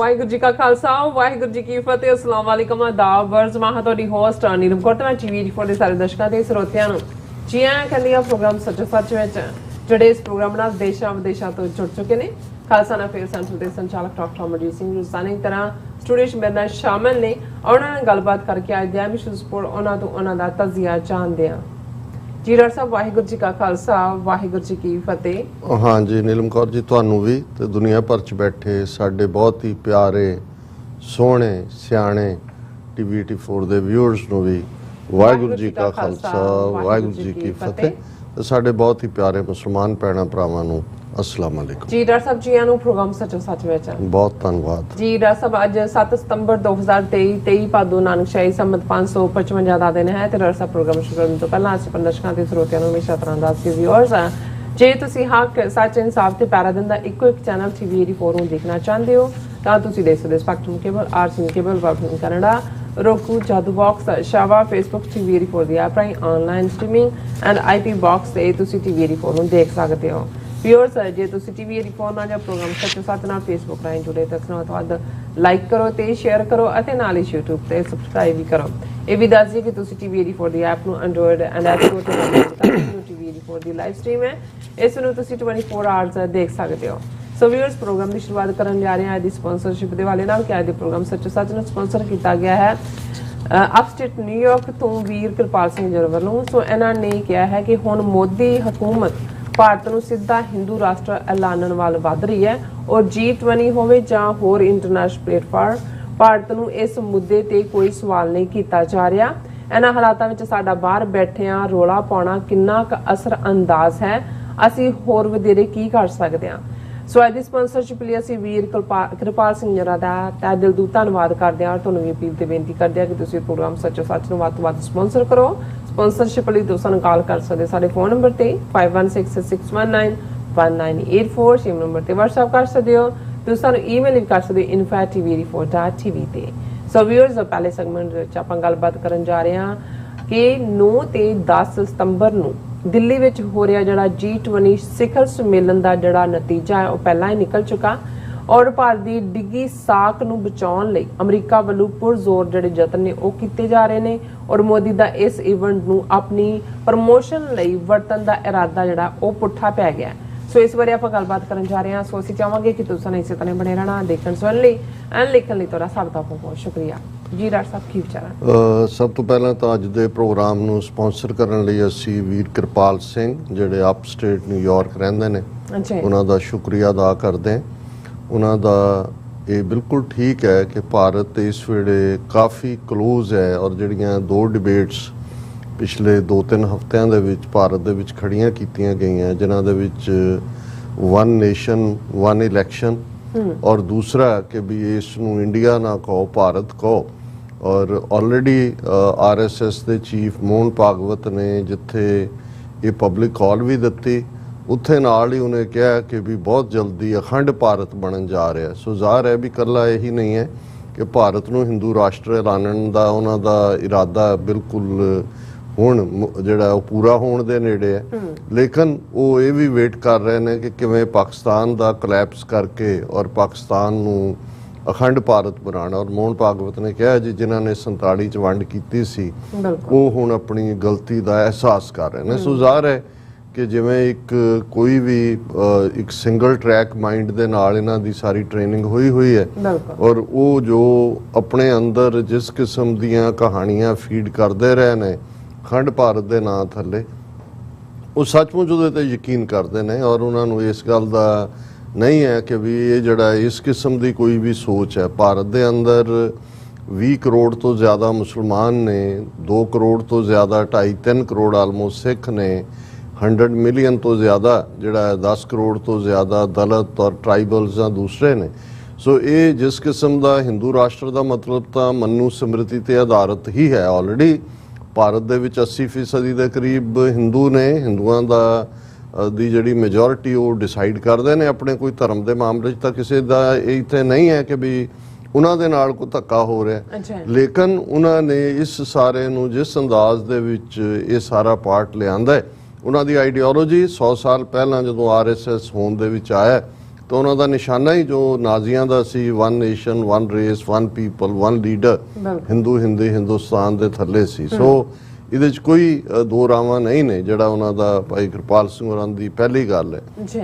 वाहिगुरू जी का खालसा वाहिगुरू जी की फतेह। अस्सलाम वालेकुम आदाब वर्ज मां ਤੁਹਾਡੀ ਹੋਸਟ ਨੀਲਮ ਕੋਟਨਾ ਟੀਵੀ ਫੋਰ ਦੇ ਸਾਰੇ ਦਰਸ਼ਕਾਂ ਤੇ ਸਰੋਤਿਆਂ ਨੂੰ ਜੀ ਆਇਆਂ ਕਹਿੰਦੀ ਆ ਪ੍ਰੋਗਰਾਮ ਸੱਚ ਸੱਚ ਵਿੱਚ ਜਿਹੜੇ ਇਸ ਪ੍ਰੋਗਰਾਮ ਨਾਲ ਦੇਸ਼ਾਂ ਵਿਦੇਸ਼ਾਂ ਤੋਂ ਜੁੜ ਚੁੱਕੇ ਨੇ। ਖਾਲਸਾ ਨਾ ਫੇਰ ਸੈਂਟਰ ਦੇ ਸੰਚਾਲਕ ਡਾਕਟਰ ਅਮਰਜੀਤ ਸਿੰਘ ਰੁਸਾਨੀ ਤਰ੍ਹਾਂ ਸਟੂਡੀਓ ਵਿੱਚ ਮੇਰੇ ਨਾਲ ਸ਼ਾਮਲ ਨੇ। ਉਹਨਾਂ ਨਾਲ ਗੱਲਬਾਤ ਕਰਕੇ ਅੱਜ ਦੇ ਐਮਿਸ਼ਨ ਸਪੋਰਟ ਉਹਨਾਂ ਤੋਂ ਉਹਨਾਂ ਦਾ ਤਜ਼ੀਆ ਜਾਣਦੇ ਹਾਂ। जी डॉक्टर साहब वाहिगुरू जी का खालसा वाहिगुरू जी की फतेह। हाँ जी नीलम कौर जी ਤੁਹਾਨੂੰ भी ਤੇ ਦੁਨੀਆ ਭਰ ਚ ਬੈਠੇ ਸਾਡੇ ਬਹੁਤ ਹੀ ਪਿਆਰੇ ਸੋਹਣੇ ਸਿਆਣੇ ਟੀਵੀ 84 ਦੇ ਵਿਊਅਰਸ ਨੂੰ ਵੀ ਵਾਹਿਗੁਰੂ ਜੀ का ਖਾਲਸਾ ਵਾਹਿਗੁਰੂ ਜੀ की ਫਤਿਹ ਤੇ ਸਾਡੇ ਬਹੁਤ ਹੀ ਪਿਆਰੇ ਮੁਸਲਮਾਨ ਭੈਣਾਂ ਭਰਾਵਾਂ ਨੂੰ अस्सलाम वालेकुम। जी डॉक्टर साहब जी आनू प्रोग्राम सचो सच विच बहुत धन्यवाद जी। डॉक्टर साहब अज 7 सितंबर 2023 भादो नानकशाही संमत 555 ਦਾ ਦਿਨ ਹੈ ਤੇ ਡਾਕਟਰ ਸਾਹਿਬ ਪ੍ਰੋਗਰਾਮ ਸ਼ੁਰੂ ਕਰਨ ਤੋਂ ਪਹਿਲਾਂ ਅਸੀਂ ਦਰਸ਼ਕਾਂ ਤੇ ਸਰੋਤਿਆਂ ਨੂੰ ਹਮੇਸ਼ਾ ਤਰ੍ਹਾਂ ਦਾ ਸੀ ਵਿਊਅਰਸ ਜੇ ਤੁਸੀਂ ਹੱਕ ਸੱਚ ਇਨਸਾਫ ਤੇ ਪੈਰਾ ਦਿੰਦਾ ਇੱਕੋ ਇੱਕ ਚੈਨਲ TV 84 ਨੂੰ ਦੇਖਣਾ ਚਾਹੁੰਦੇ ਹੋ ਤਾਂ ਤੁਸੀਂ ਦੇਖ ਸਕਦੇ ਸਪੈਕਟਰਮ ਕੇਬਲ ਆਰਸੀਨ cable working Canada roku jadu box shawa facebook TV 84 ਦੀ ਐਪ ਰਾਹੀਂ online streaming and IP box ਤੇ ਤੁਸੀਂ TV 84 ਨੂੰ ਦੇਖ ਸਕਦੇ ਹੋ। व्यूअर्स जे तुसी TV 84 ਨਾਲ ਜਾਂ ਪ੍ਰੋਗਰਾਮ ਸੱਚੋ ਸੱਚ ਨਾਲ ਫੇਸਬੁੱਕ ਰਾਹੀਂ ਜੁੜੇ ਤਾਂ ਸੁਣੋ ਤੋਂ ਵੱਧ ਲਾਈਕ ਕਰੋ ਤੇ ਸ਼ੇਅਰ ਕਰੋ ਅਤੇ ਨਾਲ ਹੀ YouTube ਤੇ ਸਬਸਕ੍ਰਾਈਬ ਵੀ ਕਰੋ। ਇਹ ਵੀ ਦੱਸ ਦਈਏ ਕਿ ਤੁਸੀਂ TV 84 ਦੀ ਐਪ ਨੂੰ Android ਐਂਡ Apple ਤੇ TV 84 ਦੀ ਲਾਈਵ ਸਟ੍ਰੀਮ ਹੈ ਇਸ ਨੂੰ ਤੁਸੀਂ 24 ਆਵਰਸ ਦੇਖ ਸਕਦੇ ਹੋ। ਸੋ व्यूअर्स ਪ੍ਰੋਗਰਾਮ ਦੀ ਸ਼ੁਰੂਆਤ ਕਰਨ ਜਾ ਰਹੇ ਹਾਂ ਦੀ ਸਪਾਂਸਰਸ਼ਿਪ ਦੇ ਵਾਲੇ ਨਾਲ ਕਿ ਅੱਜ ਦੇ ਪ੍ਰੋਗਰਾਮ ਸੱਚੋ ਸੱਚ ਨੂੰ ਸਪਾਂਸਰ ਕੀਤਾ ਗਿਆ ਹੈ ਅਪਸਟੇਟ ਨਿਊਯਾਰਕ ਤੋਂ ਵੀਰ ਕਿਰਪਾਲ ਸਿੰਘ ਜਰ ਵੱਲੋਂ। ਸੋ ਇਹਨਾਂ ਨੇ ਕਿਹਾ ਹੈ ਕਿ ਹੁਣ ਮੋਦੀ ਹਕੂਮਤ ਭਾਰਤ ਨੂੰ ਸਿੱਧਾ ਹਿੰਦੂ ਰਾਸ਼ਟਰ ਐਲਾਨਣ ਵੱਲ ਵਧ ਰਹੀ ਹੈ ਔਰ G20 ਹੋਵੇ ਜਾਂ ਹੋਰ ਇੰਟਰਨੈਸ਼ਨਲ ਪਲੇਟਫਾਰਮ ਭਾਰਤ ਨੂੰ ਇਸ ਮੁੱਦੇ ਤੇ ਕੋਈ ਸਵਾਲ ਨਹੀਂ ਕੀਤਾ ਜਾ ਰਿਹਾ। ਇਹਨਾਂ ਹਾਲਾਤਾਂ ਵਿੱਚ ਸਾਡਾ ਬਾਹਰ ਬੈਠਿਆਂ ਰੋਲਾ ਪਾਉਣਾ ਕਿੰਨਾ ਕੁ ਅਸਰ ਅੰਦਾਜ਼ ਹੈ, ਅਸੀਂ ਹੋਰ ਵਧੇਰੇ ਕੀ ਕਰ ਸਕਦੇ ਹਾਂ। ਸੋ ਅੱਜ ਦੀ ਸਪਾਂਸਰਸ਼ਿਪ ਲਈ ਅਸੀਂ ਵੀਰ ਕਿਰਪਾਲ ਸਿੰਘ ਜਰਾ ਦਾ ਤਹਿ ਦਿਲ ਤੋਂ ਧੰਨਵਾਦ ਕਰਦੇ ਹਾਂ। ਤੁਹਾਨੂੰ ਵੀ ਅਪੀਲ ਤੇ ਬੇਨਤੀ ਕਰਦੇ ਹਾਂ ਕਿ ਤੁਸੀਂ ਪ੍ਰੋਗਰਾਮ ਸੱਚੋ ਸੱਚ ਨੂੰ ਵੱਧ ਤੋਂ ਵੱਧ ਸਪਾਂਸਰ ਕਰੋ। ਸਪਾਂਸਰਸ਼ਿਪ ਲਈ ਤੁਸੀਂ ਸਾਨੂੰ ਕਾਲ ਕਰ ਸਕਦੇ ਸਾਡੇ ਫੋਨ ਨੰਬਰ ਤੇ 5166191984 ਸੇਮ ਨੰਬਰ ਤੇ WhatsApp ਕਰ ਸਕਦੇ ਹੋ। ਤੁਸੀਂ ਸਾਨੂੰ ਈਮੇਲ ਵੀ ਕਰ ਸਕਦੇ ਹੋ info@tv84.tv ਤੇ। ਸੋ ਵਿਊਅਰਸ ਪਹਿਲੇ ਸੈਗਮੈਂਟ ਵਿੱਚ ਆਪਾਂ ਗੱਲਬਾਤ ਕਰਨ ਜਾ ਰਹੇ ਹਾਂ ਕਿ 9 ਤੇ 10 ਸਤੰਬਰ ਨੂੰ ਦਿੱਲੀ ਵਿੱਚ ਹੋ ਰਿਹਾ ਜਿਹੜਾ G20 ਸਿਖਰ ਸੰਮੇਲਨ ਦਾ ਜਿਹੜਾ ਨਤੀਜਾ ਹੈ ਉਹ ਪਹਿਲਾਂ ਹੀ ਨਿਕਲ ਚੁੱਕਾ ਔਰ ਭਾਰਤ ਦੀ ਡਿੱਗੀ ਸਾਖ ਨੂੰ ਬਚਾਉਣ ਲਈ ਅਮਰੀਕਾ ਵੱਲੋਂ ਪੁਰਜ਼ੋਰ ਜਿਹੜੇ ਯਤਨ ਨੇ ਉਹ ਕੀਤੇ ਜਾ ਰਹੇ ਨੇ ਔਰ ਮੋਦੀ ਦਾ ਇਸ ਇਵੈਂਟ ਨੂੰ ਆਪਣੀ ਪ੍ਰਮੋਸ਼ਨ ਲਈ ਵਰਤਣ ਦਾ ਇਰਾਦਾ ਜਿਹੜਾ ਉਹ ਪੁੱਠਾ ਪੈ ਗਿਆ। ਸੋ ਇਸ ਬਾਰੇ ਆਪਾਂ ਗੱਲਬਾਤ ਕਰਨ ਜਾ ਰਹੇ ਹਾਂ। ਸੋ ਅਸੀਂ ਚਾਹਾਂਗੇ ਕਿ ਤੁਸੀਂ ਇਸੇ ਤਰ੍ਹਾਂ ਬਣੇ ਰਹਿਣਾ ਦੇਖਣ ਸੁਣਨ ਲਈ ਐਂਡ ਲਿਖਣ ਲਈ ਤੁਹਾਡਾ ਸਭ ਦਾ ਬਹੁਤ ਸ਼ੁਕਰੀਆ ਜੀ। ਡਾਕਟਰ ਸਾਹਿਬ ਕੀ ਵਿਚਾਰ? ਸਭ ਤੋਂ ਪਹਿਲਾਂ ਤਾਂ ਅੱਜ ਦੇ ਪ੍ਰੋਗਰਾਮ ਨੂੰ ਸਪਾਂਸਰ ਕਰਨ ਲਈ ਅਸੀਂ ਵੀਰ ਕਿਰਪਾਲ ਸਿੰਘ ਜਿਹੜੇ ਅਪਸਟੇਟ ਨਿਊਯਾਰਕ ਰਹਿੰਦੇ ਨੇ ਉਹਨਾਂ ਦਾ ਸ਼ੁਕਰੀਆ ਅਦਾ ਕਰਦੇ ਹਾਂ। ਉਹਨਾਂ ਦਾ ਇਹ ਬਿਲਕੁਲ ਠੀਕ ਹੈ ਕਿ ਭਾਰਤ ਇਸ ਵੇਲੇ ਕਾਫੀ ਕਲੋਜ਼ ਹੈ ਔਰ ਜਿਹੜੀਆਂ ਦੋ ਡਿਬੇਟਸ ਪਿਛਲੇ 2-3 ਹਫ਼ਤਿਆਂ ਦੇ ਵਿੱਚ ਭਾਰਤ ਦੇ ਵਿੱਚ ਖੜੀਆਂ ਕੀਤੀਆਂ ਗਈਆਂ ਜਿਨ੍ਹਾਂ ਦੇ ਵਿੱਚ ਵਨ ਨੇਸ਼ਨ ਵਨ ਇਲੈਕਸ਼ਨ ਔਰ ਦੂਸਰਾ ਕਿ ਵੀ ਇਸ ਨੂੰ ਇੰਡੀਆ ਨਾ ਕਹੋ ਭਾਰਤ ਕਹੋ ਔਰ ਆਲਰੇਡੀ RSS ਦੇ ਚੀਫ ਮੋਹਨ ਭਾਗਵਤ ਨੇ ਜਿੱਥੇ ਇਹ ਪਬਲਿਕ ਕਾਲ ਵੀ ਦਿੱਤੀ ਉੱਥੇ ਨਾਲ ਹੀ ਉਹਨੇ ਕਿਹਾ ਕਿ ਵੀ ਬਹੁਤ ਜਲਦੀ ਅਖੰਡ ਭਾਰਤ ਬਣਨ ਜਾ ਰਿਹਾ। ਸੋ ਜ਼ਾਹਰ ਹੈ ਵੀ ਇਕੱਲਾ ਇਹੀ ਨਹੀਂ ਹੈ ਕਿ ਭਾਰਤ ਨੂੰ ਹਿੰਦੂ ਰਾਸ਼ਟਰ ਐਲਾਨਣ ਦਾ ਉਹਨਾਂ ਦਾ ਇਰਾਦਾ ਬਿਲਕੁਲ ਹੁਣ ਜਿਹੜਾ ਉਹ ਪੂਰਾ ਹੋਣ ਦੇ ਨੇੜੇ ਹੈ ਲੇਕਿਨ ਉਹ ਇਹ ਵੀ ਵੇਟ ਕਰ ਰਹੇ ਨੇ ਕਿ ਕਿਵੇਂ ਪਾਕਿਸਤਾਨ ਦਾ ਕਲੈਪਸ ਕਰਕੇ ਔਰ ਪਾਕਿਸਤਾਨ ਨੂੰ ਅਖੰਡ ਭਾਰਤ ਬਣਾਉਣਾ। ਔਰ ਮੋਹਨ ਭਾਗਵਤ ਨੇ ਕਿਹਾ ਜੀ ਜਿਨ੍ਹਾਂ ਨੇ 47 'ਚ ਵੰਡ ਕੀਤੀ ਸੀ ਉਹ ਹੁਣ ਆਪਣੀ ਗਲਤੀ ਦਾ ਅਹਿਸਾਸ ਕਰ ਰਹੇ ਨੇ। ਸੋ ਜ਼ਾਹਰ ਹੈ ਕਿ ਜਿਵੇਂ ਇੱਕ ਕੋਈ ਵੀ ਇੱਕ ਸਿੰਗਲ ਟਰੈਕ ਮਾਈਂਡ ਦੇ ਨਾਲ ਇਹਨਾਂ ਦੀ ਸਾਰੀ ਟ੍ਰੇਨਿੰਗ ਹੋਈ ਹੈ ਔਰ ਉਹ ਜੋ ਆਪਣੇ ਅੰਦਰ ਜਿਸ ਕਿਸਮ ਦੀਆਂ ਕਹਾਣੀਆਂ ਫੀਡ ਕਰਦੇ ਰਹੇ ਨੇ ਅਖੰਡ ਭਾਰਤ ਦੇ ਨਾਂ ਥੱਲੇ ਉਹ ਸੱਚਮੁੱਚ ਉਹਦੇ ਤੇ ਯਕੀਨ ਕਰਦੇ ਨੇ ਔਰ ਉਹਨਾਂ ਨੂੰ ਇਸ ਗੱਲ ਦਾ ਨਹੀਂ ਹੈ ਕਿ ਵੀ ਇਹ ਜਿਹੜਾ ਇਸ ਕਿਸਮ ਦੀ ਕੋਈ ਵੀ ਸੋਚ ਹੈ। ਭਾਰਤ ਦੇ ਅੰਦਰ 20 ਕਰੋੜ ਤੋਂ ਜ਼ਿਆਦਾ ਮੁਸਲਮਾਨ ਨੇ 2 ਕਰੋੜ ਤੋਂ ਜ਼ਿਆਦਾ 2.5-3 ਕਰੋੜ ਆਲਮੋਸਟ ਸਿੱਖ ਨੇ 100 ਮਿਲੀਅਨ ਤੋਂ ਜ਼ਿਆਦਾ ਜਿਹੜਾ 10 ਕਰੋੜ ਤੋਂ ਜ਼ਿਆਦਾ ਦਲਿਤ ਔਰ ਟਰਾਈਬਲਸ ਜਾਂ ਦੂਸਰੇ ਨੇ। ਸੋ ਇਹ ਜਿਸ ਕਿਸਮ ਦਾ ਹਿੰਦੂ ਰਾਸ਼ਟਰ ਦਾ ਮਤਲਬ ਤਾਂ ਮਨੂ ਸਮ੍ਰਿਤੀ ਤੇ ਆਧਾਰਿਤ ਹੀ ਹੈ। ਆਲਰੇਡੀ ਭਾਰਤ ਦੇ ਵਿੱਚ 80% ਦੇ ਕਰੀਬ ਹਿੰਦੂ ਨੇ। ਹਿੰਦੂਆਂ ਦੀ ਜਿਹੜੀ ਮੈਜੋਰਿਟੀ ਉਹ ਡਿਸਾਈਡ ਕਰਦੇ ਨੇ ਆਪਣੇ ਕੋਈ ਧਰਮ ਦੇ ਮਾਮਲੇ 'ਚ ਤਾਂ ਕਿਸੇ ਦਾ ਇੱਥੇ ਨਹੀਂ ਹੈ ਕਿ ਵੀ ਉਹਨਾਂ ਦੇ ਨਾਲ ਕੋਈ ਧੱਕਾ ਹੋ ਰਿਹਾ ਲੇਕਿਨ ਉਹਨਾਂ ਨੇ ਇਸ ਸਾਰੇ ਨੂੰ ਜਿਸ ਅੰਦਾਜ਼ ਦੇ ਵਿੱਚ ਇਹ ਸਾਰਾ ਪਾਰਟ ਲਿਆਂਦਾ ਹੈ ਉਹਨਾਂ ਦੀ ਆਈਡੀਓਲੋਜੀ 100 ਸਾਲ ਪਹਿਲਾਂ ਜਦੋਂ RSS ਹੋਂਦ ਦੇ ਵਿੱਚ ਆਇਆ ਤਾਂ ਉਹਨਾਂ ਦਾ ਨਿਸ਼ਾਨਾ ਹੀ ਜੋ ਨਾਜ਼ੀਆਂ ਦਾ ਸੀ, one nation one race one people one leader, Hindu Hindi Hindustan ਦੇ ਥੱਲੇ ਸੀ। ਸੋ ਇਹਦੇ 'ਚ ਕੋਈ ਦੋ ਰਾਵਾਂ ਨਹੀਂ ਨੇ। ਜਿਹੜਾ ਉਹਨਾਂ ਦਾ ਭਾਈ ਕਿਰਪਾਲ ਸਿੰਘ ਹੋਰਾਂ ਦੀ ਪਹਿਲੀ ਗੱਲ ਹੈ ਜੀ।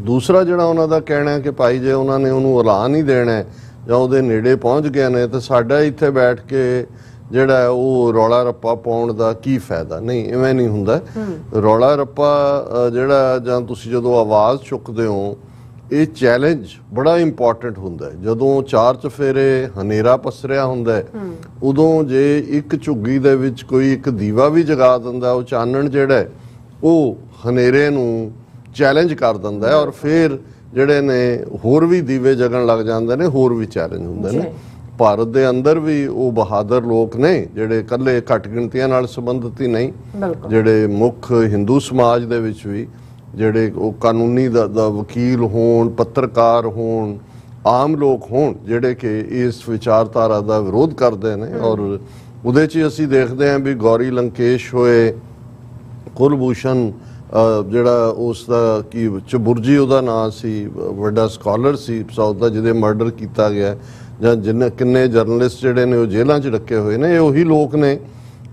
ਦੂਸਰਾ ਜਿਹੜਾ ਉਹਨਾਂ ਦਾ ਕਹਿਣਾ ਹੈ ਕਿ ਭਾਈ ਜੇ ਉਹਨਾਂ ਨੇ ਉਹਨੂੰ ਐਲਾਨ ਹੀ ਦੇਣਾ ਜਾਂ ਉਹਦੇ ਨੇੜੇ ਪਹੁੰਚ ਗਏ ਨੇ ਤਾਂ ਸਾਡਾ ਇੱਥੇ ਬੈਠ ਕੇ ਜਿਹੜਾ ਉਹ ਰੌਲਾ ਰੱਪਾ ਪਾਉਣ ਦਾ ਕੀ ਫਾਇਦਾ। ਨਹੀਂ, ਇਵੇਂ ਨਹੀਂ ਹੁੰਦਾ। ਰੌਲਾ ਰੱਪਾ ਜਿਹੜਾ ਜਾਂ ਤੁਸੀਂ ਜਦੋਂ ਆਵਾਜ਼ ਚੁੱਕਦੇ ਹੋ, ਇਹ ਚੈਲੰਜ ਬੜਾ ਇੰਪੋਰਟੈਂਟ ਹੁੰਦਾ ਹੈ। ਜਦੋਂ ਚਾਰ ਚਫੇਰੇ ਹਨੇਰਾ ਪਸਰਿਆ ਹੁੰਦਾ ਉਦੋਂ ਜੇ ਇੱਕ ਝੁੱਗੀ ਦੇ ਵਿੱਚ ਕੋਈ ਇੱਕ ਦੀਵਾ ਵੀ ਜਗਾ ਦਿੰਦਾ, ਉਹ ਚਾਨਣ ਜਿਹੜਾ ਹੈ ਉਹ ਹਨੇਰੇ ਨੂੰ ਚੈਲੰਜ ਕਰ ਦਿੰਦਾ ਹੈ, ਔਰ ਫਿਰ ਜਿਹੜੇ ਨੇ ਹੋਰ ਵੀ ਦੀਵੇ ਜਗਣ ਲੱਗ ਜਾਂਦੇ ਨੇ, ਹੋਰ ਵੀ ਚੈਲੰਜ ਹੁੰਦੇ ਨੇ। ਭਾਰਤ ਦੇ ਅੰਦਰ ਵੀ ਉਹ ਬਹਾਦਰ ਲੋਕ ਨੇ ਜਿਹੜੇ ਇਕੱਲੇ ਘੱਟ ਗਿਣਤੀਆਂ ਨਾਲ ਸੰਬੰਧਿਤ ਹੀ ਨਹੀਂ, ਜਿਹੜੇ ਮੁੱਖ ਹਿੰਦੂ ਸਮਾਜ ਦੇ ਵਿੱਚ ਵੀ ਜਿਹੜੇ ਉਹ ਕਾਨੂੰਨੀ ਦਾ ਵਕੀਲ ਹੋਣ, ਪੱਤਰਕਾਰ ਹੋਣ, ਆਮ ਲੋਕ ਹੋਣ, ਜਿਹੜੇ ਕਿ ਇਸ ਵਿਚਾਰਧਾਰਾ ਦਾ ਵਿਰੋਧ ਕਰਦੇ ਨੇ। ਔਰ ਉਹਦੇ 'ਚ ਅਸੀਂ ਦੇਖਦੇ ਹਾਂ ਵੀ ਗੌਰੀ ਲੰਕੇਸ਼ ਹੋਏ, ਕੁਲਭੂਸ਼ਣ ਜਿਹੜਾ ਉਸ ਦਾ ਕੀ ਚਬੁਰਜੀ ਉਹਦਾ ਨਾਂ ਸੀ, ਵੱਡਾ ਸਕਾਲਰ ਸੀ ਸਾਊਥ ਦਾ, ਜਿਹਦੇ ਮਰਡਰ ਕੀਤਾ ਗਿਆ, ਜਾਂ ਕਿੰਨੇ ਜਰਨਲਿਸਟ ਜਿਹੜੇ ਨੇ ਉਹ ਜੇਲ੍ਹਾਂ 'ਚ ਰੱਖੇ ਹੋਏ ਨੇ, ਇਹ ਉਹੀ ਲੋਕ ਨੇ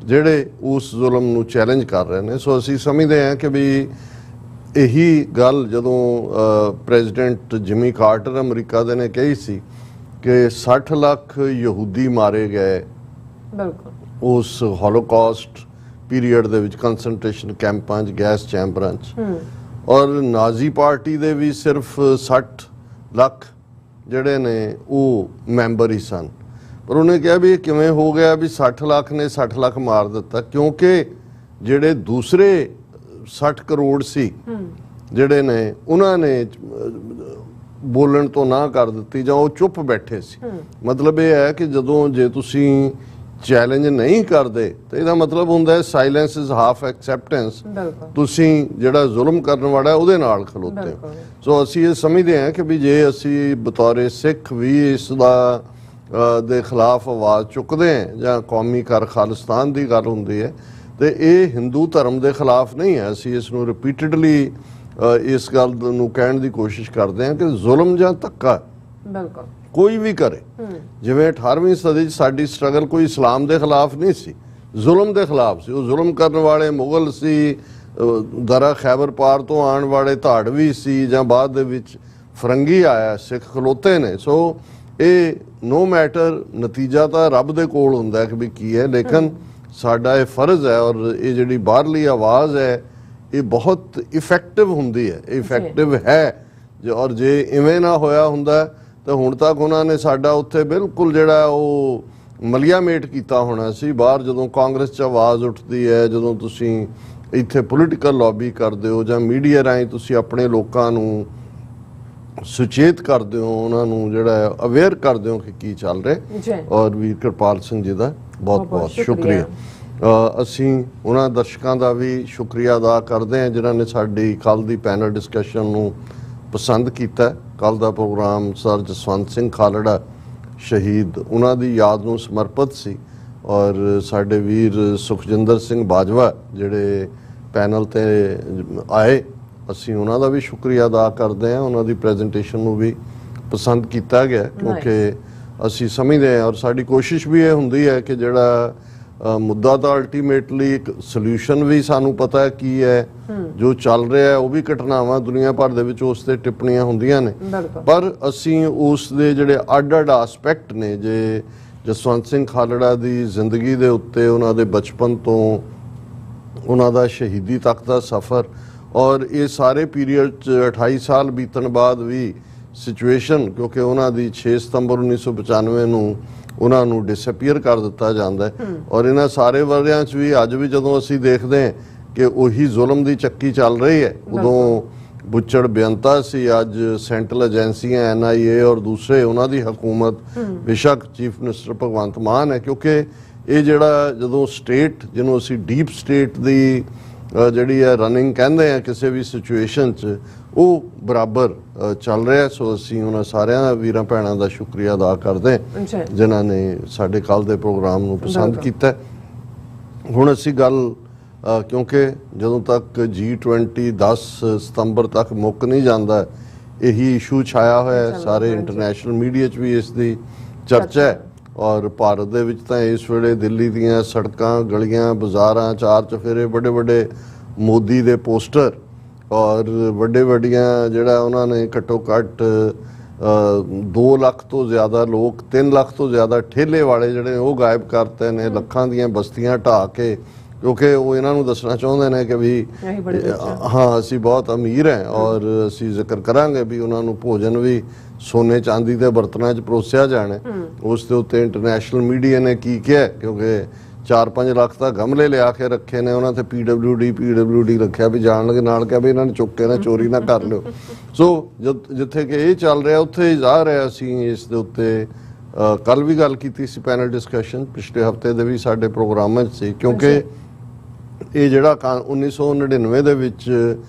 ਜਿਹੜੇ ਉਸ ਜ਼ੁਲਮ ਨੂੰ ਚੈਲੰਜ ਕਰ ਰਹੇ ਨੇ। ਸੋ ਅਸੀਂ ਸਮਝਦੇ ਹਾਂ ਕਿ ਵੀ ਇਹੀ ਗੱਲ ਜਦੋਂ ਪ੍ਰੈਜ਼ੀਡੈਂਟ ਜਿਮੀ ਕਾਰਟਰ ਅਮਰੀਕਾ ਦੇ ਨੇ ਕਹੀ ਸੀ ਕਿ 60 ਲੱਖ ਯਹੂਦੀ ਮਾਰੇ ਗਏ ਉਸ ਹੋਲੋਕਾਸਟ ਪੀਰੀਅਡ ਦੇ ਵਿੱਚ, ਕੰਸਨਟ੍ਰੇਸ਼ਨ ਕੈਂਪਾਂ 'ਚ, ਗੈਸ ਚੈਂਬਰਾਂ 'ਚ, ਔਰ ਨਾਜ਼ੀ ਪਾਰਟੀ ਦੇ ਵੀ ਸਿਰਫ 60 ਲੱਖ ਜਿਹੜੇ ਨੇ ਉਹ ਮੈਂਬਰ ਹੀ ਸਨ। ਪਰ ਉਹਨੇ ਕਿਹਾ ਵੀ ਇਹ ਕਿਵੇਂ ਹੋ ਗਿਆ ਵੀ 60 ਲੱਖ ਨੇ 60 ਲੱਖ ਮਾਰ ਦਿੱਤਾ, ਕਿਉਂਕਿ ਜਿਹੜੇ ਦੂਸਰੇ 60 ਕਰੋੜ ਸੀ ਜਿਹੜੇ ਨੇ ਉਹਨਾਂ ਨੇ ਬੋਲਣ ਤੋਂ ਨਾ ਕਰ ਦਿੱਤੀ ਜਾਂ ਉਹ ਚੁੱਪ ਬੈਠੇ ਸੀ। ਮਤਲਬ ਇਹ ਹੈ ਕਿ ਜਦੋਂ ਜੇ ਤੁਸੀਂ ਚੈਲੰਜ ਨਹੀਂ ਕਰਦੇ ਤਾਂ ਇਹਦਾ ਮਤਲਬ ਹੁੰਦਾ ਹੈ ਸਾਇਲੈਂਸ ਇਜ਼ ਹਾਫ ਐਕਸੈਪਟੈਂਸ। ਤੁਸੀਂ ਜਿਹੜਾ ਜ਼ੁਲਮ ਕਰਨ ਵਾਲਾ ਉਹਦੇ ਨਾਲ ਖਲੋਤੇ ਹੋ। ਸੋ ਅਸੀਂ ਇਹ ਸਮਝਦੇ ਹਾਂ ਕਿ ਵੀ ਜੇ ਅਸੀਂ ਬਤੌਰੇ ਸਿੱਖ ਵੀ ਇਸ ਦਾ ਦੇ ਖਿਲਾਫ ਆਵਾਜ਼ ਚੁੱਕਦੇ ਹਾਂ ਜਾਂ ਕੌਮੀ ਕਰ ਖਾਲਿਸਤਾਨ ਦੀ ਗੱਲ ਹੁੰਦੀ ਹੈ, ਤੇ ਇਹ ਹਿੰਦੂ ਧਰਮ ਦੇ ਖਿਲਾਫ ਨਹੀਂ ਹੈ। ਅਸੀਂ ਇਸ ਨੂੰ ਰਿਪੀਟਡਲੀ ਇਸ ਗੱਲ ਨੂੰ ਕਹਿਣ ਦੀ ਕੋਸ਼ਿਸ਼ ਕਰਦੇ ਹਾਂ ਕਿ ਜ਼ੁਲਮ ਜਾਂ ਧੱਕਾ ਕੋਈ ਵੀ ਕਰੇ, ਜਿਵੇਂ 18ਵੀਂ ਸਦੀ 'ਚ ਸਾਡੀ ਸਟਰਗਲ ਕੋਈ ਇਸਲਾਮ ਦੇ ਖਿਲਾਫ ਨਹੀਂ ਸੀ, ਜ਼ੁਲਮ ਦੇ ਖਿਲਾਫ ਸੀ। ਉਹ ਜ਼ੁਲਮ ਕਰਨ ਵਾਲੇ ਮੁਗਲ ਸੀ, ਦਰਾ ਖੈਬਰ ਪਾਰ ਤੋਂ ਆਉਣ ਵਾਲੇ ਧਾੜਵੀ ਸੀ, ਜਾਂ ਬਾਅਦ ਦੇ ਵਿੱਚ ਫਰੰਗੀ ਆਇਆ, ਸਿੱਖ ਖਲੋਤੇ ਨੇ। ਸੋ ਇਹ ਨੋ ਮੈਟਰ, ਨਤੀਜਾ ਤਾਂ ਰੱਬ ਦੇ ਕੋਲ ਹੁੰਦਾ ਕਿ ਵੀ ਕੀ ਹੈ, ਲੇਕਿਨ ਸਾਡਾ ਇਹ ਫਰਜ਼ ਹੈ। ਔਰ ਇਹ ਜਿਹੜੀ ਬਾਹਰਲੀ ਆਵਾਜ਼ ਹੈ ਇਹ ਬਹੁਤ ਇਫੈਕਟਿਵ ਹੁੰਦੀ ਹੈ, ਇਫੈਕਟਿਵ ਹੈ। ਔਰ ਜੇ ਇਵੇਂ ਨਾ ਹੋਇਆ ਹੁੰਦਾ ਤਾਂ ਹੁਣ ਤੱਕ ਉਹਨਾਂ ਨੇ ਸਾਡਾ ਉੱਥੇ ਬਿਲਕੁਲ ਜਿਹੜਾ ਉਹ ਮਲੀਆ ਮੇਟ ਕੀਤਾ ਹੋਣਾ ਸੀ। ਬਾਹਰ ਜਦੋਂ ਕਾਂਗਰਸ 'ਚ ਆਵਾਜ਼ ਉੱਠਦੀ ਹੈ, ਜਦੋਂ ਤੁਸੀਂ ਇੱਥੇ ਪੋਲੀਟੀਕਲ ਲੌਬੀ ਕਰਦੇ ਹੋ ਜਾਂ ਮੀਡੀਆ ਰਾਹੀਂ ਤੁਸੀਂ ਆਪਣੇ ਲੋਕਾਂ ਨੂੰ ਸੁਚੇਤ ਕਰਦੇ ਹੋ, ਉਹਨਾਂ ਨੂੰ ਜਿਹੜਾ ਅਵੇਅਰ ਕਰਦੇ ਹੋ ਕਿ ਕੀ ਚੱਲ ਰਿਹਾ। ਔਰ ਵੀਰ ਕਿਰਪਾਲ ਸਿੰਘ ਜੀ ਦਾ ਬਹੁਤ ਬਹੁਤ ਸ਼ੁਕਰੀਆ। ਅਸੀਂ ਉਹਨਾਂ ਦਰਸ਼ਕਾਂ ਦਾ ਵੀ ਸ਼ੁਕਰੀਆ ਅਦਾ ਕਰਦੇ ਹਾਂ ਜਿਨ੍ਹਾਂ ਨੇ ਸਾਡੀ ਕੱਲ੍ਹ ਦੀ ਪੈਨਲ ਡਿਸਕਸ਼ਨ ਨੂੰ ਪਸੰਦ ਕੀਤਾ। ਕੱਲ੍ਹ ਦਾ ਪ੍ਰੋਗਰਾਮ ਸਰ ਜਸਵੰਤ ਸਿੰਘ ਖਾਲੜਾ ਸ਼ਹੀਦ ਉਹਨਾਂ ਦੀ ਯਾਦ ਨੂੰ ਸਮਰਪਿਤ ਸੀ। ਔਰ ਸਾਡੇ ਵੀਰ ਸੁਖਜਿੰਦਰ ਸਿੰਘ ਬਾਜਵਾ ਜਿਹੜੇ ਪੈਨਲ ਤੇ ਆਏ, ਅਸੀਂ ਉਹਨਾਂ ਦਾ ਵੀ ਸ਼ੁਕਰੀਆ ਅਦਾ ਕਰਦੇ ਹਾਂ। ਉਹਨਾਂ ਦੀ ਪ੍ਰੈਜੈਂਟੇਸ਼ਨ ਨੂੰ ਵੀ ਪਸੰਦ ਕੀਤਾ ਗਿਆ ਕਿਉਂਕਿ ਅਸੀਂ ਸਮਝਦੇ ਹਾਂ ਔਰ ਸਾਡੀ ਕੋਸ਼ਿਸ਼ ਵੀ ਇਹ ਹੁੰਦੀ ਹੈ ਕਿ ਜਿਹੜਾ ਮੁੱਦਾ ਤਾਂ ਅਲਟੀਮੇਟਲੀ ਇੱਕ ਸੋਲੂਸ਼ਨ ਵੀ ਸਾਨੂੰ ਪਤਾ ਹੈ ਕੀ ਹੈ, ਜੋ ਚੱਲ ਰਿਹਾ ਉਹ ਵੀ ਘਟਨਾਵਾਂ ਦੁਨੀਆ ਭਰ ਦੇ ਵਿੱਚ ਉਸ ਤੇ ਟਿੱਪਣੀਆਂ ਹੁੰਦੀਆਂ ਨੇ, ਪਰ ਅਸੀਂ ਉਸ ਦੇ ਜਿਹੜੇ ਅੱਡ-ਅੱਡ ਐਸਪੈਕਟ ਨੇ, ਜੇ ਜਸਵੰਤ ਸਿੰਘ ਖਾਲੜਾ ਦੀ ਜ਼ਿੰਦਗੀ ਦੇ ਉੱਤੇ, ਉਹਨਾਂ ਦੇ ਬਚਪਨ ਤੋਂ ਉਹਨਾਂ ਦਾ ਸ਼ਹੀਦੀ ਤੱਕ ਦਾ ਸਫ਼ਰ, ਔਰ ਇਹ ਸਾਰੇ ਪੀਰੀਅਡ 'ਚ 28 ਸਾਲ ਬੀਤਣ ਬਾਅਦ ਵੀ ਸਿਚੁਏਸ਼ਨ, ਕਿਉਂਕਿ ਉਹਨਾਂ ਦੀ 6 ਸਤੰਬਰ 1995 ਨੂੰ ਉਹਨਾਂ ਨੂੰ ਡਿਸਅਪੀਅਰ ਕਰ ਦਿੱਤਾ ਜਾਂਦਾ ਹੈ। ਔਰ ਇਹਨਾਂ ਸਾਰੇ ਵਰ੍ਹਿਆਂ 'ਚ ਵੀ ਅੱਜ ਵੀ ਜਦੋਂ ਅਸੀਂ ਦੇਖਦੇ ਹਾਂ ਕਿ ਉਹੀ ਜ਼ੁਲਮ ਦੀ ਚੱਕੀ ਚੱਲ ਰਹੀ ਹੈ, ਉਦੋਂ ਬੁੱਚੜ ਬੇਅੰਤਾ ਸੀ, ਅੱਜ ਸੈਂਟਰਲ ਏਜੰਸੀਆਂ NIA ਔਰ ਦੂਸਰੇ ਉਹਨਾਂ ਦੀ ਹਕੂਮਤ, ਬੇਸ਼ੱਕ ਚੀਫ ਮਿਨਿਸਟਰ ਭਗਵੰਤ ਮਾਨ ਹੈ, ਕਿਉਂਕਿ ਇਹ ਜਿਹੜਾ ਜਦੋਂ ਸਟੇਟ ਜਿਹਨੂੰ ਅਸੀਂ ਡੀਪ ਸਟੇਟ ਦੀ ਜਿਹੜੀ ਹੈ ਰਨਿੰਗ ਕਹਿੰਦੇ ਆ ਕਿਸੇ ਵੀ ਸਿਚੁਏਸ਼ਨ 'ਚ, ਉਹ ਬਰਾਬਰ ਚੱਲ ਰਿਹਾ। ਸੋ ਅਸੀਂ ਉਹਨਾਂ ਸਾਰਿਆਂ ਵੀਰਾਂ ਭੈਣਾਂ ਦਾ ਸ਼ੁਕਰੀਆ ਅਦਾ ਕਰਦੇ ਜਿਨ੍ਹਾਂ ਨੇ ਸਾਡੇ ਕੱਲ੍ਹ ਦੇ ਪ੍ਰੋਗਰਾਮ ਨੂੰ ਪਸੰਦ ਕੀਤਾ। ਹੁਣ ਅਸੀਂ ਗੱਲ ਕਿਉਂਕਿ ਜਦੋਂ ਤੱਕ G20 10 ਸਤੰਬਰ ਤੱਕ ਮੁੱਕ ਨਹੀਂ ਜਾਂਦਾ, ਇਹੀ ਇਸ਼ੂ ਛਾਇਆ ਹੋਇਆ ਹੈ। ਸਾਰੇ ਇੰਟਰਨੈਸ਼ਨਲ ਮੀਡੀਆ 'ਚ ਵੀ ਇਸ ਦੀ ਚਰਚਾ ਹੈ। ਔਰ ਭਾਰਤ ਦੇ ਵਿੱਚ ਤਾਂ ਇਸ ਵੇਲੇ ਦਿੱਲੀ ਦੀਆਂ ਸੜਕਾਂ, ਗਲੀਆਂ, ਬਾਜ਼ਾਰਾਂ, ਚਾਰ ਚੁਫੇਰੇ ਵੱਡੇ ਵੱਡੇ ਮੋਦੀ ਦੇ ਪੋਸਟਰ ਔਰ ਵੱਡੀਆਂ ਜਿਹੜਾ ਉਹਨਾਂ ਨੇ ਘੱਟੋ ਘੱਟ 2 ਲੱਖ ਤੋਂ ਜ਼ਿਆਦਾ ਲੋਕ, 3 ਲੱਖ ਤੋਂ ਜ਼ਿਆਦਾ ਠੇਲੇ ਵਾਲੇ ਜਿਹੜੇ ਉਹ ਗਾਇਬ ਕਰਤੇ ਨੇ, ਲੱਖਾਂ ਦੀਆਂ ਬਸਤੀਆਂ ਢਾਹ ਕੇ, ਕਿਉਂਕਿ ਉਹ ਇਹਨਾਂ ਨੂੰ ਦੱਸਣਾ ਚਾਹੁੰਦੇ ਨੇ ਕਿ ਵੀ ਹਾਂ ਅਸੀਂ ਬਹੁਤ ਅਮੀਰ ਹੈ ਔਰ ਅਸੀਂ ਜ਼ਿਕਰ ਕਰਾਂਗੇ ਵੀ ਉਹਨਾਂ ਨੂੰ ਭੋਜਨ ਵੀ ਸੋਨੇ ਚਾਂਦੀ ਦੇ ਬਰਤਨਾਂ 'ਚ ਪਰੋਸਿਆ ਜਾਣਾ। ਉਸ ਦੇ ਉੱਤੇ ਇੰਟਰਨੈਸ਼ਨਲ ਮੀਡੀਆ ਨੇ ਕੀ ਕਿਹਾ, ਕਿਉਂਕਿ 4-5 ਲੱਖ ਤਾਂ ਗਮਲੇ ਲਿਆ ਕੇ ਰੱਖੇ ਨੇ ਉਹਨਾਂ ਤੇ PWD ਰੱਖਿਆ ਵੀ ਜਾਣ ਲੱਗੇ ਨਾਲ ਕਿਹਾ ਵੀ ਇਹਨਾਂ ਨੇ ਚੁੱਕ ਕੇ ਨਾ ਚੋਰੀ ਨਾ ਕਰ ਲਿਓ। ਸੋ ਜਿੱਥੇ ਕਿ ਇਹ ਚੱਲ ਰਿਹਾ ਉੱਥੇ ਜ਼ਾਹਰ ਹੈ ਅਸੀਂ ਇਸ ਦੇ ਉੱਤੇ ਕੱਲ ਵੀ ਗੱਲ ਕੀਤੀ ਸੀ, ਪੈਨਲ ਡਿਸਕਸ਼ਨ ਪਿਛਲੇ ਹਫਤੇ ਦੇ ਵੀ ਸਾਡੇ ਪ੍ਰੋਗਰਾਮਾਂ 'ਚ ਸੀ, ਕਿਉਂਕਿ ਇਹ ਜਿਹੜਾ 1999 ਦੇ ਵਿੱਚ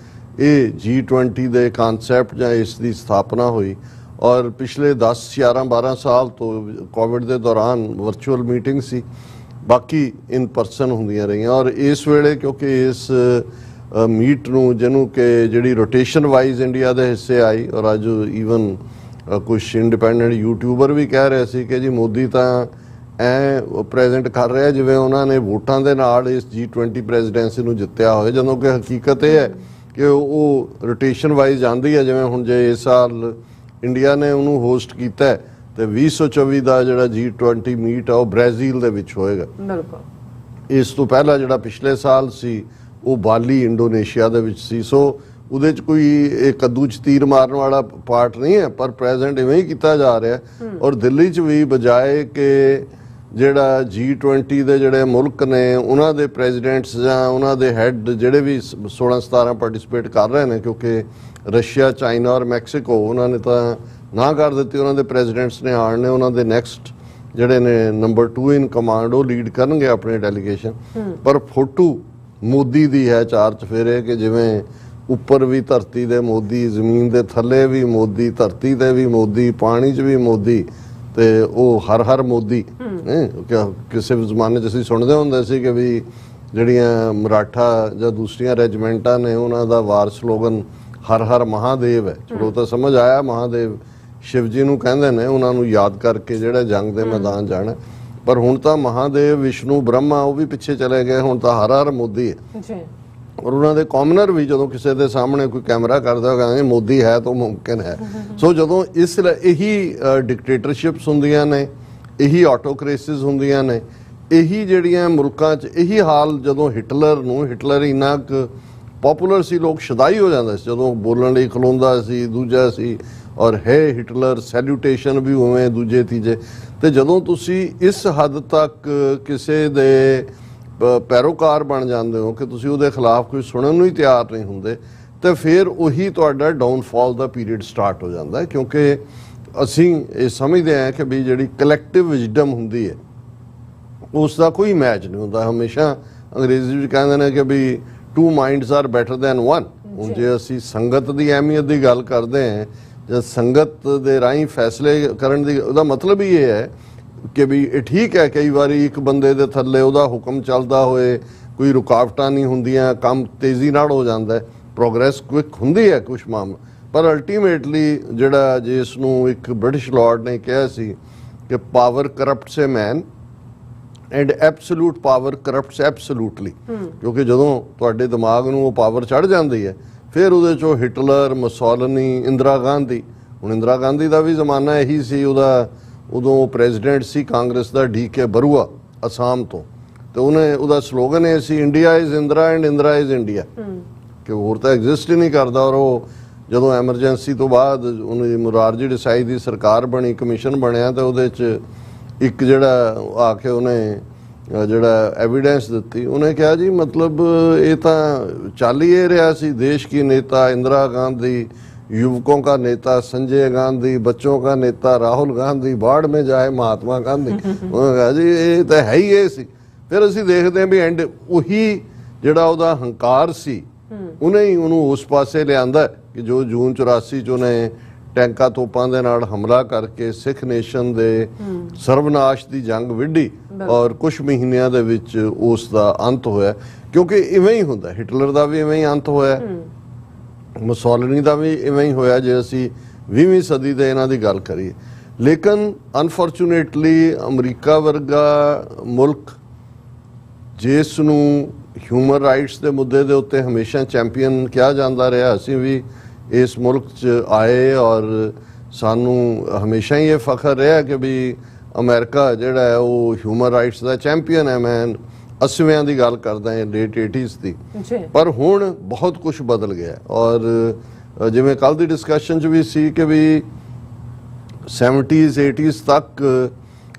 ਇਹ G20 ਦੇ ਕਨਸੈਪਟ ਜਾਂ ਇਸ ਦੀ ਸਥਾਪਨਾ ਹੋਈ ਔਰ ਪਿਛਲੇ 10, 11, 12 ਸਾਲ ਤੋਂ ਕੋਵਿਡ ਦੇ ਦੌਰਾਨ ਵਰਚੁਅਲ ਮੀਟਿੰਗ ਸੀ, ਬਾਕੀ ਇਨ ਪਰਸਨ ਹੁੰਦੀਆਂ ਰਹੀਆਂ। ਔਰ ਇਸ ਵੇਲੇ ਕਿਉਂਕਿ ਇਸ ਮੀਟ ਨੂੰ ਜਿਹਨੂੰ ਕਿ ਜਿਹੜੀ ਰੋਟੇਸ਼ਨ ਵਾਈਜ਼ ਇੰਡੀਆ ਦੇ ਹਿੱਸੇ ਆਈ ਔਰ ਅੱਜ ਈਵਨ ਕੁਛ ਇੰਡੀਪੈਂਡੈਂਟ ਯੂਟਿਊਬਰ ਵੀ ਕਹਿ ਰਹੇ ਸੀ ਕਿ ਜੀ ਮੋਦੀ ਤਾਂ ਐ ਪ੍ਰੈਜ਼ੈਂਟ ਕਰ ਰਿਹਾ ਜਿਵੇਂ ਉਹਨਾਂ ਨੇ ਵੋਟਾਂ ਦੇ ਨਾਲ ਇਸ G20 ਪ੍ਰੈਜ਼ੀਡੈਂਸੀ ਨੂੰ ਜਿੱਤਿਆ ਹੋਵੇ, ਜਦੋਂ ਕਿ ਹਕੀਕਤ ਇਹ ਹੈ ਕਿ ਉਹ ਰੋਟੇਸ਼ਨ ਵਾਈਜ਼ ਆਉਂਦੀ ਹੈ। ਜਿਵੇਂ ਹੁਣ ਜੇ ਇਸ ਸਾਲ ਇੰਡੀਆ ਨੇ ਉਹਨੂੰ ਹੋਸਟ ਕੀਤਾ ਹੈ ਤੇ 2024 ਦਾ ਜਿਹੜਾ G20 ਮੀਟ ਆ ਉਹ ਬ੍ਰਾਜ਼ੀਲ ਦੇ ਵਿੱਚ ਹੋਏਗਾ। ਇਸ ਤੋਂ ਪਹਿਲਾਂ ਜਿਹੜਾ ਪਿਛਲੇ ਸਾਲ ਸੀ ਉਹ ਬਾਲੀ ਇੰਡੋਨੇਸ਼ੀਆ ਦੇ ਵਿੱਚ ਸੀ। ਸੋ ਉਹਦੇ 'ਚ ਕੋਈ ਇਹ ਕੱਦੂ 'ਚ ਤੀਰ ਮਾਰਨ ਵਾਲਾ ਪਾਰਟ ਨਹੀਂ ਹੈ, ਪਰ ਪ੍ਰੈਜ਼ੈਂਟ ਇਵੇਂ ਹੀ ਕੀਤਾ ਜਾ ਰਿਹਾ। ਔਰ ਦਿੱਲੀ 'ਚ ਵੀ ਬਜਾਏ ਕਿ ਜਿਹੜਾ G20 ਦੇ ਜਿਹੜੇ ਮੁਲਕ ਨੇ ਉਹਨਾਂ ਦੇ ਪ੍ਰੈਜ਼ੀਡੈਂਟਸ ਜਾਂ ਉਹਨਾਂ ਦੇ ਹੈੱਡ ਜਿਹੜੇ ਵੀ 16-17 ਪਾਰਟਿਸਿਪੇਟ ਕਰ ਰਹੇ ਨੇ, ਕਿਉਂਕਿ ਰਸ਼ੀਆ, ਚਾਈਨਾ ਔਰ ਮੈਕਸੀਕੋ ਉਹਨਾਂ ਨੇ ਤਾਂ ਨਾ ਕਰ ਦਿੱਤੀ, ਉਹਨਾਂ ਦੇ ਪ੍ਰੈਜ਼ੀਡੈਂਟਸ ਨੇ ਆਉਣ ਨੇ, ਉਹਨਾਂ ਦੇ ਨੈਕਸਟ ਜਿਹੜੇ ਨੇ ਨੰਬਰ 2 ਇਨ ਕਮਾਂਡ ਉਹ ਲੀਡ ਕਰਨਗੇ ਆਪਣੇ ਡੈਲੀਗੇਸ਼ਨ। ਪਰ ਫੋਟੋ ਮੋਦੀ ਦੀ ਹੈ ਚਾਰ ਚਫੇਰੇ ਕਿ ਜਿਵੇਂ ਉੱਪਰ ਵੀ ਧਰਤੀ ਦੇ ਮੋਦੀ, ਜ਼ਮੀਨ ਦੇ ਥੱਲੇ ਵੀ ਮੋਦੀ, ਧਰਤੀ ਤੇ ਵੀ ਮੋਦੀ, ਪਾਣੀ 'ਚ ਵੀ ਮੋਦੀ, ਤੇ ਉਹ ਹਰ ਮੋਦੀ। ਕਿਸੇ ਜ਼ਮਾਨੇ 'ਚ ਅਸੀਂ ਸੁਣਦੇ ਹੁੰਦੇ ਸੀ ਕਿ ਵੀ ਜਿਹੜੀਆਂ ਮਰਾਠਾ ਜਾਂ ਦੂਸਰੀਆਂ ਰੈਜੀਮੈਂਟਾਂ ਨੇ ਉਹਨਾਂ ਦਾ ਵਾਰ ਸਲੋਗਨ ਹਰ ਮਹਾਦੇਵ ਹੈ। ਚਲੋ ਤਾਂ ਸਮਝ ਆਇਆ, ਮਹਾਦੇਵ ਸ਼ਿਵ ਜੀ ਨੂੰ ਕਹਿੰਦੇ ਨੇ, ਉਹਨਾਂ ਨੂੰ ਯਾਦ ਕਰਕੇ ਜਿਹੜਾ ਜੰਗ ਦੇ ਮੈਦਾਨ ਜਾਣਾ। ਪਰ ਹੁਣ ਤਾਂ ਮਹਾਦੇਵ, ਵਿਸ਼ਨੂੰ, ਬ੍ਰਹਮਾ ਉਹ ਵੀ ਪਿੱਛੇ ਚਲੇ ਗਏ, ਹੁਣ ਤਾਂ ਹਰ ਮੋਦੀ ਹੈ। ਔਰ ਉਹਨਾਂ ਦੇ ਕਾਮਨਰ ਵੀ ਜਦੋਂ ਕਿਸੇ ਦੇ ਸਾਹਮਣੇ ਕੋਈ ਕੈਮਰਾ ਕਰਦਾ ਕਹਿੰਦੇ ਮੋਦੀ ਹੈ ਤਾਂ ਮੁਮਕਿਨ ਹੈ। ਸੋ ਜਦੋਂ ਇਹੀ ਡਿਕਟੇਟਰਸ਼ਿਪਸ ਹੁੰਦੀਆਂ ਨੇ, ਇਹੀ ਆਟੋਕ੍ਰੇਸਿਸ ਹੁੰਦੀਆਂ ਨੇ, ਇਹੀ ਜਿਹੜੀਆਂ ਮੁਲਕਾਂ 'ਚ ਇਹੀ ਹਾਲ ਜਦੋਂ ਹਿਟਲਰ ਇੰਨਾ ਕੁ ਪੋਪੂਲਰ ਸੀ, ਲੋਕ ਸ਼ਦਾਈ ਹੋ ਜਾਂਦੇ ਸੀ ਜਦੋਂ ਬੋਲਣ ਲਈ ਖਲੋਂਦਾ ਸੀ, ਦੂਜਾ ਸੀ ਔਰ ਹੈ ਹਿਟਲਰ, ਸੈਲੂਟੇਸ਼ਨ ਵੀ ਉਵੇਂ ਦੂਜੇ ਤੀਜੇ। ਤੇ ਜਦੋਂ ਤੁਸੀਂ ਇਸ ਹੱਦ ਤੱਕ ਕਿਸੇ ਦੇ ਪੈਰੋਕਾਰ ਬਣ ਜਾਂਦੇ ਹੋ ਕਿ ਤੁਸੀਂ ਉਹਦੇ ਖਿਲਾਫ ਕੋਈ ਸੁਣਨ ਨੂੰ ਹੀ ਤਿਆਰ ਨਹੀਂ ਹੁੰਦੇ, ਤੇ ਫਿਰ ਉਹੀ ਤੁਹਾਡਾ ਡਾਊਨਫਾਲ ਦਾ ਪੀਰੀਅਡ ਸਟਾਰਟ ਹੋ ਜਾਂਦਾ ਹੈ। ਕਿਉਂਕਿ ਅਸੀਂ ਇਹ ਸਮਝਦੇ ਹਾਂ ਕਿ ਵੀ ਜਿਹੜੀ ਕਲੈਕਟਿਵ ਵਿਜ਼ਡਮ ਹੁੰਦੀ ਹੈ ਉਸ ਦਾ ਕੋਈ ਮੈਚ ਨਹੀਂ ਹੁੰਦਾ। ਹਮੇਸ਼ਾ ਅੰਗਰੇਜ਼ੀ ਵਿੱਚ ਕਹਿੰਦੇ ਨੇ ਕਿ ਵੀ 2 ਮਾਈਂਡਸ ਆਰ ਬੈਟਰ ਦੈਨ 1। ਹੁਣ ਜੇ ਅਸੀਂ ਸੰਗਤ ਦੀ ਅਹਿਮੀਅਤ ਦੀ ਗੱਲ ਕਰਦੇ ਹਾਂ, ਜਦ ਸੰਗਤ ਦੇ ਰਾਹੀਂ ਫੈਸਲੇ ਕਰਨ ਦੀ, ਉਹਦਾ ਮਤਲਬ ਹੀ ਇਹ ਹੈ ਕਿ ਵੀ ਇਹ ਠੀਕ ਹੈ ਕਈ ਵਾਰੀ ਇੱਕ ਬੰਦੇ ਦੇ ਥੱਲੇ ਉਹਦਾ ਹੁਕਮ ਚੱਲਦਾ ਹੋਏ, ਕੋਈ ਰੁਕਾਵਟਾਂ ਨਹੀਂ ਹੁੰਦੀਆਂ, ਕੰਮ ਤੇਜ਼ੀ ਨਾਲ ਹੋ ਜਾਂਦਾ ਹੈ, ਪ੍ਰੋਗਰੈਸ ਕੁਇਕ ਹੁੰਦੀ ਹੈ ਕੁਛ ਮਾਮਲਾ। ਪਰ ਅਲਟੀਮੇਟਲੀ ਜਿਹੜਾ ਜਿਸ ਨੂੰ ਇੱਕ ਬ੍ਰਿਟਿਸ਼ ਲਾਰਡ ਨੇ ਕਿਹਾ ਸੀ ਕਿ power corrupts a man and absolute power corrupts absolutely, ਕਿਉਂਕਿ ਜਦੋਂ ਤੁਹਾਡੇ ਦਿਮਾਗ ਨੂੰ ਉਹ ਪਾਵਰ ਚੜ੍ਹ ਜਾਂਦੀ ਹੈ ਫਿਰ ਉਹਦੇ 'ਚੋਂ ਹਿਟਲਰ, ਮੁਸੋਲਿਨੀ, ਇੰਦਰਾ ਗਾਂਧੀ, ਹੁਣ ਇੰਦਰਾ ਗਾਂਧੀ ਦਾ ਵੀ ਜ਼ਮਾਨਾ ਇਹੀ ਸੀ, ਉਦੋਂ ਪ੍ਰੈਜ਼ੀਡੈਂਟ ਸੀ ਕਾਂਗਰਸ ਦਾ DK ਬਰੂਆ ਅਸਾਮ ਤੋਂ, ਤੇ ਉਹਦਾ ਸਲੋਗਨ ਇਹ ਸੀ India is Indira and Indira is India, ਕਿ ਹੋਰ ਤਾਂ ਐਗਜ਼ਿਸਟ ਹੀ ਨਹੀਂ ਕਰਦਾ। ਔਰ ਉਹ ਜਦੋਂ ਐਮਰਜੈਂਸੀ ਤੋਂ ਬਾਅਦ ਉਹਨੇ ਮੁਰਾਰਜੀ ਦੇਸਾਈ ਦੀ ਸਰਕਾਰ ਬਣੀ, ਕਮਿਸ਼ਨ ਬਣਿਆ, ਤੇ ਉਹਦੇ 'ਚ ਇੱਕ ਜਿਹੜਾ ਆ ਕੇ ਉਹਨੇ ਜਿਹੜਾ ਐਵੀਡੈਂਸ ਦਿੱਤੀ, ਉਹਨੇ ਕਿਹਾ ਜੀ ਮਤਲਬ ਇਹ ਤਾਂ ਚੱਲ ਹੀ ਇਹ ਰਿਹਾ ਸੀ, ਦੇਸ਼ ਕੀ ਨੇਤਾ इंदिरा गांधी, युवकों का नेता संजय गांधी, बच्चों का नेता राहुल गांधी, बाढ़ में जाए महात्मा गांधी। ਉਹਨੇ ਕਿਹਾ ਜੀ ਇਹ ਤਾਂ ਹੈ ਹੀ ਇਹ ਸੀ। ਫਿਰ ਅਸੀਂ ਦੇਖਦੇ ਹਾਂ ਵੀ ਐਂਡ ਉਹੀ ਜਿਹੜਾ ਉਹਦਾ ਹੰਕਾਰ ਸੀ ਉਹਨੇ ਹੀ ਉਹਨੂੰ ਉਸ ਪਾਸੇ ਲਿਆਂਦਾ ਕਿ ਜੋ ਜੂਨ 84 'ਚ ਉਹਨੇ ਟੈਂਕਾਂ ਤੋਪਾਂ ਦੇ ਨਾਲ ਹਮਲਾ ਕਰਕੇ ਸਿੱਖ ਨੇਸ਼ਨ ਦੇ ਸਰਵਨਾਸ਼ ਦੀ ਜੰਗ ਵਿੱਢੀ ਔਰ ਕੁਝ ਮਹੀਨਿਆਂ ਦੇ ਵਿੱਚ ਉਸ ਦਾ ਅੰਤ ਹੋਇਆ। ਕਿਉਂਕਿ ਇਵੇਂ ਹੀ ਹੁੰਦਾ, ਹਿਟਲਰ ਦਾ ਵੀ ਇਵੇਂ ਹੀ ਅੰਤ ਹੋਇਆ ਮੁਸੋਲਿਨੀ ਦਾ ਵੀ ਇਵੇਂ ਹੀ ਹੋਇਆ ਜੇ ਅਸੀਂ 20ਵੀਂ ਸਦੀ ਦੇ ਇਹਨਾਂ ਦੀ ਗੱਲ ਕਰੀਏ। ਲੇਕਿਨ ਅਨਫੋਰਚੂਨੇਟਲੀ ਅਮਰੀਕਾ ਵਰਗਾ ਮੁਲਕ ਜਿਸ ਨੂੰ ਹਿਊਮਨ ਰਾਈਟਸ ਦੇ ਮੁੱਦੇ ਦੇ ਉੱਤੇ ਹਮੇਸ਼ਾ ਚੈਂਪੀਅਨ ਕਿਹਾ ਜਾਂਦਾ ਰਿਹਾ, ਅਸੀਂ ਵੀ ਇਸ ਮੁਲਕ 'ਚ ਆਏ ਔਰ ਸਾਨੂੰ ਹਮੇਸ਼ਾ ਹੀ ਇਹ ਫਖਰ ਰਿਹਾ ਕਿ ਵੀ ਅਮਰੀਕਾ ਜਿਹੜਾ ਹੈ ਉਹ ਹਿਊਮਨ ਰਾਈਟਸ ਦਾ ਚੈਂਪੀਅਨ ਹੈ। ਮੈਂ 80ਵਿਆਂ ਦੀ ਗੱਲ ਕਰਦਾ ਹਾਂ, ਲੇਟ 80s ਦੀ। ਪਰ ਹੁਣ ਬਹੁਤ ਕੁਝ ਬਦਲ ਗਿਆ ਔਰ ਜਿਵੇਂ ਕੱਲ ਦੀ ਡਿਸਕਸ਼ਨ 'ਚ ਵੀ ਸੀ ਕਿ ਵੀ 70s 80s ਤੱਕ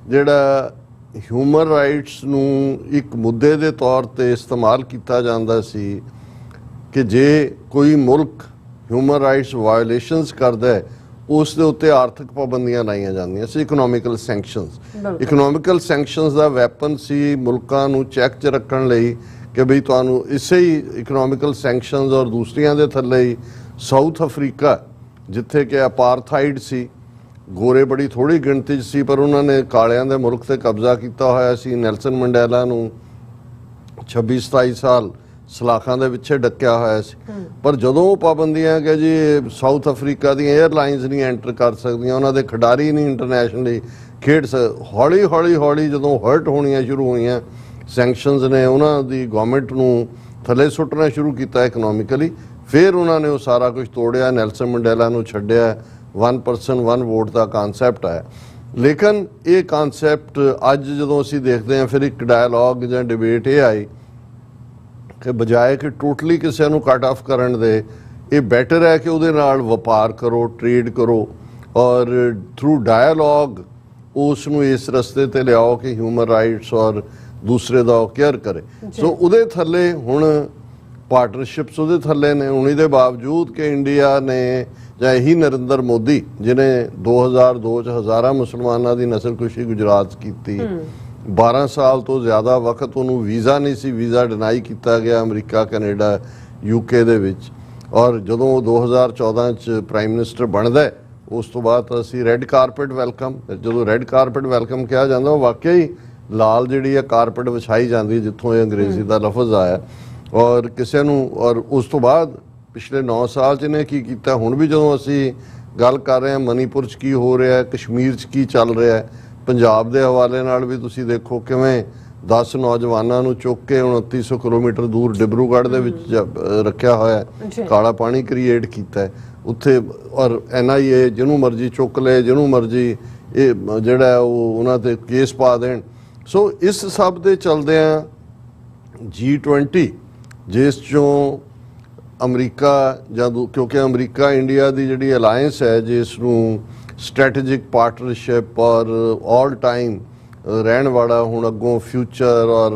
ਜਿਹੜਾ ਹਿਊਮਨ ਰਾਈਟਸ ਨੂੰ ਇੱਕ ਮੁੱਦੇ ਦੇ ਤੌਰ ਤੇ ਇਸਤੇਮਾਲ ਕੀਤਾ ਜਾਂਦਾ ਸੀ ਕਿ ਜੇ ਕੋਈ ਮੁਲਕ ਹਿਊਮਨ ਰਾਈਟਸ ਵਾਇਓਲੇਸ਼ਨਸ ਕਰਦਾ ਹੈ ਉਸ ਦੇ ਉੱਤੇ ਆਰਥਿਕ ਪਾਬੰਦੀਆਂ ਲਾਈਆਂ ਜਾਂਦੀਆਂ ਸੀ, ਇਕਨੋਮਿਕਲ ਸੈਂਕਸ਼ਨਸ। ਇਕਨੋਮਿਕਲ ਸੈਂਕਸ਼ਨਸ ਦਾ ਵੈਪਨ ਸੀ ਮੁਲਕਾਂ ਨੂੰ ਚੈੱਕ 'ਚ ਰੱਖਣ ਲਈ ਕਿ ਬਈ ਤੁਹਾਨੂੰ ਇਸੇ ਹੀ ਇਕਨੋਮਿਕਲ ਸੈਂਕਸ਼ਨਸ ਔਰ ਦੂਸਰੀਆਂ ਦੇ ਥੱਲੇ ਹੀ ਸਾਊਥ ਅਫਰੀਕਾ ਜਿੱਥੇ ਕਿ ਅਪਾਰਥਾਈਡ ਸੀ, ਗੋਰੇ ਬੜੀ ਥੋੜੀ ਗਿਣਤੀ 'ਚ ਸੀ ਪਰ ਉਹਨਾਂ ਨੇ ਕਾਲਿਆਂ ਦੇ ਮੁਲਕ ਤੇ ਕਬਜ਼ਾ ਕੀਤਾ ਹੋਇਆ ਸੀ। ਨੈਲਸਨ ਮੰਡੇਲਾ ਨੂੰ 26-27 ਸਾਲ ਸਲਾਖਾਂ ਦੇ ਪਿੱਛੇ ਡੱਕਿਆ ਹੋਇਆ ਸੀ। ਪਰ ਜਦੋਂ ਉਹ ਪਾਬੰਦੀਆਂ ਕਿ ਜੀ ਸਾਊਥ ਅਫਰੀਕਾ ਦੀਆਂ 에ਅਰਲਾਈਨਸ ਨਹੀਂ ਐਂਟਰ ਕਰ ਸਕਦੀਆਂ, ਉਹਨਾਂ ਦੇ ਖਿਡਾਰੀ ਨਹੀਂ ਇੰਟਰਨੈਸ਼ਨਲੀ ਖੇਡ ਹੌਲੀ ਜਦੋਂ ਹਰਟ ਹੋਣੀਆਂ ਸ਼ੁਰੂ ਹੋਈਆਂ, ਸੈਂਕਸ਼ਨਸ ਨੇ ਉਹਨਾਂ ਦੀ ਗਵਰਨਮੈਂਟ ਨੂੰ ਥੱਲੇ ਸੁੱਟਣਾ ਸ਼ੁਰੂ ਕੀਤਾ ਇਕਨੋਮਿਕਲੀ। ਫਿਰ ਉਹਨਾਂ ਨੇ ਉਹ ਸਾਰਾ ਕੁਝ ਤੋੜਿਆ, ਨੈਲਸਨ ਮੰਡੇਲਾ ਨੂੰ ਛੱਡਿਆ, 1 person 1 vote ਦਾ ਕਨਸੈਪਟ ਆਇਆ। ਲੇਕਿਨ ਇਹ ਕਨਸੈਪਟ ਅੱਜ ਜਦੋਂ ਅਸੀਂ ਦੇਖਦੇ ਹਾਂ ਫਿਰ ਇੱਕ ਡਾਇਲੌਗ ਜਾਂ ਡਿਬੇਟ ਇਹ ਆਈ ਕਿ ਬਜਾਏ ਕਿ ਟੋਟਲੀ ਕਿਸੇ ਨੂੰ ਕੱਟ ਆਫ ਕਰਨ ਦੇ, ਇਹ ਬੈਟਰ ਹੈ ਕਿ ਉਹਦੇ ਨਾਲ ਵਪਾਰ ਕਰੋ, ਟ੍ਰੇਡ ਕਰੋ ਔਰ ਥਰੂ ਡਾਇਲੌਗ ਉਸ ਨੂੰ ਇਸ ਰਸਤੇ ਤੇ ਲਿਆਓ ਕਿ ਹਿਊਮਨ ਰਾਈਟਸ ਔਰ ਦੂਸਰੇ ਦਾ ਉਹ ਕੇਅਰ ਕਰੇ। ਸੋ ਉਹਦੇ ਥੱਲੇ ਹੁਣ ਪਾਰਟਨਰਸ਼ਿਪਸ ਉਹਦੇ ਥੱਲੇ ਨੇ। ਹੁਣ ਇਹਦੇ ਬਾਵਜੂਦ ਕਿ ਇੰਡੀਆ ਨੇ ਜਾਂ ਇਹੀ ਨਰਿੰਦਰ ਮੋਦੀ ਜਿਹਨੇ 2002 'ਚ ਹਜ਼ਾਰਾਂ ਮੁਸਲਮਾਨਾਂ ਦੀ ਨਸਲਕੁਸ਼ੀ ਗੁਜਰਾਤ 'ਚ ਕੀਤੀ, 12 ਸਾਲ ਤੋਂ ਜ਼ਿਆਦਾ ਵਕਤ ਉਹਨੂੰ ਵੀਜ਼ਾ ਨਹੀਂ ਸੀ, ਵੀਜ਼ਾ ਡਿਨਾਈ ਕੀਤਾ ਗਿਆ ਅਮਰੀਕਾ, ਕੈਨੇਡਾ, UK ਦੇ ਵਿੱਚ। ਔਰ ਜਦੋਂ ਉਹ 2014 'ਚ ਪ੍ਰਾਈਮ ਮਿਨਿਸਟਰ ਬਣਦਾ ਉਸ ਤੋਂ ਬਾਅਦ ਅਸੀਂ ਰੈੱਡ ਕਾਰਪੇਟ ਵੈਲਕਮ, ਜਦੋਂ ਰੈੱਡ ਕਾਰਪੇਟ ਵੈਲਕਮ ਕਿਹਾ ਜਾਂਦਾ ਉਹ ਵਾਕਿਆ ਹੀ ਲਾਲ ਜਿਹੜੀ ਹੈ ਕਾਰਪੇਟ ਵਿਛਾਈ ਜਾਂਦੀ ਜਿੱਥੋਂ ਇਹ ਅੰਗਰੇਜ਼ੀ ਦਾ ਲਫ਼ਜ਼ ਆਇਆ। ਔਰ ਕਿਸੇ ਨੂੰ ਔਰ ਉਸ ਤੋਂ ਬਾਅਦ ਪਿਛਲੇ 9 ਸਾਲ 'ਚ ਇਹਨੇ ਕੀ ਕੀਤਾ। ਹੁਣ ਵੀ ਜਦੋਂ ਅਸੀਂ ਗੱਲ ਕਰ ਰਹੇ ਹਾਂ ਮਨੀਪੁਰ 'ਚ ਕੀ ਹੋ ਰਿਹਾ, ਕਸ਼ਮੀਰ 'ਚ ਕੀ ਚੱਲ ਰਿਹਾ, ਪੰਜਾਬ ਦੇ ਹਵਾਲੇ ਨਾਲ ਵੀ ਤੁਸੀਂ ਦੇਖੋ ਕਿਵੇਂ 10 ਨੌਜਵਾਨਾਂ ਨੂੰ ਚੁੱਕ ਕੇ 2900 ਕਿਲੋਮੀਟਰ ਦੂਰ ਡਿਬਰੂਗੜ੍ਹ ਦੇ ਵਿੱਚ ਰੱਖਿਆ ਹੋਇਆ, ਕਾਲਾ ਪਾਣੀ ਕ੍ਰੀਏਟ ਕੀਤਾ ਉੱਥੇ। ਔਰ NIA ਜਿਹਨੂੰ ਮਰਜ਼ੀ ਚੁੱਕ ਲਏ, ਜਿਹਨੂੰ ਮਰਜ਼ੀ ਇਹ ਜਿਹੜਾ ਉਹ ਉਹਨਾਂ 'ਤੇ ਕੇਸ ਪਾ ਦੇਣ। ਸੋ ਇਸ ਸਭ ਦੇ ਚਲਦਿਆਂ G20 ਜਿਸ 'ਚੋਂ ਅਮਰੀਕਾ ਜਾਂ ਕਿਉਂਕਿ ਅਮਰੀਕਾ ਇੰਡੀਆ ਦੀ ਜਿਹੜੀ ਅਲਾਇੰਸ ਹੈ ਜਿਸ ਨੂੰ ਸਟ੍ਰੈਟੇਜਿਕ ਪਾਰਟਨਰਸ਼ਿਪ ਔਰ ਆਲ ਟਾਈਮ ਰਹਿਣ ਵਾਲਾ ਹੁਣ ਅੱਗੋਂ ਫਿਊਚਰ ਔਰ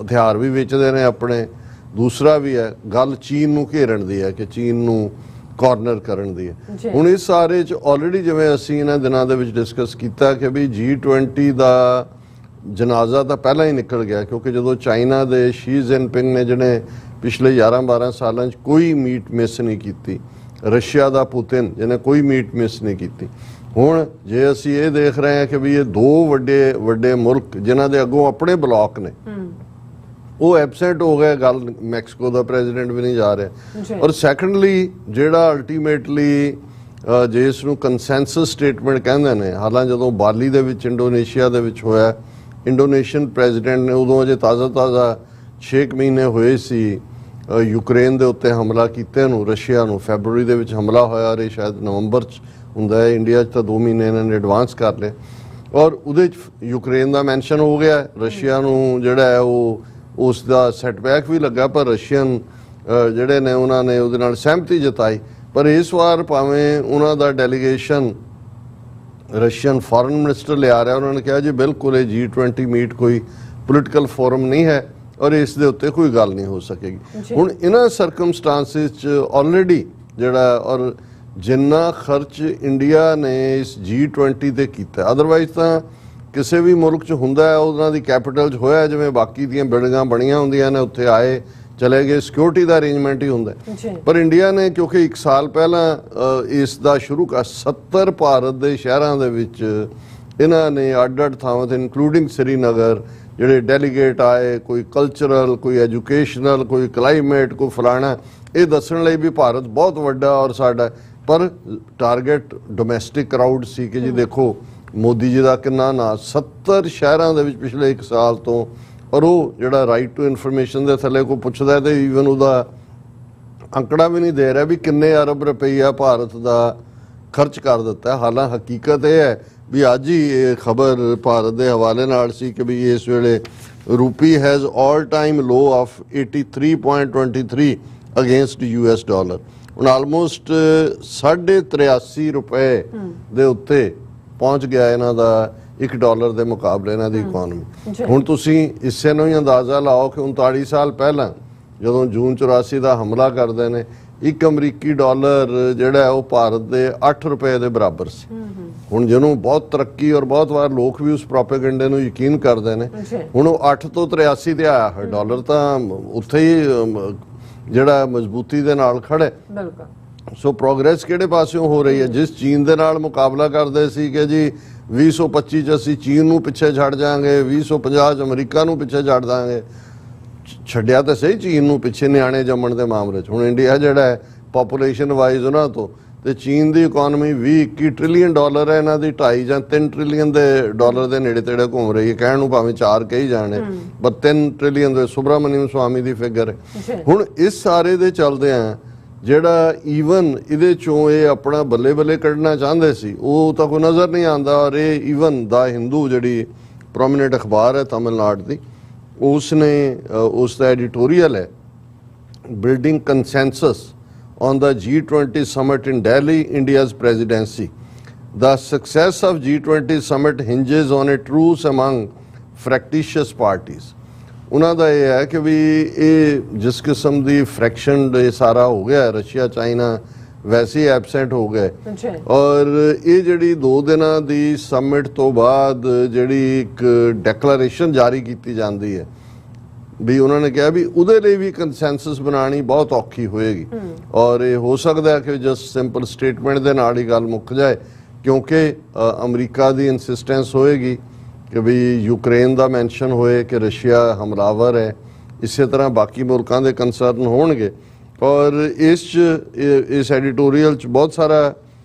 ਹਥਿਆਰ ਵੀ ਵੇਚਦੇ ਨੇ ਆਪਣੇ। ਦੂਸਰਾ ਵੀ ਹੈ ਗੱਲ ਚੀਨ ਨੂੰ ਘੇਰਨ ਦੀ ਹੈ ਕਿ ਚੀਨ ਨੂੰ ਕਾਰਨਰ ਕਰਨ ਦੀ ਹੈ। ਹੁਣ ਇਸ ਸਾਰੇ 'ਚ ਆਲਰੇਡੀ ਜਿਵੇਂ ਅਸੀਂ ਇਹਨਾਂ ਦਿਨਾਂ ਦੇ ਵਿੱਚ ਡਿਸਕਸ ਕੀਤਾ ਕਿ ਵੀ G20 ਦਾ ਜਨਾਜ਼ਾ ਤਾਂ ਪਹਿਲਾਂ ਹੀ ਨਿਕਲ ਗਿਆ ਕਿਉਂਕਿ ਜਦੋਂ ਚਾਈਨਾ ਦੇ ਸ਼ੀ ਜਿਨਪਿੰਗ ਨੇ ਜਿਹਨੇ ਪਿਛਲੇ 11-12 ਸਾਲਾਂ 'ਚ ਕੋਈ ਮੀਟ ਮਿਸ ਨਹੀਂ ਕੀਤੀ, ਰਸ਼ੀਆ ਦਾ ਪੁਤਿਨ ਜਿਹਨੇ ਕੋਈ ਮੀਟ ਮਿਸ ਨਹੀਂ ਕੀਤੀ। ਹੁਣ ਜੇ ਅਸੀਂ ਇਹ ਦੇਖ ਰਹੇ ਹਾਂ ਕਿ ਵੀ ਇਹ ਦੋ ਵੱਡੇ ਮੁਲਕ ਜਿਨ੍ਹਾਂ ਦੇ ਅੱਗੋਂ ਆਪਣੇ ਬਲੌਕ ਨੇ ਉਹ ਐਬਸੈਂਟ ਹੋ ਗਏ, ਗੱਲ ਮੈਕਸੀਕੋ ਦਾ ਪ੍ਰੈਜ਼ੀਡੈਂਟ ਵੀ ਨਹੀਂ ਜਾ ਰਿਹਾ। ਔਰ ਸੈਕੰਡਲੀ ਜਿਹੜਾ ਅਲਟੀਮੇਟਲੀ ਜਿਸ ਨੂੰ ਕੰਸੈਂਸਸ ਸਟੇਟਮੈਂਟ ਕਹਿੰਦੇ ਨੇ, ਹਾਲਾਂਕਿ ਜਦੋਂ ਬਾਲੀ ਦੇ ਵਿੱਚ ਇੰਡੋਨੇਸ਼ੀਆ ਦੇ ਵਿੱਚ ਹੋਇਆ, ਇੰਡੋਨੇਸ਼ੀਅਨ ਪ੍ਰੈਜ਼ੀਡੈਂਟ ਨੇ ਉਦੋਂ ਅਜੇ ਤਾਜ਼ਾ 6 ਮਹੀਨੇ ਹੋਏ ਸੀ ਯੂਕਰੇਨ ਦੇ ਉੱਤੇ ਹਮਲਾ ਕੀਤੇ ਨੂੰ, ਰਸ਼ੀਆ ਨੂੰ। ਫੈਬਰਵਰੀ ਦੇ ਵਿੱਚ ਹਮਲਾ ਹੋਇਆ ਔਰ ਇਹ ਸ਼ਾਇਦ ਨਵੰਬਰ 'ਚ ਹੁੰਦਾ ਹੈ, ਇੰਡੀਆ 'ਚ ਤਾਂ 2 ਮਹੀਨੇ ਇਹਨਾਂ ਨੇ ਐਡਵਾਂਸ ਕਰ ਲਏ। ਔਰ ਉਹਦੇ 'ਚ ਯੂਕਰੇਨ ਦਾ ਮੈਂਸ਼ਨ ਹੋ ਗਿਆ, ਰਸ਼ੀਆ ਨੂੰ ਜਿਹੜਾ ਹੈ ਉਹ ਉਸ ਦਾ ਸੈਟਬੈਕ ਵੀ ਲੱਗਾ ਪਰ ਰਸ਼ੀਅਨ ਜਿਹੜੇ ਨੇ ਉਹਨਾਂ ਨੇ ਉਹਦੇ ਨਾਲ ਸਹਿਮਤੀ ਜਤਾਈ। ਪਰ ਇਸ ਵਾਰ ਭਾਵੇਂ ਉਹਨਾਂ ਦਾ ਡੈਲੀਗੇਸ਼ਨ ਰਸ਼ੀਅਨ ਫੋਰਨ ਮਿਨਿਸਟਰ ਲਿਆ ਰਿਹਾ, ਉਹਨਾਂ ਨੇ ਕਿਹਾ ਜੀ ਬਿਲਕੁਲ ਇਹ G20 ਮੀਟ ਕੋਈ ਪੋਲੀਟੀਕਲ ਫੋਰਮ ਨਹੀਂ ਹੈ ਔਰ ਇਸ ਦੇ ਉੱਤੇ ਕੋਈ ਗੱਲ ਨਹੀਂ ਹੋ ਸਕੇਗੀ। ਹੁਣ ਇਹਨਾਂ ਸਰਕਮਸਟਾਂਸਿਸ 'ਚ ਆਲਰੇਡੀ ਜਿਹੜਾ ਔਰ ਜਿੰਨਾ ਖਰਚ ਇੰਡੀਆ ਨੇ ਇਸ G20 ਤੇ ਕੀਤਾ, ਅਦਰਵਾਈਜ਼ ਤਾਂ ਕਿਸੇ ਵੀ ਮੁਲਕ 'ਚ ਹੁੰਦਾ ਹੈ ਉਹਨਾਂ ਦੀ ਕੈਪੀਟਲ 'ਚ ਹੋਇਆ, ਜਿਵੇਂ ਬਾਕੀ ਦੀਆਂ ਬਿਲਡਿੰਗਾਂ ਬਣੀਆਂ ਹੁੰਦੀਆਂ ਨੇ ਉੱਥੇ ਆਏ ਚਲੇ ਗਏ, ਸਿਕਿਉਰਿਟੀ ਦਾ ਅਰੇਂਜਮੈਂਟ ਹੀ ਹੁੰਦਾ। ਪਰ ਇੰਡੀਆ ਨੇ ਕਿਉਂਕਿ 1 ਸਾਲ ਪਹਿਲਾਂ ਇਸ ਦਾ ਸ਼ੁਰੂ 70 ਭਾਰਤ ਦੇ ਸ਼ਹਿਰਾਂ ਦੇ ਵਿੱਚ ਇਹਨਾਂ ਨੇ ਅੱਡ ਥਾਵਾਂ 'ਤੇ ਇਨਕਲੂਡਿੰਗ ਸ੍ਰੀਨਗਰ ਜਿਹੜੇ ਡੈਲੀਗੇਟ ਆਏ, ਕੋਈ ਕਲਚਰਲ, ਕੋਈ ਐਜੂਕੇਸ਼ਨਲ, ਕੋਈ ਕਲਾਈਮੇਟ, ਕੋਈ ਫਲਾਣਾ, ਇਹ ਦੱਸਣ ਲਈ ਵੀ ਭਾਰਤ ਬਹੁਤ ਵੱਡਾ ਔਰ ਸਾਡਾ, ਪਰ ਟਾਰਗੇਟ ਡੋਮੈਸਟਿਕ ਕਰਾਊਡ ਸੀ ਕਿ ਜੀ ਦੇਖੋ ਮੋਦੀ ਜੀ ਦਾ ਕਿੰਨਾ ਨਾਂ 70 ਸ਼ਹਿਰਾਂ ਦੇ ਵਿੱਚ ਪਿਛਲੇ 1 ਸਾਲ ਤੋਂ, ਔਰ ਉਹ ਜਿਹੜਾ ਰਾਈਟ ਟੂ ਇਨਫੋਰਮੇਸ਼ਨ ਦੇ ਥੱਲੇ ਕੋਈ ਪੁੱਛਦਾ ਤੇ ਈਵਨ ਉਹਦਾ ਅੰਕੜਾ ਵੀ ਨਹੀਂ ਦੇ ਰਿਹਾ ਵੀ ਕਿੰਨੇ ਅਰਬ ਰੁਪਈਆ ਭਾਰਤ ਦਾ ਖਰਚ ਕਰ ਦਿੱਤਾ। ਹਾਲਾਂ ਹਕੀਕਤ ਇਹ ਹੈ ਵੀ ਅੱਜ ਹੀ ਇਹ ਖਬਰ ਭਾਰਤ ਦੇ ਹਵਾਲੇ ਨਾਲ ਸੀ ਕਿ ਵੀ ਇਸ ਵੇਲੇ rupee has all time low of 83.23 against US dollar. ਹੁਣ ਆਲਮੋਸਟ 83.5 ਰੁਪਏ ਦੇ ਉੱਤੇ ਪਹੁੰਚ ਗਿਆ ਇਹਨਾਂ ਦਾ $1 ਦੇ ਮੁਕਾਬਲੇ ਇਹਨਾਂ ਦੀ ਇਕਨੋਮੀ। ਹੁਣ ਤੁਸੀਂ ਇਸੇ ਨੂੰ ਹੀ ਅੰਦਾਜ਼ਾ ਲਾਓ ਕਿ 39 ਸਾਲ ਪਹਿਲਾਂ ਜਦੋਂ ਜੂਨ 84 ਦਾ ਹਮਲਾ ਕਰਦੇ ਨੇ, $1 ਅਮਰੀਕੀ ਜਿਹੜਾ ਉਹ ਭਾਰਤ ਦੇ 8 ਰੁਪਏ ਦੇ ਬਰਾਬਰ ਸੀ। ਹੁਣ ਜਿਹਨੂੰ ਬਹੁਤ ਤਰੱਕੀ ਔਰ ਬਹੁਤ ਵਾਰ ਲੋਕ ਵੀ ਉਸ ਪ੍ਰੋਪੇਗੈਂਡੇ ਨੂੰ ਯਕੀਨ ਕਰਦੇ ਨੇ, ਹੁਣ ਉਹ 8 ਤੋਂ 83 ਤੇ ਆਇਆ ਹੈ ਡਾਲਰ, ਤਾਂ ਉੱਥੇ ਹੀ ਜਿਹੜਾ ਮਜ਼ਬੂਤੀ ਦੇ ਨਾਲ ਖੜੇ। ਸੋ ਪ੍ਰੋਗਰੈਸ ਕਿਹੜੇ ਪਾਸਿਓਂ ਹੋ ਰਹੀ ਹੈ? ਜਿਸ ਚੀਨ ਦੇ ਨਾਲ ਮੁਕਾਬਲਾ ਕਰਦੇ ਸੀ ਕਿ ਜੀ 2025 ਚ ਅਸੀਂ ਚੀਨ ਨੂੰ ਪਿੱਛੇ ਛੱਡ ਜਾਾਂਗੇ, 2050 ਚ ਅਮਰੀਕਾ ਨੂੰ ਪਿੱਛੇ ਛੱਡ ਦਾਂਗੇ, ਛੱਡਿਆ ਤਾਂ ਸਹੀ ਚੀਨ ਨੂੰ ਪਿੱਛੇ ਨਿਆਣੇ ਜੰਮਣ ਦੇ ਮਾਮਲੇ 'ਚ। ਹੁਣ ਇੰਡੀਆ ਜਿਹੜਾ ਹੈ ਪਾਪੂਲੇਸ਼ਨ ਵਾਈਜ਼ ਉਹਨਾਂ ਤੋਂ, ਤੇ ਚੀਨ ਦੀ ਇਕਨੋਮੀ 20-21 ਟ੍ਰਿਲੀਅਨ ਡਾਲਰ ਹੈ, ਇਹਨਾਂ ਦੀ 2.5 ਜਾਂ 3 ਟ੍ਰਿਲੀਅਨ ਦੇ ਡਾਲਰ ਦੇ ਨੇੜੇ ਤੇੜੇ ਘੁੰਮ ਰਹੀ ਹੈ। ਕਹਿਣ ਨੂੰ ਭਾਵੇਂ 4 ਕਹੀ ਜਾਣੇ, ਪਰ 3 ਟ੍ਰਿਲੀਅਨ ਦੇ ਸੁਬਰਾਮਨੀਅਮ ਸਵਾਮੀ ਦੀ ਫਿਗਰ ਹੈ। ਹੁਣ ਇਸ ਸਾਰੇ ਦੇ ਚੱਲਦੇ ਆ ਜਿਹੜਾ ਈਵਨ ਇਹਦੇ ਚੋਂ ਇਹ ਆਪਣਾ ਬੱਲੇ ਬੱਲੇ ਕੱਢਣਾ ਚਾਹੁੰਦੇ ਸੀ, ਉਹ ਤਾਂ ਕੋਈ ਨਜ਼ਰ ਨਹੀਂ ਆਉਂਦਾ। ਔਰ ਇਹ ਈਵਨ ਦਾ ਹਿੰਦੂ ਜਿਹੜੀ ਪ੍ਰੋਮੀਨੈਂਟ ਅਖਬਾਰ ਹੈ ਤਮਿਲਨਾਡੂ ਦੀ, उसने उसका एडिटोरियल है building consensus on the G20 summit in Delhi, India's presidency. The success of G20 summit hinges on a truce among fractious parties. ਉਹਨਾਂ ਦਾ ਇਹ ਹੈ ਕਿ ਵੀ ਇਹ ਜਿਸ ਕਿਸਮ ਦੀ ਫ੍ਰੈਕਸ਼ਨ ਇਹ ਸਾਰਾ ਹੋ ਗਿਆ, ਰਸ਼ੀਆ ਚਾਈਨਾ ਵੈਸੇ ਐਬਸੈਂਟ ਹੋ ਗਏ। ਔਰ ਇਹ ਜਿਹੜੀ 2 ਦਿਨਾਂ ਦੀ ਸਮਿਟ ਤੋਂ ਬਾਅਦ ਜਿਹੜੀ ਇੱਕ ਡੈਕਲੇਰੇਸ਼ਨ ਜਾਰੀ ਕੀਤੀ ਜਾਂਦੀ ਹੈ ਵੀ ਉਹਨਾਂ ਨੇ ਕਿਹਾ ਵੀ ਉਹਦੇ ਲਈ ਵੀ ਕੰਸੈਂਸਸ ਬਣਾਉਣੀ ਬਹੁਤ ਔਖੀ ਹੋਏਗੀ। ਔਰ ਇਹ ਹੋ ਸਕਦਾ ਹੈ ਕਿ ਜਸਟ ਸਿੰਪਲ ਸਟੇਟਮੈਂਟ ਦੇ ਨਾਲ ਹੀ ਗੱਲ ਮੁੱਕ ਜਾਏ, ਕਿਉਂਕਿ ਅਮਰੀਕਾ ਦੀ ਇਨਸਿਸਟੈਂਸ ਹੋਏਗੀ ਕਿ ਵੀ ਯੂਕਰੇਨ ਦਾ ਮੈਂਸ਼ਨ ਹੋਏ ਕਿ ਰਸ਼ੀਆ ਹਮਲਾਵਰ ਹੈ, ਇਸੇ ਤਰ੍ਹਾਂ ਬਾਕੀ ਮੁਲਕਾਂ ਦੇ ਕੰਸਰਨ ਹੋਣਗੇ। ਔਰ ਇਸ ਐਡੀਟੋਰੀਅਲ 'ਚ ਬਹੁਤ ਸਾਰਾ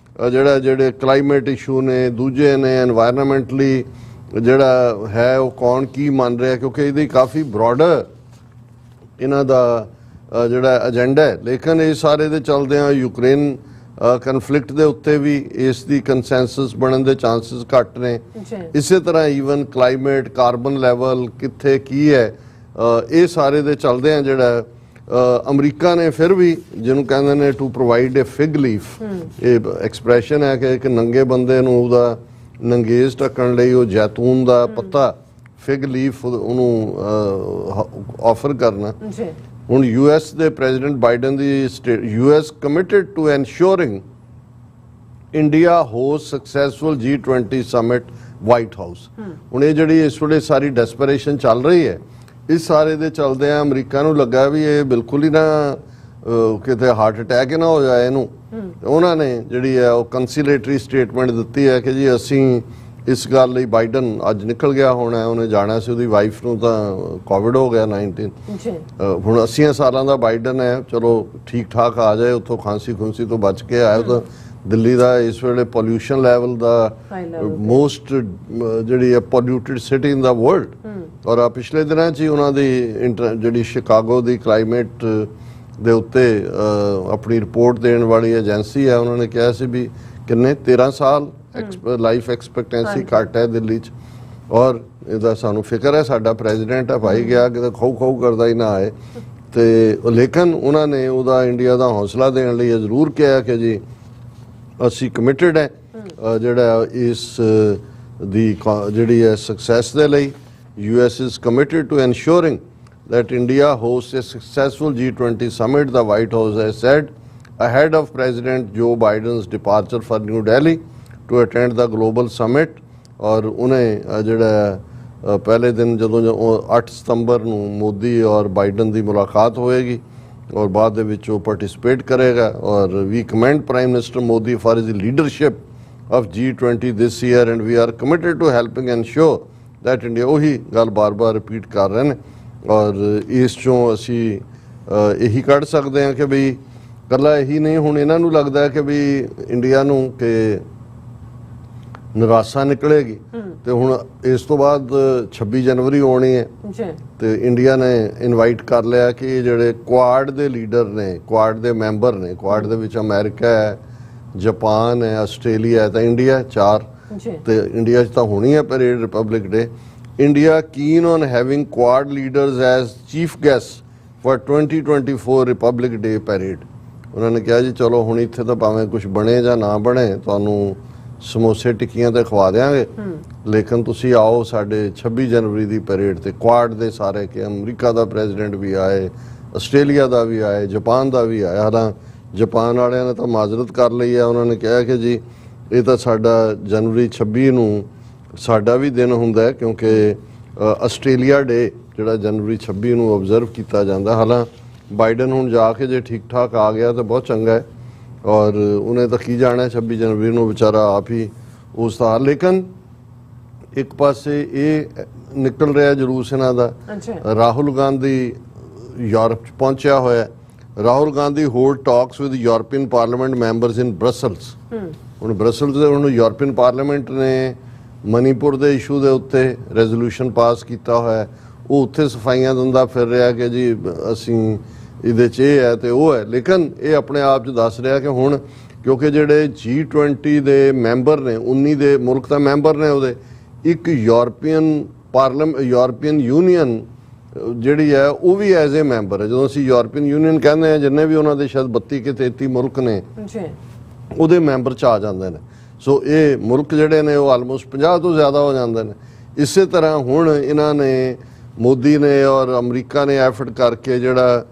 ਜਿਹੜੇ ਕਲਾਈਮੇਟ ਇਸ਼ੂ ਨੇ, ਦੂਜੇ ਨੇ ਐਨਵਾਇਰਨਮੈਂਟਲੀ ਜਿਹੜਾ ਹੈ ਉਹ ਕੌਣ ਕੀ ਮੰਨ ਰਿਹਾ, ਕਿਉਂਕਿ ਇਹਦੀ ਕਾਫੀ ਬਰੋਡਰ ਇਹਨਾਂ ਦਾ ਜਿਹੜਾ ਏਜੰਡਾ ਹੈ। ਲੇਕਿਨ ਇਹ ਸਾਰੇ ਦੇ ਚੱਲਦਿਆਂ ਯੂਕਰੇਨ ਕਨਫਲਿਕਟ ਦੇ ਉੱਤੇ ਵੀ ਇਸ ਦੀ ਕੰਸੈਂਸਸ ਬਣਨ ਦੇ ਚਾਂਸਸ ਘੱਟ ਨੇ। ਇਸੇ ਤਰ੍ਹਾਂ ਈਵਨ ਕਲਾਈਮੇਟ, ਕਾਰਬਨ ਲੈਵਲ ਕਿੱਥੇ ਕੀ ਹੈ, ਇਹ ਸਾਰੇ ਦੇ ਚੱਲਦੇ ਆ ਜਿਹੜਾ ਅਮਰੀਕਾ ਨੇ ਫਿਰ ਵੀ ਜਿਹਨੂੰ ਕਹਿੰਦੇ ਨੇ to provide a fig leaf, ਇਹ ਐਕਸਪ੍ਰੈਸ਼ਨ ਹੈ ਕਿ ਇੱਕ ਨੰਗੇ ਬੰਦੇ ਨੂੰ ਉਹਦਾ ਨੰਗੇਜ਼ ਢੱਕਣ ਲਈ ਉਹ ਜੈਤੂਨ ਦਾ ਪੱਤਾ ਫਿਗ ਲੀਫ ਉਹਨੂੰ ਆਫਰ ਕਰਨਾ। ਹੁਣ US ਦੇ ਪ੍ਰੈਜ਼ੀਡੈਂਟ ਬਾਈਡਨ ਦੀ US committed to ensuring India host successful G20 summit White House. ਹੁਣ ਇਹ ਜਿਹੜੀ ਇਸ ਵੇਲੇ ਸਾਰੀ ਡੈਸਪਰੇਸ਼ਨ ਚੱਲ ਰਹੀ ਹੈ, ਇਸ ਸਾਰੇ ਦੇ ਚੱਲਦੇ ਆ ਅਮਰੀਕਾ ਨੂੰ ਲੱਗਾ ਵੀ ਇਹ ਬਿਲਕੁਲ ਹੀ ਨਾ ਕਿਤੇ ਹਾਰਟ ਅਟੈਕ ਹੀ ਨਾ ਹੋ ਜਾਏ ਇਹਨੂੰ। ਉਹਨਾਂ ਨੇ ਜਿਹੜੀ ਹੈ ਉਹ ਕੰਸੀਲੇਟਰੀ ਸਟੇਟਮੈਂਟ ਦਿੱਤੀ ਹੈ ਕਿ ਜੀ ਅਸੀਂ ਇਸ ਗੱਲ ਲਈ, ਬਾਈਡਨ ਅੱਜ ਨਿਕਲ ਗਿਆ ਹੋਣਾ, ਉਹਨੇ ਜਾਣਾ ਸੀ, ਉਹਦੀ ਵਾਈਫ ਨੂੰ ਤਾਂ ਕੋਵਿਡ ਹੋ ਗਿਆ 19। ਹੁਣ 80 ਸਾਲਾਂ ਦਾ ਬਾਈਡਨ ਹੈ, ਚਲੋ ਠੀਕ ਠਾਕ ਆ ਜਾਏ ਉੱਥੋਂ, ਖਾਂਸੀ ਖੁੰਸੀ ਤੋਂ ਬਚ ਕੇ ਆਏ। ਤਾਂ ਦਿੱਲੀ ਦਾ ਇਸ ਵੇਲੇ ਪੋਲਿਊਸ਼ਨ ਲੈਵਲ ਦਾ ਮੋਸਟ ਜਿਹੜੀ ਹੈ ਪੋਲਿਊਟਡ ਸਿਟੀ ਇਨ ਦਾ ਵਰਲਡ। ਔਰ ਪਿਛਲੇ ਦਿਨਾਂ 'ਚ ਹੀ ਉਹਨਾਂ ਦੀ ਜਿਹੜੀ ਸ਼ਿਕਾਗੋ ਦੀ ਕਲਾਈਮੇਟ ਦੇ ਉੱਤੇ ਆਪਣੀ ਰਿਪੋਰਟ ਦੇਣ ਵਾਲੀ ਏਜੰਸੀ ਹੈ, ਉਹਨਾਂ ਨੇ ਕਿਹਾ ਸੀ ਵੀ ਕਿੰਨੇ 13 ਸਾਲ ਲਾਈਫ ਐਕਸਪੈਕਟੈਂਸੀ ਘੱਟ ਹੈ ਦਿੱਲੀ 'ਚ। ਔਰ ਇਹਦਾ ਸਾਨੂੰ ਫਿਕਰ ਹੈ, ਸਾਡਾ ਪ੍ਰੈਜ਼ੀਡੈਂਟ ਹੈ ਭਾਈ ਗਿਆ ਕਿਤੇ ਖਾਊ ਖਾਊ ਕਰਦਾ ਹੀ ਨਾ ਆਏ। ਤੇ ਲੇਕਿਨ ਉਹਨਾਂ ਨੇ ਉਹਦਾ ਇੰਡੀਆ ਦਾ ਹੌਸਲਾ ਦੇਣ ਲਈ ਜ਼ਰੂਰ ਕਿਹਾ ਕਿ ਜੀ ਅਸੀਂ ਕਮਿਟਡ ਹੈ ਜਿਹੜਾ ਇਸ ਦੀ ਜਿਹੜੀ ਹੈ ਸਕਸੈਸ ਦੇ ਲਈ। US is committed to ensuring that India hosts a successful G20 summit, the White House has said, ahead of President Joe Biden's departure for New Delhi to attend the global summit। और उन्हें ਜਿਹੜਾ ਪਹਿਲੇ ਦਿਨ ਜਦੋਂ 8 ਸਤੰਬਰ ਨੂੰ ਮੋਦੀ ਔਰ Biden ਦੀ ਮੁਲਾਕਾਤ ਹੋਏਗੀ ਔਰ ਬਾਅਦ ਦੇ ਵਿੱਚ ਉਹ ਪਾਰਟਿਸਿਪੇਟ ਕਰੇਗਾ। ਔਰ we commend prime minister Modi for his leadership of G20 this year and we are committed to helping ensure that India, ਉਹੀ ਗੱਲ ਬਾਰ-ਬਾਰ ਰਿਪੀਟ ਕਰ ਰਹੇ ਨੇ। ਔਰ ਇਸ ਚੋਂ ਅਸੀਂ ਇਹੀ ਕੱਢ ਸਕਦੇ ਹਾਂ ਕਿ ਵੀ ਇਕੱਲਾ ਇਹੀ ਨਹੀਂ, ਹੁਣ ਇਹਨਾਂ ਨੂੰ ਲੱਗਦਾ ਕਿ ਵੀ ਇੰਡੀਆ ਨੂੰ ਕਿ ਨਿਰਾਸ਼ਾ ਨਿਕਲੇਗੀ ਤੇ ਹੁਣ ਇਸ ਤੋਂ ਬਾਅਦ 26 ਜਨਵਰੀ ਆਉਣੀ ਹੈ ਤੇ ਇੰਡੀਆ ਨੇ ਇਨਵਾਈਟ ਕਰ ਲਿਆ ਕਿ ਜਿਹੜੇ ਕੁਆਡ ਦੇ ਲੀਡਰ ਨੇ, ਕੁਆਡ ਦੇ ਮੈਂਬਰ ਨੇ, ਕੁਆਡ ਦੇ ਵਿੱਚ ਅਮਰੀਕਾ ਹੈ, ਜਾਪਾਨ ਹੈ, ਆਸਟ੍ਰੇਲੀਆ ਹੈ ਤੇ ਇੰਡੀਆ ਹੈ, 4 ਤੇ ਇੰਡੀਆ 'ਚ ਤਾਂ ਹੋਣੀ ਹੈ parade republic day. India keen on having quad leaders as chief guests for 2024 republic day parade। ਉਹਨਾਂ ਨੇ ਕਿਹਾ ਜੀ ਚਲੋ ਹੁਣ ਇੱਥੇ ਤਾਂ ਭਾਵੇਂ ਕੁਝ ਬਣੇ ਜਾਂ ਨਾ ਬਣੇ, ਤੁਹਾਨੂੰ ਸਮੋਸੇ ਟਿੱਕੀਆਂ ਤੇ ਖਵਾ ਦਿਆਂਗੇ, ਲੇਕਿਨ ਤੁਸੀਂ ਆਓ ਸਾਡੇ 26 ਜਨਵਰੀ ਦੀ ਪਰੇਡ ਤੇ। ਕੁਆਡ ਦੇ ਸਾਰੇ ਕਿ ਅਮਰੀਕਾ ਦਾ ਪ੍ਰੈਜ਼ੀਡੈਂਟ ਵੀ ਆਏ, ਆਸਟ੍ਰੇਲੀਆ ਦਾ ਵੀ ਆਏ, ਜਾਪਾਨ ਦਾ ਵੀ ਆਇਆ। ਹਾਲਾਂ ਜਾਪਾਨ ਵਾਲਿਆਂ ਨੇ ਤਾਂ ਮਾਜ਼ਰਤ ਕਰ ਲਈ ਹੈ, ਉਹਨਾਂ ਨੇ ਕਿਹਾ ਕਿ ਜੀ ਇਹ ਤਾਂ ਸਾਡਾ ਜਨਵਰੀ 26 ਨੂੰ ਸਾਡਾ ਵੀ ਦਿਨ ਹੁੰਦਾ ਹੈ, ਕਿਉਂਕਿ ਆਸਟ੍ਰੇਲੀਆ ਡੇ ਜਿਹੜਾ ਜਨਵਰੀ 26 ਨੂੰ ਓਬਜ਼ਰਵ ਕੀਤਾ ਜਾਂਦਾ। ਹਾਲਾਂ ਬਾਈਡਨ ਹੁਣ ਜਾ ਕੇ ਜੇ ਠੀਕ ਠਾਕ ਆ ਗਿਆ ਤਾਂ ਬਹੁਤ ਚੰਗਾ ਹੈ, ਔਰ ਉਹਨੇ ਤਾਂ ਕੀ ਜਾਣਾ 26 ਜਨਵਰੀ ਨੂੰ, ਵਿਚਾਰਾ ਆਪ ਹੀ ਉਸ ਦਾ। ਲੇਕਿਨ ਇੱਕ ਪਾਸੇ ਇਹ ਨਿਕਲ ਰਿਹਾ ਜਲੂਸ ਇਹਨਾਂ ਦਾ, ਰਾਹੁਲ ਗਾਂਧੀ ਯੂਰਪ 'ਚ ਪਹੁੰਚਿਆ ਹੋਇਆ। Rahul Gandhi hold talks with European parliament members in Brussels. ਹੁਣ ਬ੍ਰਸਲਸ ਦੇ ਹੁਣ ਯੂਰਪੀਅਨ ਪਾਰਲੀਮੈਂਟ ਨੇ ਮਨੀਪੁਰ ਦੇ ਇਸ਼ੂ ਦੇ ਉੱਤੇ ਰੈਜ਼ੋਲੂਸ਼ਨ ਪਾਸ ਕੀਤਾ ਹੋਇਆ, ਉਹ ਉੱਥੇ ਸਫਾਈਆਂ ਦਿੰਦਾ ਫਿਰ ਰਿਹਾ ਕਿ ਜੀ ਅਸੀਂ ਇਹਦੇ 'ਚ ਇਹ ਹੈ ਤੇ ਉਹ ਹੈ। ਲੇਕਿਨ ਇਹ ਆਪਣੇ ਆਪ 'ਚ ਦੱਸ ਰਿਹਾ ਕਿ ਹੁਣ ਕਿਉਂਕਿ ਜਿਹੜੇ G20 ਦੇ ਮੈਂਬਰ ਨੇ, 19 ਦੇ ਮੁਲਕ ਦਾ ਮੈਂਬਰ ਨੇ ਉਹਦੇ, ਇੱਕ ਯੂਰਪੀਅਨ ਯੂਨੀਅਨ ਜਿਹੜੀ ਹੈ ਉਹ ਵੀ ਐਜ਼ ਏ ਮੈਂਬਰ ਹੈ। ਜਦੋਂ ਅਸੀਂ ਯੂਰਪੀਅਨ ਯੂਨੀਅਨ ਕਹਿੰਦੇ ਹਾਂ, ਜਿੰਨੇ ਵੀ ਉਹਨਾਂ ਦੇ ਸ਼ਾਇਦ 32 ਕਿ 33 ਮੁਲਕ ਨੇ ਉਹਦੇ ਮੈਂਬਰ 'ਚ ਆ ਜਾਂਦੇ ਨੇ। ਸੋ ਇਹ ਮੁਲਕ ਜਿਹੜੇ ਨੇ ਉਹ ਆਲਮੋਸਟ 50 ਤੋਂ ਜ਼ਿਆਦਾ ਹੋ ਜਾਂਦੇ ਨੇ। ਇਸੇ ਤਰ੍ਹਾਂ ਹੁਣ ਇਹਨਾਂ ਨੇ, ਮੋਦੀ ਨੇ ਔਰ ਅਮਰੀਕਾ ਨੇ ਐਫਰਟ ਕਰਕੇ ਜਿਹੜਾ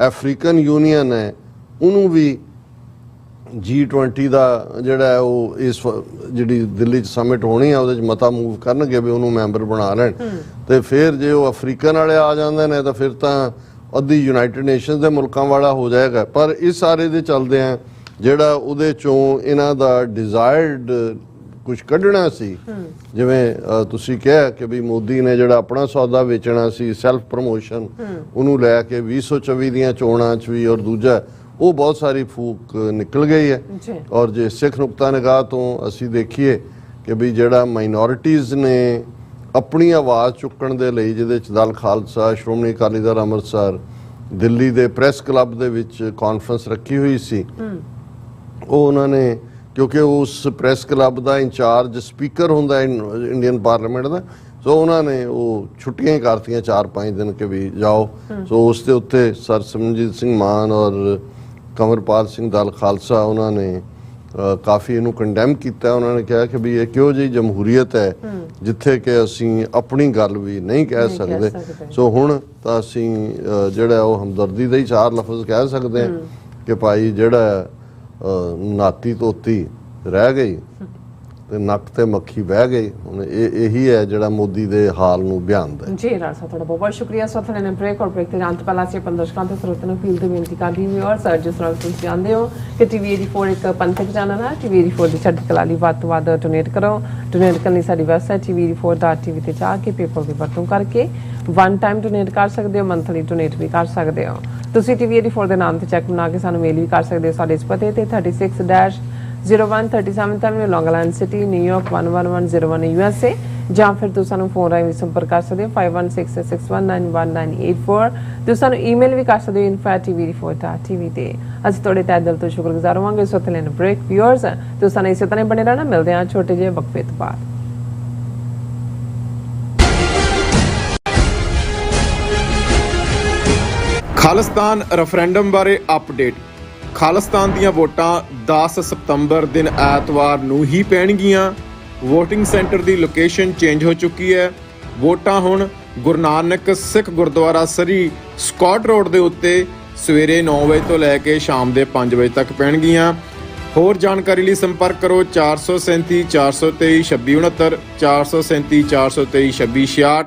ਅਫਰੀਕਨ ਯੂਨੀਅਨ ਹੈ ਉਹਨੂੰ ਵੀ G20 ਦਾ ਜਿਹੜਾ ਹੈ ਉਹ ਇਸ ਜਿਹੜੀ ਦਿੱਲੀ 'ਚ ਸਮਿਟ ਹੋਣੀ ਆ ਉਹਦੇ 'ਚ ਮਤਾ ਮੂਵ ਕਰਨਗੇ ਵੀ ਉਹਨੂੰ ਮੈਂਬਰ ਬਣਾ ਲੈਣ। ਤੇ ਫਿਰ ਜੇ ਉਹ ਅਫਰੀਕਨ ਵਾਲੇ ਆ ਜਾਂਦੇ ਨੇ ਤਾਂ ਫਿਰ ਤਾਂ ਅੱਧੀ ਯੂਨਾਈਟਿਡ ਨੇਸ਼ਨਸ ਦੇ ਮੁਲਕਾਂ ਵਾਲਾ ਹੋ ਜਾਏਗਾ। ਪਰ ਇਸ ਸਾਰੇ ਦੇ ਚੱਲਦੇ ਆ ਜਿਹੜਾ ਉਹਦੇ 'ਚੋਂ ਇਹਨਾਂ ਦਾ ਡਿਜ਼ਾਇਰਡ ਕੁਝ ਕੱਢਣਾ ਸੀ, ਜਿਵੇਂ ਤੁਸੀਂ ਕਿਹਾ ਕਿ ਵੀ ਮੋਦੀ ਨੇ ਜਿਹੜਾ ਆਪਣਾ ਸੌਦਾ ਵੇਚਣਾ ਸੀ, ਸੈਲਫ ਪ੍ਰਮੋਸ਼ਨ, ਉਹਨੂੰ ਲੈ ਕੇ 2024 ਦੀਆਂ ਚੋਣਾਂ 'ਚ ਵੀ, ਔਰ ਦੂਜਾ ਉਹ ਬਹੁਤ ਸਾਰੀ ਫੂਕ ਨਿਕਲ ਗਈ ਹੈ। ਔਰ ਜੇ ਸਿੱਖ ਨੁਕਤਾ ਨਿਗਾਹ ਤੋਂ ਅਸੀਂ ਦੇਖੀਏ ਕਿ ਵੀ ਜਿਹੜਾ ਮਾਈਨੋਰਿਟੀਜ਼ ਨੇ ਆਪਣੀ ਆਵਾਜ਼ ਚੁੱਕਣ ਦੇ ਲਈ, ਜਿਹਦੇ 'ਚ ਦਲ ਖਾਲਸਾ, ਸ਼੍ਰੋਮਣੀ ਅਕਾਲੀ ਦਲ ਅੰਮ੍ਰਿਤਸਰ, ਦਿੱਲੀ ਦੇ ਪ੍ਰੈਸ ਕਲੱਬ ਦੇ ਵਿੱਚ ਕਾਨਫਰੰਸ ਰੱਖੀ ਹੋਈ ਸੀ, ਉਹ ਉਹਨਾਂ ਨੇ, ਕਿਉਂਕਿ ਉਸ ਪ੍ਰੈਸ ਕਲੱਬ ਦਾ ਇੰਚਾਰਜ ਸਪੀਕਰ ਹੁੰਦਾ ਇੰਡੀਅਨ ਪਾਰਲੀਮੈਂਟ ਦਾ, ਸੋ ਉਹਨਾਂ ਨੇ ਉਹ ਛੁੱਟੀਆਂ ਹੀ ਕਰਤੀਆਂ 4-5 ਦਿਨ ਕਿ ਵੀ ਜਾਓ। ਸੋ ਉਸ ਦੇ ਉੱਤੇ ਸਰ ਸਿਮਰਨਜੀਤ ਸਿੰਘ ਮਾਨ ਔਰ ਕੰਵਰਪਾਲ ਸਿੰਘ ਦਲ ਖਾਲਸਾ ਉਹਨਾਂ ਨੇ ਕਾਫੀ ਇਹਨੂੰ ਕੰਡੈਮ ਕੀਤਾ। ਉਹਨਾਂ ਨੇ ਕਿਹਾ ਕਿ ਵੀ ਇਹ ਕਿਹੋ ਜਿਹੀ ਜਮਹੂਰੀਅਤ ਹੈ ਜਿੱਥੇ ਕਿ ਅਸੀਂ ਆਪਣੀ ਗੱਲ ਵੀ ਨਹੀਂ ਕਹਿ ਸਕਦੇ। ਸੋ ਹੁਣ ਤਾਂ ਅਸੀਂ ਜਿਹੜਾ ਉਹ ਹਮਦਰਦੀ ਦੇ ਹੀ 4 ਲਫ਼ਜ਼ ਕਹਿ ਸਕਦੇ ਹਾਂ ਕਿ ਭਾਈ ਜਿਹੜਾ ਨਾਤੀ ਧੋਤੀ ਰਹਿ ਗਈ ਤੇ ਨੱਕ ਤੇ ਮੱਖੀ ਬਹਿ ਗਈ। ਹੁਣ ਇਹੀ ਹੈ ਜਿਹੜਾ ਮੋਦੀ ਦੇ ਹਾਲ ਨੂੰ ਬਿਆਨਦਾ ਹੈ। ਜੀ ਰਾਜ ਸਾਹਿਬ ਤੁਹਾਡਾ ਬਹੁਤ ਸ਼ੁਕਰੀਆ। ਸੋ ਤੁਹਾਡੇ ਨੇ ਬ੍ਰੇਕ ਔਰ ਬ੍ਰੇਕ ਤੇ ਜਾਣ ਤੋਂ ਪਹਿਲਾਂ ਅਸੀਂ ਦਰਸ਼ਕਾਂ ਤੇ ਸਰੋਤਿਆਂ ਨੂੰ ਅਪੀਲ ਤੇ ਬੇਨਤੀ ਕਰਦੀ ਹਾਂ ਔਰ ਸਰ ਜਿਸ ਤਰ੍ਹਾਂ ਤੁਸੀਂ ਜਾਣਦੇ ਹੋ ਕਿ TV 84 ਇੱਕ ਪੰਥਕ ਚੈਨਲ ਹੈ। TV 84 ਦੀ ਚੜ੍ਹਦੀ ਕਲਾ ਲਈ ਵੱਧ ਤੋਂ ਵੱਧ ਡੋਨੇਟ ਕਰੋ। ਡੋਨੇਟ ਕਰਨ ਲਈ ਸਾਡੀ ਵੈਬਸਾਈਟ tv84.tv ਤੇ ਜਾ ਕੇ ਪੇਪਲ ਦੀ ਵਰਤੋਂ ਕਰਕੇ ਵਨ ਟਾਈਮ ਡੋਨੇਟ ਕਰ ਸਕਦੇ ਹੋ, ਮੰਥਲੀ ਡੋਨੇਟ ਵੀ ਕਰ ਸਕਦੇ ਹੋ। ਤੁਸੀਂ TV 84 ਦੇ ਨਾਮ ਤੇ ਚੈੱਕ ਬਣਾ ਕੇ ਸਾਨੂੰ ਮੇਲ ਵੀ ਕਰ ਸਕਦੇ ਹੋ ਸਾਡੇ ਇਸ ਪਤੇ ਤੇ 36-0137 ਲੌਂਗ ਆਈਲੈਂਡ ਸਿਟੀ, ਨਿਊਯਾਰਕ 11101 USA, ਜਾਂ ਫਿਰ ਤੁਸੀਂ ਸਾਨੂੰ ਫੋਨ ਰਾਹੀਂ ਵੀ ਸੰਪਰਕ ਕਰ ਸਕਦੇ ਹੋ 5166619194। ਤੁਸੀਂ ਸਾਨੂੰ ਈਮੇਲ ਵੀ ਕਰ ਸਕਦੇ ਹੋ info@tv84.tv ਤੇ। ਅਸੀਂ ਤੁਹਾਡੇ ਤਹਿ ਦਿਲ ਤੋਂ ਸ਼ੁਕਰਗੁਜ਼ਾਰ ਹੋਵਾਂਗੇ। ਸੋ ਲੈਣ ਬ੍ਰੇਕ ਵਿਊਅਰਸ, ਤੁਸੀਂ ਸਾਨੂੰ ਇਸੇ ਤਰ੍ਹਾਂ ਬਣੇ ਰਹਿਣਾ। ਮਿਲਦੇ ਹਾਂ ਛੋਟੇ ਜਿਹੇ ਵਕਫੇ ਤੋਂ ਬਾਅਦ। ਖਾਲਿਸਤਾਨ ਰੈਫਰੈਂਡਮ ਬਾਰੇ ਅਪਡੇਟ। ਖਾਲਿਸਤਾਨ ਦੀਆਂ ਵੋਟਾਂ 10 ਸਤੰਬਰ ਦਿਨ ਐਤਵਾਰ ਨੂੰ ਹੀ ਪੈਣਗੀਆਂ। ਵੋਟਿੰਗ ਸੈਂਟਰ ਦੀ ਲੋਕੇਸ਼ਨ ਚੇਂਜ ਹੋ ਚੁੱਕੀ ਹੈ। ਵੋਟਾਂ ਹੁਣ Guru Nanak Sikh Gurdwara Surrey Scott Road ਦੇ ਉੱਤੇ ਸਵੇਰੇ 9 ਵਜੇ ਤੋਂ ਲੈ ਕੇ ਸ਼ਾਮ ਦੇ 5 ਵਜੇ ਤੱਕ ਪੈਣਗੀਆਂ। ਹੋਰ ਜਾਣਕਾਰੀ ਲਈ ਸੰਪਰਕ ਕਰੋ 437 423 2669 437 423 2666।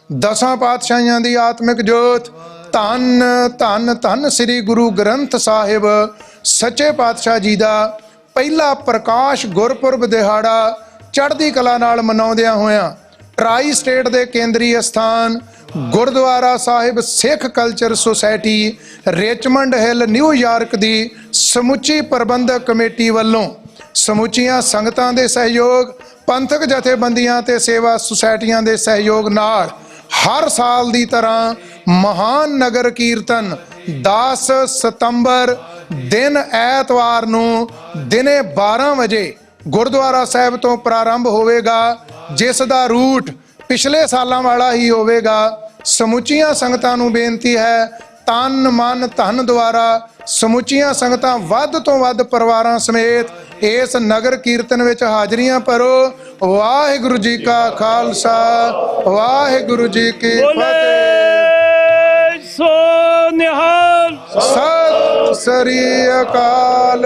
ਦਸਾਂ ਪਾਤਸ਼ਾਹੀਆਂ ਦੀ ਆਤਮਿਕ ਜੋਤ ਧੰਨ ਧੰਨ ਧੰਨ ਸ੍ਰੀ ਗੁਰੂ ਗ੍ਰੰਥ ਸਾਹਿਬ ਸੱਚੇ ਪਾਤਸ਼ਾਹ ਜੀ ਦਾ ਪਹਿਲਾ ਪ੍ਰਕਾਸ਼ ਗੁਰਪੁਰਬ ਦਿਹਾੜਾ ਚੜ੍ਹਦੀ ਕਲਾ ਨਾਲ ਮਨਾਉਂਦਿਆਂ ਹੋਇਆਂ ਟਰਾਈ ਸਟੇਟ ਦੇ ਕੇਂਦਰੀ ਅਸਥਾਨ gurdwara Sahib Sikh culture society Richmond Hill New York ਦੀ ਸਮੁੱਚੀ ਪ੍ਰਬੰਧਕ ਕਮੇਟੀ ਵੱਲੋਂ ਸਮੁੱਚੀਆਂ ਸੰਗਤਾਂ ਦੇ ਸਹਿਯੋਗ, ਪੰਥਕ ਜਥੇਬੰਦੀਆਂ ਤੇ ਸੇਵਾ ਸੁਸਾਇਟੀਆਂ ਦੇ ਸਹਿਯੋਗ ਨਾਲ ਹਰ ਸਾਲ ਦੀ ਤਰ੍ਹਾਂ ਮਹਾਨ ਨਗਰ ਕੀਰਤਨ 10 ਸਤੰਬਰ ਦਿਨ ਐਤਵਾਰ ਨੂੰ ਦਿਨੇ 12 ਵਜੇ ਗੁਰਦੁਆਰਾ ਸਾਹਿਬ ਤੋਂ ਪ੍ਰਾਰੰਭ ਹੋਵੇਗਾ, ਜਿਸ ਦਾ ਰੂਟ ਪਿਛਲੇ ਸਾਲਾਂ ਵਾਲਾ ਹੀ ਹੋਵੇਗਾ। ਸਮੁੱਚੀਆਂ ਸੰਗਤਾਂ ਨੂੰ ਬੇਨਤੀ ਹੈ, ਤਨ ਮਨ ਧਨ ਦੁਆਰਾ ਸਮੁੱਚੀਆਂ ਸੰਗਤਾਂ ਵੱਧ ਤੋਂ ਵੱਧ ਪਰਿਵਾਰਾਂ ਸਮੇਤ ਇਸ ਨਗਰ ਕੀਰਤਨ ਵਿੱਚ ਹਾਜ਼ਰੀਆਂ ਭਰੋ। ਵਾਹਿਗੁਰੂ ਜੀ ਕਾ ਖਾਲਸਾ, ਵਾਹਿਗੁਰੂ ਜੀ ਕੀ ਫਤਿਹ। ਸੋ ਨਿਹਾਲ। ਸਤਿ ਸ੍ਰੀ ਅਕਾਲ।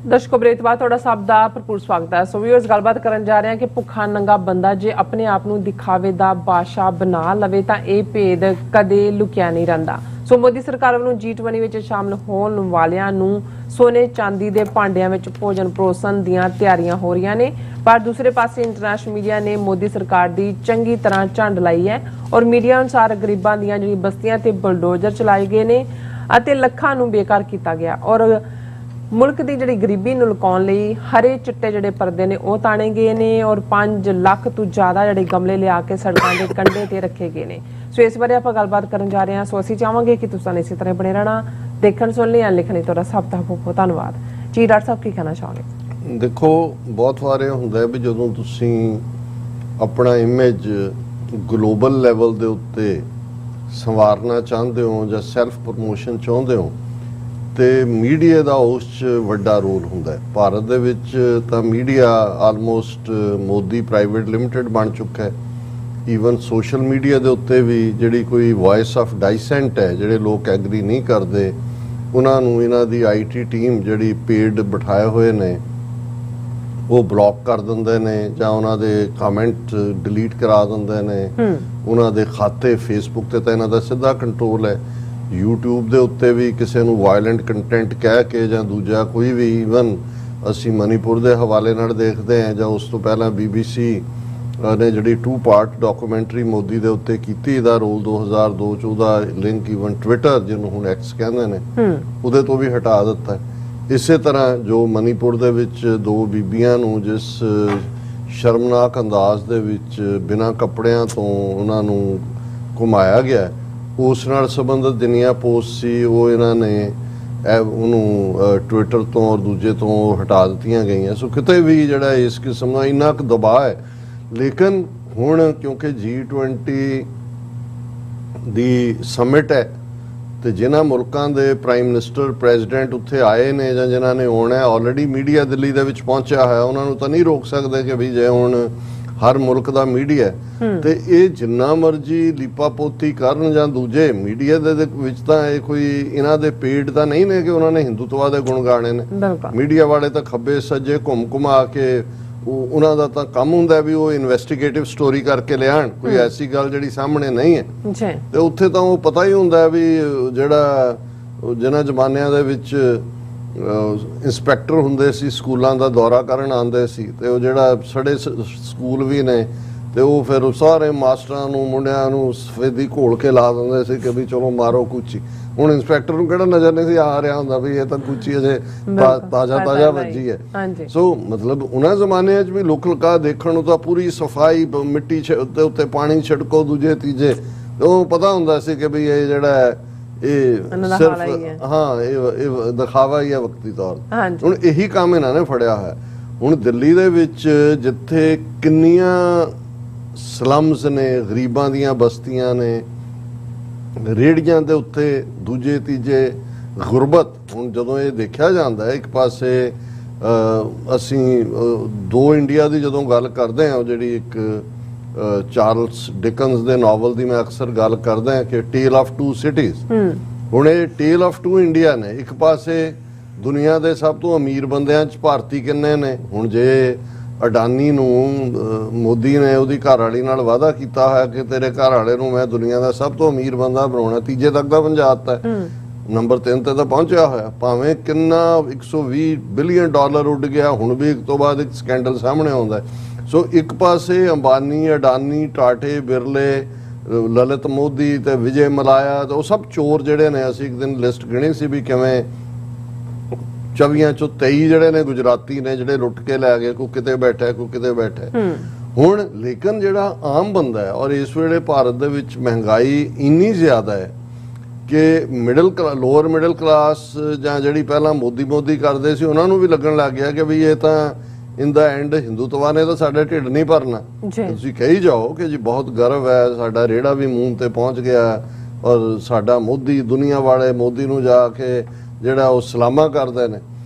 ਦਰਸ਼ਕੋ, ਬ੍ਰੇਕ ਤੋਂ ਬਾਅਦ ਤੁਹਾਡਾ ਸਭ ਦਾ ਭਰਪੂਰ ਸਵਾਗਤ ਹੈ। ਸੋ ਵੀਅਰਸ, ਗੱਲਬਾਤ ਕਰਨ ਜਾ ਰਹੇ ਹਾਂ ਕਿ ਭੁੱਖਾ ਨੰਗਾ ਬੰਦਾ ਜੇ ਆਪਣੇ ਆਪ ਨੂੰ ਦਿਖਾਵੇ ਦਾ ਬਾਦਸ਼ਾਹ ਬਣਾ ਲਵੇ ਤਾਂ ਇਹ ਭੇਦ ਕਦੇ ਲੁਕਿਆ ਨਹੀਂ ਰਹਿੰਦਾ। ਸੋ ਮੋਦੀ ਸਰਕਾਰ ਵੱਲੋਂ G20 ਵਿੱਚ ਸ਼ਾਮਲ ਹੋਣ ਵਾਲਿਆਂ ਨੂੰ ਸੋਨੇ ਚਾਂਦੀ ਦੇ ਭਾਂਡਿਆਂ ਵਿੱਚ ਭੋਜਨ ਪਰੋਸਣ ਦੀਆਂ ਤਿਆਰੀਆਂ ਹੋ ਰਹੀਆਂ ਨੇ, ਪਰ ਦੂਸਰੇ ਪਾਸੇ ਇੰਟਰਨੈਸ਼ਨਲ ਮੀਡੀਆ ਨੇ ਮੋਦੀ ਸਰਕਾਰ ਦੀ ਚੰਗੀ ਤਰ੍ਹਾਂ ਝੰਡ ਲਾਈ ਹੈ ਔਰ ਮੀਡੀਆ ਅਨੁਸਾਰ ਗਰੀਬਾਂ ਦੀਆਂ ਜਿਹੜੀ ਬਸਤੀਆਂ ਤੇ ਬਲਡੋਜ਼ਰ ਚਲਾਏ ਗਏ ਨੇ ਅਤੇ ਲੱਖਾਂ ਨੂੰ ਬੇਕਾਰ ਕੀਤਾ ਗਿਆ ਔਰ ਮੁਲਕ ਦੀ ਜਿਹੜੀ ਗਰੀਬੀ ਨੂੰ ਲੁਕਾਉਣ ਲਈ ਹਰੇ ਚਿੱਟੇ ਜਿਹੜੇ ਪਰਦੇ ਨੇ ਉਹ ਤਾਣੇ ਗਏ ਨੇ ਔਰ 5 ਲੱਖ ਤੋਂ ਜ਼ਿਆਦਾ ਜਿਹੜੇ ਗਮਲੇ ਲਿਆ ਕੇ ਸੜਕਾਂ ਦੇ ਕੰਢੇ ਤੇ ਰੱਖੇ ਗਏ ਨੇ। ਸੋ ਇਸ ਬਾਰੇ ਆਪਾਂ ਗੱਲਬਾਤ ਕਰਨ ਜਾ ਰਹੇ ਹਾਂ। ਸੋ ਅਸੀਂ ਚਾਹਾਂਗੇ ਕਿ ਤੁਸੀਂ ਇਸੇ ਤਰ੍ਹਾਂ ਬਣੇ ਰਹਿਣਾ, ਦੇਖਣ ਸੁਣ ਲਈ ਲਿਖਣ ਲਈ ਤੁਹਾਡਾ ਸਭ ਦਾ ਬਹੁਤ ਬਹੁਤ ਧੰਨਵਾਦ ਜੀ। ਡਾਕਟਰ ਸਾਹਿਬ ਕੀ ਕਹਿਣਾ ਚਾਹੋਗੇ? ਦੇਖੋ, ਬਹੁਤ ਵਾਰੇ ਹੁੰਦਾ ਵੀ ਜਦੋਂ ਤੁਸੀਂ ਆਪਣਾ ਇਮੇਜ ਗਲੋਬਲ ਲੈਵਲ ਦੇ ਉੱਤੇ ਸੰਵਾਰਨਾ ਚਾਹੁੰਦੇ ਹੋ ਜਾਂ ਸੈਲਫ ਪ੍ਰਮੋਸ਼ਨ ਚਾਹੁੰਦੇ ਹੋ ਤੇ ਮੀਡੀਆ ਦਾ ਉਸ 'ਚ ਵੱਡਾ ਰੋਲ ਹੁੰਦਾ ਹੈ। ਭਾਰਤ ਦੇ ਵਿੱਚ ਤਾਂ media almost Modi private limited ਬਣ ਚੁੱਕਾ ਹੈ। ਈਵਨ ਸੋਸ਼ਲ ਮੀਡੀਆ ਦੇ ਉੱਤੇ ਵੀ ਜਿਹੜੀ ਕੋਈ ਵੌਇਸ ਆਫ ਡਾਈਸੈਂਟ ਹੈ, ਜਿਹੜੇ ਲੋਕ ਐਗਰੀ ਨਹੀਂ ਕਰਦੇ, ਉਹਨਾਂ ਨੂੰ ਇਹਨਾਂ ਦੀ IT ਟੀਮ ਜਿਹੜੀ ਪੇਡ ਬਿਠਾਏ ਹੋਏ ਨੇ ਉਹ ਬਲੌਕ ਕਰ ਦਿੰਦੇ ਨੇ ਜਾਂ ਉਹਨਾਂ ਦੇ ਕਮੈਂਟ ਡਿਲੀਟ ਕਰਾ ਦਿੰਦੇ ਨੇ। ਉਹਨਾਂ ਦੇ ਖਾਤੇ ਫੇਸਬੁੱਕ ਤੇ ਤਾਂ ਇਹਨਾਂ ਦਾ ਸਿੱਧਾ ਕੰਟਰੋਲ ਹੈ। YouTube ਦੇ ਉੱਤੇ ਵੀ ਕਿਸੇ ਨੂੰ ਵਾਇਲੈਂਟ ਕੰਟੈਂਟ ਕਹਿ ਕੇ ਜਾਂ ਦੂਜਾ ਕੋਈ ਵੀ, ਈਵਨ ਅਸੀਂ ਮਨੀਪੁਰ ਦੇ ਹਵਾਲੇ ਨਾਲ ਦੇਖਦੇ ਹਾਂ ਜਾਂ ਉਸ ਤੋਂ ਪਹਿਲਾਂ BBC ਨੇ ਜਿਹੜੀ 2 ਪਾਰਟ ਡਾਕੂਮੈਂਟਰੀ ਮੋਦੀ ਦੇ ਉੱਤੇ ਕੀਤੀ, ਇਹਦਾ ਰੋਲ 2002 ਚ ਉਹਦਾ ਲਿੰਕ ਈਵਨ ਟਵਿੱਟਰ ਜਿਹਨੂੰ ਹੁਣ X ਕਹਿੰਦੇ ਨੇ ਉਹਦੇ ਤੋਂ ਵੀ ਹਟਾ ਦਿੱਤਾ। ਇਸੇ ਤਰ੍ਹਾਂ ਜੋ ਮਨੀਪੁਰ ਦੇ ਵਿੱਚ 2 ਬੀਬੀਆਂ ਨੂੰ ਜਿਸ ਸ਼ਰਮਨਾਕ ਅੰਦਾਜ਼ ਦੇ ਵਿੱਚ ਬਿਨਾਂ ਕੱਪੜਿਆਂ ਤੋਂ ਉਹਨਾਂ ਨੂੰ ਘੁਮਾਇਆ ਗਿਆ, ਉਸ ਨਾਲ ਸੰਬੰਧਿਤ ਜਿੰਨੀਆਂ ਪੋਸਟ ਸੀ ਉਹ ਇਹਨਾਂ ਨੇ ਉਹਨੂੰ ਟਵਿੱਟਰ ਤੋਂ ਔਰ ਦੂਜੇ ਤੋਂ ਹਟਾ ਦਿੱਤੀਆਂ ਗਈਆਂ। ਸੋ ਕਿਤੇ ਵੀ ਜਿਹੜਾ ਇਸ ਕਿਸਮ ਦਾ ਇੰਨਾ ਕੁ ਦਬਾਅ ਹੈ। ਲੇਕਿਨ ਹੁਣ ਕਿਉਂਕਿ G20 ਦੀ ਸਮਿਟ ਹੈ ਤੇ ਜਿਨ੍ਹਾਂ ਮੁਲਕਾਂ ਦੇ ਪ੍ਰਾਈਮ ਮਿਨਿਸਟਰ ਪ੍ਰੈਜ਼ੀਡੈਂਟ ਉੱਥੇ ਆਏ ਨੇ ਜਾਂ ਜਿਨ੍ਹਾਂ ਨੇ ਆਉਣਾ, ਆਲਰੇਡੀ ਮੀਡੀਆ ਦਿੱਲੀ ਦੇ ਵਿੱਚ ਪਹੁੰਚਿਆ ਹੋਇਆ, ਉਹਨਾਂ ਨੂੰ ਤਾਂ ਨਹੀਂ ਰੋਕ ਸਕਦੇ ਕਿ ਵੀ ਜੇ ਹੁਣ ਹਰ ਮੁਲਕ ਦਾ ਮੀਡੀਆ ਤੇ ਇਹ ਜਿੰਨਾ ਮਰਜੀ ਲੀਪਾ ਪੋਤੀ ਕਰਨ ਜਾਂ ਦੂਜੇ ਮੀਡੀਆ ਦੇ ਵਿੱਚ ਤਾਂ ਇਹ ਕੋਈ ਇਹਨਾਂ ਦੇ ਪੇਡ ਤਾਂ ਨਹੀਂ ਨੇ ਕਿ ਉਹਨਾਂ ਨੇ ਹਿੰਦੂਤਵਾ ਦੇ ਗੁਣ ਗਾਣੇ ਨੇ। ਮੀਡੀਆ ਵਾਲੇ ਤਾਂ ਖੱਬੇ ਸੱਜੇ ਘੁੰਮ ਕੇ ਉਹਨਾਂ ਦਾ ਤਾਂ ਕੰਮ ਹੁੰਦਾ ਵੀ ਉਹ ਇਨਵੈਸਟੀਗੇਟਿਵ ਸਟੋਰੀ ਕਰਕੇ ਲਿਆਣ, ਕੋਈ ਐਸੀ ਗੱਲ ਜਿਹੜੀ ਸਾਹਮਣੇ ਨਹੀਂ ਹੈ। ਤੇ ਉੱਥੇ ਤਾਂ ਉਹ ਪਤਾ ਹੀ ਹੁੰਦਾ ਵੀ ਜਿਹੜਾ ਜਿਨ੍ਹਾਂ ਜ਼ਮਾਨਿਆਂ ਦੇ ਵਿੱਚ ਇੰਸਪੈਕਟਰ ਹੁੰਦੇ ਸੀ, ਸਕੂਲਾਂ ਦਾ ਦੌਰਾ ਕਰਨ ਆਉਂਦੇ ਸੀ ਤੇ ਉਹ ਜਿਹੜਾ ਸੜੇ ਸਕੂਲ ਵੀ ਨੇ ਤੇ ਉਹ ਫਿਰ ਸਾਰੇ ਮਾਸਟਰਾਂ ਨੂੰ ਮੁੰਡਿਆਂ ਨੂੰ ਸਫੇਦੀ ਘੋਲ ਕੇ ਲਾ ਦਿੰਦੇ ਸੀ ਕਿ ਵੀ ਚਲੋ ਮਾਰੋ ਕੁਚੀ। ਹੁਣ ਇੰਸਪੈਕਟਰ ਨੂੰ ਕਿਹੜਾ ਨਜ਼ਰ ਨਹੀਂ ਸੀ ਆ ਰਿਹਾ ਹੁੰਦਾ ਵੀ ਇਹ ਤਾਂ ਕੁਚੀ ਅਜੇ ਤਾਜ਼ਾ ਵੱਜੀ ਹੈ। ਸੋ ਮਤਲਬ ਉਹਨਾਂ ਜ਼ਮਾਨਿਆਂ 'ਚ ਵੀ ਲੁਕ ਲੁਕਾ ਦੇਖਣ ਨੂੰ ਤਾਂ ਪੂਰੀ ਸਫਾਈ, ਮਿੱਟੀ ਦੇ ਉੱਤੇ ਪਾਣੀ ਛਿੜਕੋ ਦੂਜੇ ਤੀਜੇ, ਉਹ ਪਤਾ ਹੁੰਦਾ ਸੀ ਕਿ ਵੀ ਇਹ ਜਿਹੜਾ ਇਹ ਸਿਰਫ ਇਹ ਦਿਖਾਵਾ ਹੀ ਹੈ ਵਕਤੀ ਤੌਰ। ਹੁਣ ਇਹੀ ਕੰਮ ਇਹਨਾਂ ਨੇ ਫੜਿਆ ਹੋਇਆ। ਹੁਣ ਦਿੱਲੀ ਦੇ ਵਿੱਚ ਜਿੱਥੇ ਕਿੰਨੀਆਂ ਸਲਮਸ ਨੇ, ਗਰੀਬਾਂ ਦੀਆਂ ਬਸਤੀਆਂ ਨੇ, ਰੇੜੀਆਂ ਦੇ ਉੱਤੇ ਦੂਜੇ ਤੀਜੇ ਗੁਰਬਤ। ਹੁਣ ਜਦੋਂ ਇਹ ਦੇਖਿਆ ਜਾਂਦਾ ਹੈ, ਇੱਕ ਪਾਸੇ ਅਸੀਂ 2 ਇੰਡੀਆ ਦੀ ਜਦੋਂ ਗੱਲ ਕਰਦੇ ਹਾਂ, ਜਿਹੜੀ ਇੱਕ ਚਾਰਲਸ ਡਿਕਨਸ ਦੇ ਨਾਵਲ ਦੀ ਮੈਂ ਅਕਸਰ ਗੱਲ ਕਰਦਾ ਕਿ ਟੇਲ ਆਫ 2 ਸਿਟੀਜ਼। ਹੁਣ ਇਹ ਟੇਲ ਆਫ 2 ਇੰਡੀਆ ਨੇ। ਇੱਕ ਪਾਸੇ ਦੁਨੀਆ ਦੇ ਸਭ ਤੋਂ ਅਮੀਰ ਬੰਦਿਆਂ 'ਚ ਭਾਰਤੀ ਕਿੰਨੇ ਨੇ। ਹੁਣ ਜੇ ਅਡਾਨੀ ਨੂੰ ਮੋਦੀ ਨੇ ਉਹਦੀ ਘਰ ਵਾਲੀ ਨਾਲ ਵਾਅਦਾ ਕੀਤਾ ਹੋਇਆ ਕਿ ਤੇਰੇ ਘਰ ਵਾਲੇ ਨੂੰ ਮੈਂ ਦੁਨੀਆ ਦਾ ਸਭ ਤੋਂ ਅਮੀਰ ਬੰਦਾ ਬਣਾਉਣਾ, ਤੀਜੇ ਤੱਕ ਦਾ ਪਹੁੰਚਾ ਦਿੱਤਾ। ਨੰਬਰ 3 ਤੇ ਤਾਂ ਪਹੁੰਚਿਆ ਹੋਇਆ, ਭਾਵੇਂ ਕਿੰਨਾ $120 ਬਿਲੀਅਨ ਉੱਡ ਗਿਆ, ਹੁਣ ਵੀ ਇੱਕ ਤੋਂ ਬਾਅਦ ਇੱਕ ਸਕੈਂਡਲ ਸਾਹਮਣੇ ਆਉਂਦਾ। ਸੋ ਇੱਕ ਪਾਸੇ ਅੰਬਾਨੀ, ਅਡਾਨੀ, ਟਾਟੇ, ਬਿਰਲੇ, ਲਲਿਤ ਮੋਦੀ ਤੇ ਵਿਜੇ ਮਲਾਇਆ ਤੇ ਉਹ ਸਭ ਚੋਰ ਜਿਹੜੇ ਨੇ, ਅਸੀਂ ਇੱਕ ਦਿਨ ਲਿਸਟ ਗਿਣੀ ਸੀ ਵੀ ਕਿਵੇਂ 24 ਚੋਂ 23 ਜਿਹੜੇ ਨੇ ਗੁਜਰਾਤੀ ਨੇ ਜਿਹੜੇ ਲੁੱਟ ਕੇ ਲੈ ਗਏ, ਕੋਈ ਕਿਤੇ ਬੈਠਾ ਕੋਈ ਕਿਤੇ ਬੈਠਾ। ਹੁਣ ਲੇਕਿਨ ਜਿਹੜਾ ਆਮ ਬੰਦਾ ਹੈ, ਔਰ ਇਸ ਵੇਲੇ ਭਾਰਤ ਦੇ ਵਿੱਚ ਮਹਿੰਗਾਈ ਇੰਨੀ ਜ਼ਿਆਦਾ ਹੈ ਕਿ ਲੋਅਰ ਮਿਡਲ ਕਲਾਸ ਜਾਂ ਜਿਹੜੀ ਪਹਿਲਾਂ ਮੋਦੀ ਕਰਦੇ ਸੀ ਉਹਨਾਂ ਨੂੰ ਵੀ ਲੱਗਣ ਲੱਗ ਗਿਆ ਕਿ ਵੀ ਇਹ ਤਾਂ ਇਨ ਦਾ ਐਂਡ ਹਿੰਦੂਤਵਾ ਨੇ ਤਾਂ ਸਾਡਾ ਢਿੱਡ ਨਹੀਂ ਭਰਨਾ। ਤੁਸੀਂ ਕਹੀ ਜਾਓ ਕਿ ਜੀ ਬਹੁਤ ਗਰਵ ਹੈ, ਸਾਡਾ ਰੇੜਾ ਵੀ ਮੂੰਹ ਤੇ ਪਹੁੰਚ ਗਿਆ, ਔਰ ਸਾਡਾ ਮੋਦੀ, ਦੁਨੀਆ ਵਾਲੇ ਮੋਦੀ ਨੂੰ ਜਾ ਕੇ ਜਿਹੜਾ ਉਹ ਸਲਾਮਾਂ ਕਰਦੇ ਨੇ।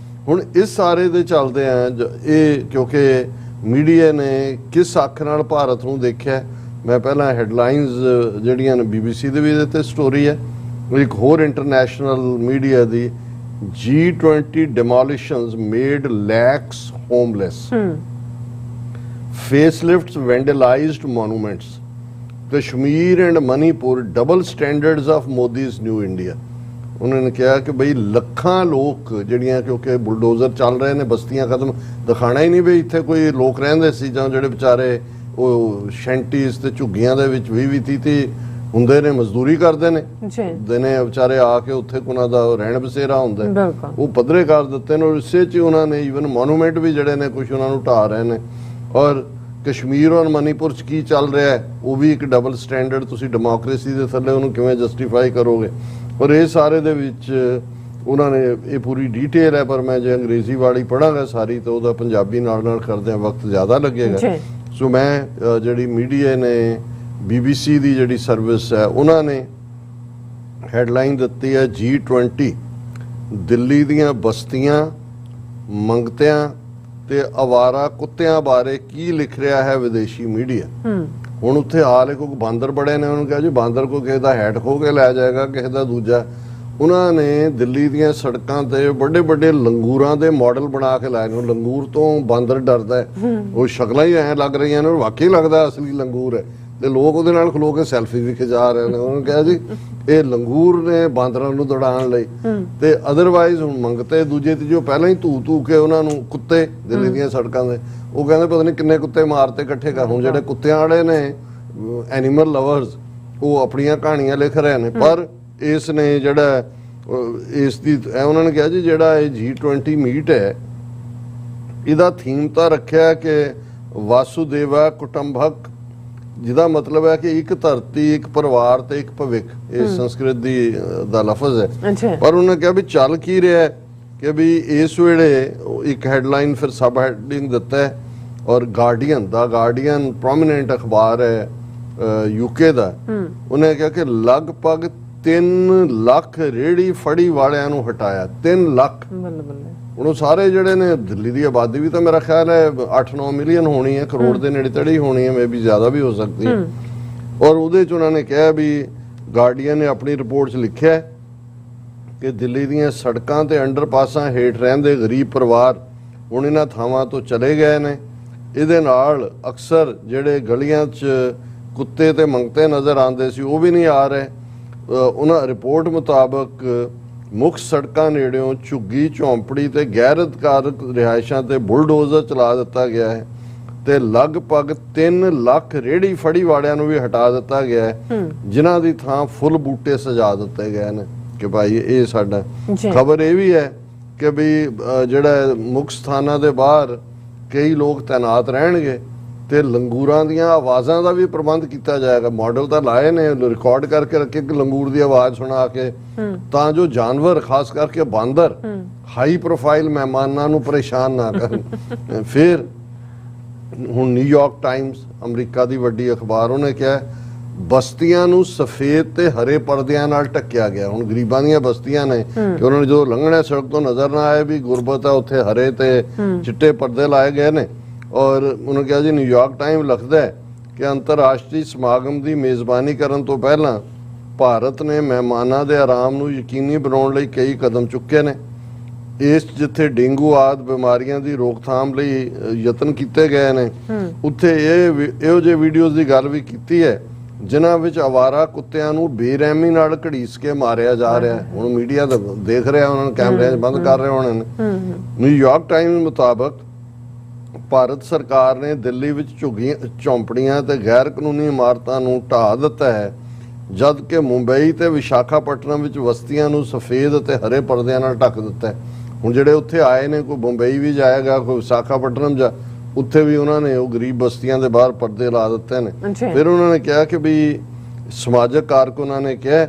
ਹੁਣ ਇਸ ਸਾਰੇ ਦੇ ਚੱਲਦੇ ਆ ਇਹ, ਕਿਉਂਕਿ ਮੀਡੀਆ ਨੇ ਕਿਸ ਅੱਖ ਨਾਲ ਭਾਰਤ ਨੂੰ ਦੇਖਿਆ। ਮੈਂ ਪਹਿਲਾਂ ਹੈਡਲਾਈਨਸ ਜਿਹੜੀਆਂ ਨੇ BBC ਦੇ ਵੀ ਇਹਦੇ ਤੇ ਸਟੋਰੀ ਹੈ, ਇੱਕ ਹੋਰ international media the, G20 demolitions made lakhs homeless. Facelifts vandalized monuments. Kashmir and Manipur double standards of Modi's new India. ਉਹਨਾਂ ਨੇ ਕਿਹਾ ਕਿ ਬਈ ਲੱਖਾਂ ਲੋਕ ਜਿਹੜੀਆਂ, ਕਿਉਂਕਿ ਬੁਲਡੋਜ਼ਰ ਚੱਲ ਰਹੇ ਨੇ, ਬਸਤੀਆਂ ਖਤਮ, ਦਿਖਾਣਾ ਹੀ ਨਹੀਂ ਵੀ ਇੱਥੇ ਕੋਈ ਲੋਕ ਰਹਿੰਦੇ ਸੀ, ਜਾਂ ਜਿਹੜੇ ਵਿਚਾਰੇ ਉਹ ਸ਼ੈਂਟੀਜ਼ ਤੇ ਝੁੱਗੀਆਂ ਦੇ ਵਿੱਚ 20-30 ਹੁੰਦੇ ਨੇ, ਮਜ਼ਦੂਰੀ ਕਰਦੇ ਨੇ ਦਿਨੇ, ਵਿਚਾਰੇ ਆ ਕੇ ਉੱਥੇ ਉਹਨਾਂ ਦਾ ਰਹਿਣ ਬਸੇਰਾ ਹੁੰਦਾ, ਉਹ ਪੱਧਰੇ ਕਰ ਦਿੱਤੇ ਨੇ। ਇਸੇ 'ਚ ਉਹਨਾਂ ਨੇ ਈਵਨ ਮੋਨੂਮੈਂਟ ਵੀ ਜਿਹੜੇ ਨੇ ਕੁਝ ਉਹਨਾਂ ਨੂੰ ਢਾਹ ਰਹੇ ਨੇ। ਔਰ ਕਸ਼ਮੀਰ ਔਰ ਮਨੀਪੁਰ 'ਚ ਕੀ ਚੱਲ ਰਿਹਾ ਹੈ, ਉਹ ਵੀ ਇੱਕ ਡਬਲ ਸਟੈਂਡਰਡ, ਤੁਸੀਂ ਡੈਮੋਕ੍ਰੇਸੀ ਦੇ ਥੱਲੇ ਉਹਨੂੰ ਕਿਵੇਂ ਜਸਟੀਫਾਈ ਕਰੋਗੇ। ਔਰ ਇਹ ਸਾਰੇ ਦੇ ਵਿੱਚ ਉਹਨਾਂ ਨੇ ਇਹ ਪੂਰੀ ਡੀਟੇਲ ਹੈ, ਪਰ ਮੈਂ ਜੇ ਅੰਗਰੇਜ਼ੀ ਵਾਲੀ ਪੜ੍ਹਾਂਗਾ ਸਾਰੀ ਤਾਂ ਉਹਦਾ ਪੰਜਾਬੀ ਨਾਲ ਕਰਦਿਆਂ ਵਕਤ ਜ਼ਿਆਦਾ ਲੱਗੇਗਾ। ਸੋ ਮੈਂ ਜਿਹੜੀ ਮੀਡੀਆ ਨੇ, BBC ਦੀ ਜਿਹੜੀ ਸਰਵਿਸ ਹੈ, ਉਹਨਾਂ ਨੇ ਹੈਡਲਾਈਨ ਦਿੱਤੀ ਹੈ G20 ਦਿੱਲੀ ਦੀਆਂ ਬਸਤੀਆਂ, ਮੰਗਤਿਆਂ ਤੇ ਅਵਾਰਾ ਕੁੱਤਿਆਂ ਬਾਰੇ ਕੀ ਲਿਖ ਰਿਹਾ ਹੈ ਵਿਦੇਸ਼ੀ ਮੀਡੀਆ। ਹੁਣ ਉੱਥੇ ਹਾਲ ਕੋਈ ਬਾਂਦਰ ਬੜੇ ਨੇ, ਉਹਨੂੰ ਕਿਹਾ ਜੀ ਬਾਂਦਰ ਕੋਈ ਕਿਸੇ ਦਾ ਹੈਡ ਖੋ ਕੇ ਲੈ ਜਾਏਗਾ, ਕਿਸੇ ਦਾ ਦੂਜਾ। ਉਹਨਾਂ ਨੇ ਦਿੱਲੀ ਦੀਆਂ ਸੜਕਾਂ ਤੇ ਵੱਡੇ ਲੰਗੂਰਾਂ ਦੇ ਮਾਡਲ ਬਣਾ ਕੇ ਲਾਏ ਨੇ। ਲੰਗੂਰ ਤੋਂ ਬਾਂਦਰ ਡਰਦਾ, ਉਹ ਸ਼ਕਲਾਂ ਹੀ ਐਂ ਲੱਗ ਰਹੀਆਂ ਨੇ, ਵਾਕਈ ਲੱਗਦਾ ਅਸਲੀ ਲੰਗੂਰ ਹੈ, ਤੇ ਲੋਕ ਉਹਦੇ ਨਾਲ ਖਲੋ ਕੇ ਸੈਲਫੀ ਵੀ ਖਿਚਾ ਰਹੇ ਨੇ। ਉਹਨੂੰ ਕਿਹਾ ਜੀ ਇਹ ਲੰਗੂਰ ਨੇ ਬਾਂਦਰਾਂ ਨੂੰ ਦੌੜਾਉਣ ਲਈ। ਤੇ ਅਦਰਵਾਈਜ਼ ਹੁਣ ਮੰਗਤੇ ਦੂਜੇ ਤੇ ਜੋ ਪਹਿਲਾਂ ਹੀ ਧੂ ਕੇ ਉਹਨਾਂ ਨੂੰ, ਕੁੱਤੇ ਦਿੱਲੀ ਦੀਆਂ ਸੜਕਾਂ ਦੇ, ਉਹ ਕਹਿੰਦੇ ਪਤਾ ਨਹੀਂ ਕਿੰਨੇ ਕੁੱਤੇ ਮਾਰਤੇ ਇਕੱਠੇ ਕਰ। ਹੁਣ ਜਿਹੜੇ ਕੁੱਤਿਆਂ ਵਾਲੇ ਨੇ, ਐਨੀਮਲ ਲਵਰਸ, ਉਹ ਆਪਣੀਆਂ ਕਹਾਣੀਆਂ ਲਿਖ ਰਹੇ ਨੇ। ਪਰ ਇਸ ਨੇ ਜਿਹੜਾ ਇਸ ਦੀ ਉਹਨਾਂ ਨੇ ਕਿਹਾ ਜੀ ਜਿਹੜਾ ਇਹ G20 ਮੀਟ ਹੈ, ਇਹਦਾ ਥੀਮ ਤਾਂ ਰੱਖਿਆ ਕਿ ਵਾਸੁਦੇਵਾ ਕੁਟੰਬਕ, ਜਿਹਦਾ ਮਤਲਬ ਹੈ ਕਿ ਇੱਕ ਧਰਤੀ, ਇੱਕ ਪਰਿਵਾਰ ਤੇ ਇੱਕ ਭਵਿੱਖ। ਇਹ ਸੰਸਕ੍ਰਿਤ ਦਾ ਲਫ਼ਜ਼ ਹੈ। ਪਰ ਉਹਨਾਂ ਕਿਹਾ ਵੀ ਚੱਲ ਕੀ ਰਿਹਾ ਕਿ ਵੀ ਇਸ ਵੇਲੇ ਇੱਕ ਹੈਡਲਾਈਨ ਫਿਰ ਸਬ ਹੈਡਿੰਗ ਦਿੱਤਾ ਹੈ। ਔਰ ਗਾਰਡੀਅਨ ਪ੍ਰੋਮੀਨੈਂਟ ਅਖਬਾਰ ਹੈ UK ਦਾ, ਉਹਨੇ ਕਿਹਾ ਕਿ ਲਗਭਗ 3 ਲੱਖ ਰੇੜੀ ਫੜੀ ਵਾਲਿਆਂ ਨੂੰ ਹਟਾਇਆ। 3 ਲੱਖ। ਹੁਣ ਸਾਰੇ ਜਿਹੜੇ ਨੇ, ਦਿੱਲੀ ਦੀ ਆਬਾਦੀ ਵੀ ਤਾਂ ਮੇਰਾ ਖਿਆਲ ਹੈ 8-9 ਮਿਲੀਅਨ ਹੋਣੀ ਹੈ, ਕਰੋੜ ਦੇ ਨੇੜੇ ਤੇੜੇ ਹੀ ਹੋਣੀ ਹੈ, ਮੇਬੀ ਜ਼ਿਆਦਾ ਵੀ ਹੋ ਸਕਦੀ ਹੈ। ਔਰ ਉਹਦੇ 'ਚ ਉਹਨਾਂ ਨੇ ਕਿਹਾ ਵੀ, ਗਾਰਡੀਅਨ ਨੇ ਆਪਣੀ ਰਿਪੋਰਟ 'ਚ ਲਿਖਿਆ ਕਿ ਦਿੱਲੀ ਦੀਆਂ ਸੜਕਾਂ ਤੇ ਅੰਡਰਪਾਸਾਂ ਹੇਠ ਰਹਿੰਦੇ ਗਰੀਬ ਪਰਿਵਾਰ ਹੁਣ ਇਹਨਾਂ ਥਾਵਾਂ ਤੋਂ ਚਲੇ ਗਏ ਨੇ। ਇਹਦੇ ਨਾਲ ਅਕਸਰ ਜਿਹੜੇ ਗਲੀਆਂ 'ਚ ਕੁੱਤੇ ਤੇ ਮੰਗਤੇ ਨਜ਼ਰ ਆਉਂਦੇ ਸੀ, ਉਹ ਵੀ ਨਹੀਂ ਆ ਰਹੇ। ਉਹਨਾਂ ਰਿਪੋਰਟ ਮੁਤਾਬਕ ਮੁੱਖ ਸੜਕਾਂ ਨੇੜਿਓਂ ਝੁੱਗੀ, ਝੌਂਪੜੀ ਤੇ ਗੈਰ ਅਧਿਕਾਰਤ ਰਿਹਾਇਸ਼ਾਂ ਤੇ ਬੁਲਡੋਜ਼ਰ ਚਲਾ ਦਿੱਤਾ ਗਿਆ ਹੈ ਤੇ ਲਗਭਗ 3 ਲੱਖ ਰੇੜੀ ਫੜੀ ਵਾਲਿਆਂ ਨੂੰ ਵੀ ਹਟਾ ਦਿੱਤਾ ਗਿਆ ਹੈ, ਜਿਨ੍ਹਾਂ ਦੀ ਥਾਂ ਫੁੱਲ ਬੂਟੇ ਸਜਾ ਦਿੱਤੇ ਗਏ ਨੇ। ਕਿ ਭਾਈ ਇਹ ਸਾਡਾ ਖਬਰ ਇਹ ਵੀ ਹੈ ਕਿ ਵੀ ਜਿਹੜਾ ਮੁੱਖ ਸਥਾਨਾਂ ਦੇ ਬਾਹਰ ਕਈ ਲੋਕ ਤੈਨਾਤ ਰਹਿਣਗੇ ਤੇ ਲੰਗੂਰਾਂ ਦੀਆਂ ਆਵਾਜ਼ਾਂ ਦਾ ਵੀ ਪ੍ਰਬੰਧ ਕੀਤਾ ਜਾਏਗਾ। ਮਾਡਲ ਤਾਂ ਲਾਏ ਨੇ, ਰਿਕਾਰਡ ਕਰਕੇ ਰੱਖੇ ਕਿ ਲੰਗੂਰ ਦੀ ਆਵਾਜ਼ ਸੁਣਾ ਕੇ, ਤਾਂ ਜੋ ਜਾਨਵਰ, ਖਾਸ ਕਰਕੇ ਬਾਂਦਰ, ਹਾਈ ਪ੍ਰੋਫਾਈਲ ਮਹਿਮਾਨਾਂ ਨੂੰ ਪਰੇਸ਼ਾਨ ਨਾ ਕਰਨ। ਫਿਰ ਹੁਣ ਨਿਊਯਾਰਕ ਟਾਈਮਸ, ਅਮਰੀਕਾ ਦੀ ਵੱਡੀ ਅਖਬਾਰ, ਉਹਨੇ ਕਿਹਾ ਬਸਤੀਆਂ ਨੂੰ ਸਫੇਦ ਤੇ ਹਰੇ ਪਰਦਿਆਂ ਨਾਲ ਢੱਕਿਆ ਗਿਆ। ਹੁਣ ਗਰੀਬਾਂ ਦੀਆਂ ਬਸਤੀਆਂ ਨੇ ਕਿ ਉਹਨਾਂ ਨੂੰ ਜਦੋਂ ਲੰਘਣਾ ਸੜਕ ਤੋਂ ਨਜ਼ਰ ਨਾ ਆਏ ਵੀ ਗੁਰਬਤ ਹੈ, ਉੱਥੇ ਹਰੇ ਤੇ ਚਿੱਟੇ ਪਰਦੇ ਲਾਏ ਗਏ ਨੇ। ਔਰ ਉਹਨੇ ਕਿਹਾ ਜੀ, ਨਿਊਯਾਰਕ ਟਾਈਮ ਲਿਖਦਾ ਹੈ ਕਿ ਅੰਤਰਰਾਸ਼ਟਰੀ ਸਮਾਗਮ ਦੀ ਮੇਜ਼ਬਾਨੀ ਕਰਨ ਤੋਂ ਪਹਿਲਾਂ ਭਾਰਤ ਨੇ ਮਹਿਮਾਨਾਂ ਦੇ ਆਰਾਮ ਨੂੰ ਯਕੀਨੀ ਬਣਾਉਣ ਲਈ ਕਈ ਕਦਮ ਚੁੱਕੇ ਨੇ। ਇਸ ਜਿੱਥੇ ਡੇਂਗੂ ਆਦਿ ਬਿਮਾਰੀਆਂ ਦੀ ਰੋਕਥਾਮ ਲਈ ਯਤਨ ਕੀਤੇ ਗਏ ਨੇ, ਉੱਥੇ ਇਹੋ ਜਿਹੇ ਵੀਡੀਓਜ਼ ਦੀ ਗੱਲ ਵੀ ਕੀਤੀ ਹੈ ਜਿਨ੍ਹਾਂ ਵਿੱਚ ਆਵਾਰਾ ਕੁੱਤਿਆਂ ਨੂੰ ਬੇਰਹਿਮੀ ਨਾਲ ਘੜੀਸ ਕੇ ਮਾਰਿਆ ਜਾ ਰਿਹਾ ਹੈ। ਹੁਣ ਮੀਡੀਆ ਤਾਂ ਦੇਖ ਰਿਹਾ, ਉਹਨਾਂ ਨੂੰ ਕੈਮਰਿਆਂ 'ਚ ਬੰਦ ਕਰ ਰਹੇ ਹੋਣੇ ਨੇ। ਨਿਊਯਾਰਕ ਟਾਈਮਜ਼ ਮੁਤਾਬਕ ਭਾਰਤ ਸਰਕਾਰ ਨੇ ਦਿੱਲੀ ਵਿੱਚ ਝੁੱਗੀਆਂ ਝੌਂਪੜੀਆਂ ਤੇ ਗੈਰ ਕਾਨੂੰਨੀ ਇਮਾਰਤਾਂ ਨੂੰ ਢਾਹ ਦਿੱਤਾ ਹੈ, ਜਦ ਕਿ ਮੁੰਬਈ ਤੇ ਵਿਸ਼ਾਖਾਪਟਨਮ ਵਿੱਚ ਬਸਤੀਆਂ ਨੂੰ ਸਫੇਦ ਅਤੇ ਹਰੇ ਪਰਦਿਆਂ ਨਾਲ ਢੱਕ ਦਿੱਤਾ ਹੈ। ਹੁਣ ਜਿਹੜੇ ਉੱਥੇ ਆਏ ਨੇ, ਕੋਈ ਮੁੰਬਈ ਵੀ ਜਾਏਗਾ, ਕੋਈ ਵਿਸ਼ਾਖਾਪਟਨਮ ਜਾ, ਉੱਥੇ ਵੀ ਉਹਨਾਂ ਨੇ ਉਹ ਗਰੀਬ ਬਸਤੀਆਂ ਦੇ ਬਾਹਰ ਪਰਦੇ ਲਾ ਦਿੱਤੇ ਨੇ। ਫਿਰ ਉਹਨਾਂ ਨੇ ਕਿਹਾ ਕਿ ਵੀ ਸਮਾਜਿਕ ਕਾਰਕੁਨਾਂ ਨੇ ਕਿਹਾ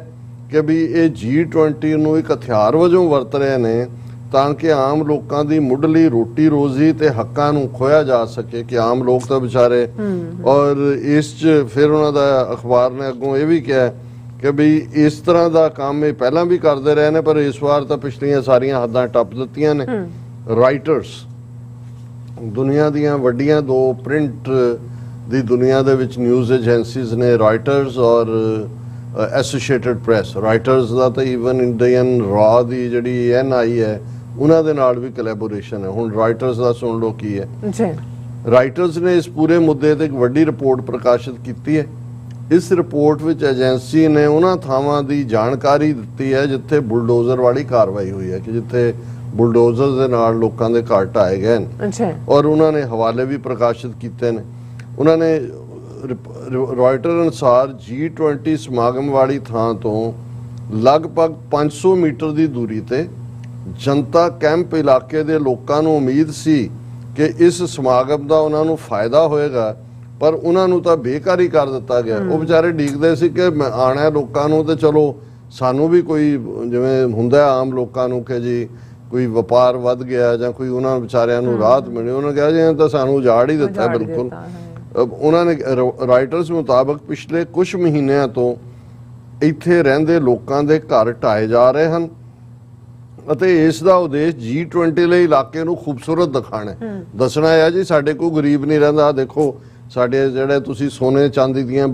ਕਿ ਵੀ ਇਹ G20 ਨੂੰ ਇੱਕ ਹਥਿਆਰ ਵਜੋਂ ਵਰਤ ਰਹੇ ਨੇ ਤਾਂ ਕਿ ਆਮ ਲੋਕਾਂ ਦੀ ਮੁੱਢਲੀ ਰੋਟੀ ਰੋਜ਼ੀ ਤੇ ਹੱਕਾਂ ਨੂੰ ਖੋਇਆ ਜਾ ਸਕੇ, ਕਿ ਆਮ ਲੋਕ ਤਾਂ ਵਿਚਾਰੇ। ਔਰ ਇਸ 'ਚ ਫਿਰ ਉਹਨਾਂ ਦਾ ਅਖਬਾਰ ਨੇ ਅੱਗੋਂ ਇਹ ਵੀ ਕਿਹਾ ਕਿ ਵੀ ਇਸ ਤਰ੍ਹਾਂ ਦਾ ਕੰਮ ਇਹ ਪਹਿਲਾਂ ਵੀ ਕਰਦੇ ਰਹੇ ਨੇ, ਪਰ ਇਸ ਵਾਰ ਤਾਂ ਪਿਛਲੀਆਂ ਸਾਰੀਆਂ ਹੱਦਾਂ ਟੱਪ ਦਿੱਤੀਆਂ ਨੇ। ਰਾਈਟਰਸ, ਦੁਨੀਆ ਦੀਆਂ ਵੱਡੀਆਂ 2 ਪ੍ਰਿੰਟ ਦੀ ਦੁਨੀਆ ਦੇ ਵਿੱਚ ਨਿਊਜ਼ ਏਜੰਸੀਜ਼ ਨੇ, ਰਾਈਟਰਸ ਔਰ ਐਸੋਸੀਏਟਡ ਪ੍ਰੈਸ। ਰਾਈਟਰਸ ਦਾ ਤਾਂ ਈਵਨ ਇੰਡੀਅਨ ਰਾ ਦੀ ਜਿਹੜੀ NI ਹੈ ਉਹਨਾਂ ਦੇ ਨਾਲ ਵੀ ਕੋਲੈਬੋਰੇਸ਼ਨ ਹੈ। ਹੁਣ ਰਾਈਟਰਸ ਦਾ ਸੁਣ ਲਓ ਕੀ ਹੈ। ਰਾਈਟਰਸ ਨੇ ਇਸ ਪੂਰੇ ਮੁੱਦੇ ਤੇ ਇੱਕ ਵੱਡੀ ਰਿਪੋਰਟ ਪ੍ਰਕਾਸ਼ਿਤ ਕੀਤੀ ਹੈ। ਇਸ ਰਿਪੋਰਟ ਵਿੱਚ ਏਜੰਸੀ ਨੇ ਉਹਨਾਂ ਥਾਵਾਂ ਦੀ ਜਾਣਕਾਰੀ ਦਿੱਤੀ ਹੈ ਜਿੱਥੇ ਬੁਲਡੋਜ਼ਰ ਵਾਲੀ ਕਾਰਵਾਈ ਹੋਈ ਹੈ, ਕਿ ਜਿੱਥੇ ਬੁਲਡੋਜ਼ਰ ਦੇ ਨਾਲ ਲੋਕਾਂ ਦੇ ਘਰ ਢਾਏ ਗਏ ਨੇ। ਔਰ ਉਹਨਾਂ ਨੇ ਹਵਾਲੇ ਵੀ ਪ੍ਰਕਾਸ਼ਿਤ ਕੀਤੇ ਨੇ। ਉਹਨਾਂ ਨੇ ਰਾਇਟਰ ਅਨੁਸਾਰ G20 ਸਮਾਗਮ ਵਾਲੀ ਥਾਂ ਤੋਂ ਲਗਭਗ 500 ਮੀਟਰ ਦੀ ਦੂਰੀ ਤੇ ਜਨਤਾ ਕੈਂਪ ਇਲਾਕੇ ਦੇ ਲੋਕਾਂ ਨੂੰ ਉਮੀਦ ਸੀ ਕਿ ਇਸ ਸਮਾਗਮ ਦਾ ਉਹਨਾਂ ਨੂੰ ਫਾਇਦਾ ਹੋਏਗਾ, ਪਰ ਉਹਨਾਂ ਨੂੰ ਤਾਂ ਬੇਕਾਰ ਹੀ ਕਰ ਦਿੱਤਾ ਗਿਆ। ਉਹ ਵਿਚਾਰੇ ਡੀਕਦੇ ਸੀ ਕਿ ਆਣਾ ਲੋਕਾਂ ਨੂੰ ਤੇ ਚਲੋ ਸਾਨੂੰ ਵੀ ਕੋਈ ਜਿਵੇਂ ਹੁੰਦਾ ਆਮ ਲੋਕਾਂ ਨੂੰ ਕਿ ਜੀ ਕੋਈ ਵਪਾਰ ਵੱਧ ਗਿਆ ਜਾਂ ਕੋਈ ਉਹਨਾਂ ਵਿਚਾਰਿਆਂ ਨੂੰ ਰਾਹਤ ਮਿਲੀ। ਉਹਨਾਂ ਕਿਹਾ ਜੀ ਤਾਂ ਸਾਨੂੰ ਉਜਾੜ ਹੀ ਦਿੱਤਾ ਬਿਲਕੁਲ। ਉਹਨਾਂ ਨੇ ਰਾਈਟਰਸ ਮੁਤਾਬਕ ਪਿਛਲੇ ਕੁਝ ਮਹੀਨਿਆਂ ਤੋਂ ਇੱਥੇ ਰਹਿੰਦੇ ਲੋਕਾਂ ਦੇ ਘਰ ਢਾਏ ਜਾ ਰਹੇ ਹਨ ਅਤੇ ਇਸ ਦਾ ਉਦੇਸ਼ G20 ਲਈ ਇਲਾਕੇ ਨੂੰ ਖੂਬਸੂਰਤ ਦਿਖਾਣਾ, ਦੱਸਣਾ ਹੈ ਜੀ ਸਾਡੇ ਕੋਈ ਗਰੀਬ ਨਹੀਂ ਰਹਿੰਦਾ। ਦੇਖੋ ਸਾਡੇ ਜਿਹੜੇ ਤੁਸੀਂ ਸੋਨੇ ਚਾਂਦੀ ਦੀਆਂ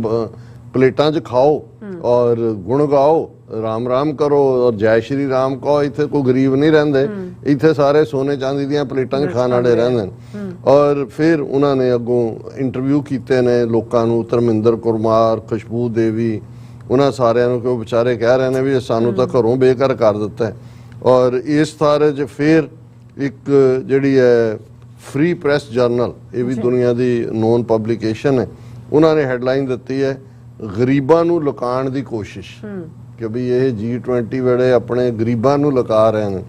ਪਲੇਟਾਂ 'ਚ ਖਾਓ ਔਰ ਗੁਣ ਗਾਓ, ਰਾਮ ਰਾਮ ਕਰੋ ਔਰ ਜੈ ਸ਼੍ਰੀ ਰਾਮ ਕਹੋ, ਇੱਥੇ ਕੋਈ ਗਰੀਬ ਨਹੀਂ ਰਹਿੰਦੇ, ਇੱਥੇ ਸਾਰੇ ਸੋਨੇ ਚਾਂਦੀ ਦੀਆਂ ਪਲੇਟਾਂ 'ਚ ਖਾਣ ਵਾਲੇ ਰਹਿੰਦੇ ਨੇ। ਔਰ ਫਿਰ ਉਹਨਾਂ ਨੇ ਅੱਗੋਂ ਇੰਟਰਵਿਊ ਕੀਤੇ ਨੇ ਲੋਕਾਂ ਨੂੰ, ਧਰਮਿੰਦਰ ਕੁਮਾਰ, ਖੁਸ਼ਬੂ ਦੇਵੀ, ਉਹਨਾਂ ਸਾਰਿਆਂ ਨੂੰ, ਕਿ ਉਹ ਵਿਚਾਰੇ ਕਹਿ ਰਹੇ ਨੇ ਵੀ ਸਾਨੂੰ ਤਾਂ ਘਰੋਂ ਬੇਘਰ ਕਰ ਦਿੱਤਾ। ਔਰ ਇਸ ਸਾਰੇ 'ਚ ਫਿਰ ਇੱਕ ਜਿਹੜੀ ਹੈ ਫ੍ਰੀ ਪ੍ਰੈਸ ਜਰਨਲ, ਇਹ ਵੀ ਦੁਨੀਆ ਦੀ ਨੋਨ ਪਬਲੀਕੇਸ਼ਨ ਹੈ, ਉਹਨਾਂ ਨੇ ਹੈਡਲਾਈਨ ਦਿੱਤੀ ਹੈ ਗਰੀਬਾਂ ਨੂੰ ਲੁਕਾਉਣ ਦੀ ਕੋਸ਼ਿਸ਼, ਕਿ ਵੀ ਇਹ G20 ਵੇਲੇ ਆਪਣੇ ਗਰੀਬਾਂ ਨੂੰ ਲੁਕਾ ਰਹੇ ਨੇ।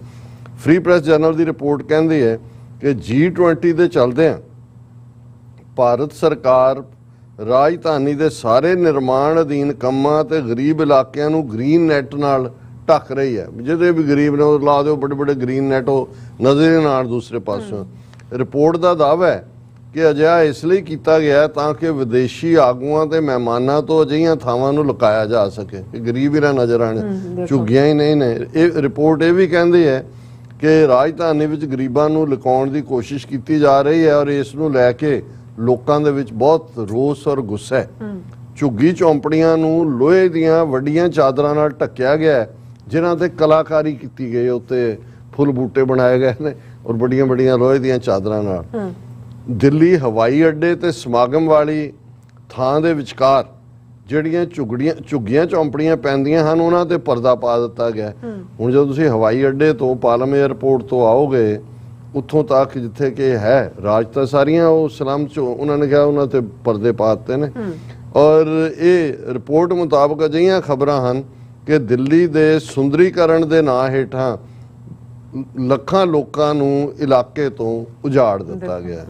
ਫ੍ਰੀ ਪ੍ਰੈਸ ਜਰਨਲ ਦੀ ਰਿਪੋਰਟ ਕਹਿੰਦੀ ਹੈ ਕਿ G20 ਦੇ ਚੱਲਦਿਆਂ ਭਾਰਤ ਸਰਕਾਰ ਰਾਜਧਾਨੀ ਦੇ ਸਾਰੇ ਨਿਰਮਾਣ ਅਧੀਨ ਕੰਮਾਂ ਤੇ ਗਰੀਬ ਇਲਾਕਿਆਂ ਨੂੰ ਗ੍ਰੀਨ ਨੈਟ ਨਾਲ ਢੱਕ ਰਹੀ ਹੈ। ਜਿਹਦੇ ਵੀ ਗਰੀਬ ਨੇ ਉਹ ਲਾ ਦਿਓ ਬੜੇ ਬੜੇ ਗ੍ਰੀਨ ਨੈਟ, ਉਹ ਨਜ਼ਰ ਨਾਲ ਦੂਸਰੇ ਪਾਸੋਂ। ਰਿਪੋਰਟ ਦਾ ਦਾਅਵਾ ਹੈ ਕਿ ਅਜਿਹਾ ਇਸ ਲਈ ਕੀਤਾ ਗਿਆ ਤਾਂ ਕਿ ਵਿਦੇਸ਼ੀ ਆਗੂਆਂ ਤੇ ਮਹਿਮਾਨਾਂ ਤੋਂ ਅਜਿਹੀਆਂ ਥਾਵਾਂ ਨੂੰ ਲੁਕਾਇਆ ਜਾ ਸਕੇ ਕਿ ਗਰੀਬ ਹੀ ਨਾ ਨਜ਼ਰ ਆਣ, ਝੁੱਗੀਆਂ ਹੀ ਨਹੀਂ ਨੇ। ਇਹ ਰਿਪੋਰਟ ਇਹ ਵੀ ਕਹਿੰਦੀ ਹੈ ਕਿ ਰਾਜਧਾਨੀ ਵਿੱਚ ਗਰੀਬਾਂ ਨੂੰ ਲੁਕਾਉਣ ਦੀ ਕੋਸ਼ਿਸ਼ ਕੀਤੀ ਜਾ ਰਹੀ ਹੈ ਔਰ ਇਸ ਨੂੰ ਲੈ ਕੇ ਲੋਕਾਂ ਦੇ ਵਿੱਚ ਬਹੁਤ ਰੋਸ ਔਰ ਗੁੱਸਾ ਹੈ। ਝੁੱਗੀ ਝੌਂਪੜੀਆਂ ਨੂੰ ਲੋਹੇ ਦੀਆਂ ਵੱਡੀਆਂ ਚਾਦਰਾਂ ਨਾਲ ਢੱਕਿਆ ਗਿਆ ਜਿਨ੍ਹਾਂ ਤੇ ਕਲਾਕਾਰੀ ਕੀਤੀ ਗਈ, ਉੱਤੇ ਫੁੱਲ ਬੂਟੇ ਬਣਾਏ ਗਏ ਨੇ ਔਰ ਵੱਡੀਆਂ ਵੱਡੀਆਂ ਲੋਹੇ ਦੀਆਂ ਚਾਦਰਾਂ ਨਾਲ। ਦਿੱਲੀ ਹਵਾਈ ਅੱਡੇ ਤੇ ਸਮਾਗਮ ਵਾਲੀ ਥਾਂ ਦੇ ਵਿਚਕਾਰ ਜਿਹੜੀਆਂ ਝੁੱਗੀਆਂ ਝੌਂਪੜੀਆਂ ਪੈਂਦੀਆਂ ਹਨ ਉਹਨਾਂ ਤੇ ਪਰਦਾ ਪਾ ਦਿੱਤਾ ਗਿਆ। ਹੁਣ ਜਦੋਂ ਤੁਸੀਂ ਹਵਾਈ ਅੱਡੇ ਤੋਂ ਪਾਲਮ ਏਅਰਪੋਰਟ ਤੋਂ ਆਓਗੇ ਉੱਥੋਂ ਤੱਕ ਜਿੱਥੇ ਕਿ ਹੈ ਰਾਜ ਤਾਂ ਸਾਰੀਆਂ ਉਹ ਸਲਮ ਚ, ਉਹਨਾਂ ਨੇ ਕਿਹਾ ਉਹਨਾਂ ਤੇ ਪਰਦੇ ਪਾ ਦਿੱਤੇ ਨੇ। ਔਰ ਇਹ ਰਿਪੋਰਟ ਮੁਤਾਬਕ ਅਜਿਹੀਆਂ ਖਬਰਾਂ ਹਨ ਕਿ ਦਿੱਲੀ ਦੇ ਸੁੰਦਰੀਕਰਨ ਦੇ ਨਾਂ ਹੇਠਾਂ ਲੱਖਾਂ ਲੋਕਾਂ ਨੂੰ ਇਲਾਕੇ ਤੋਂ ਉਜਾੜ ਦਿੱਤਾ ਗਿਆ।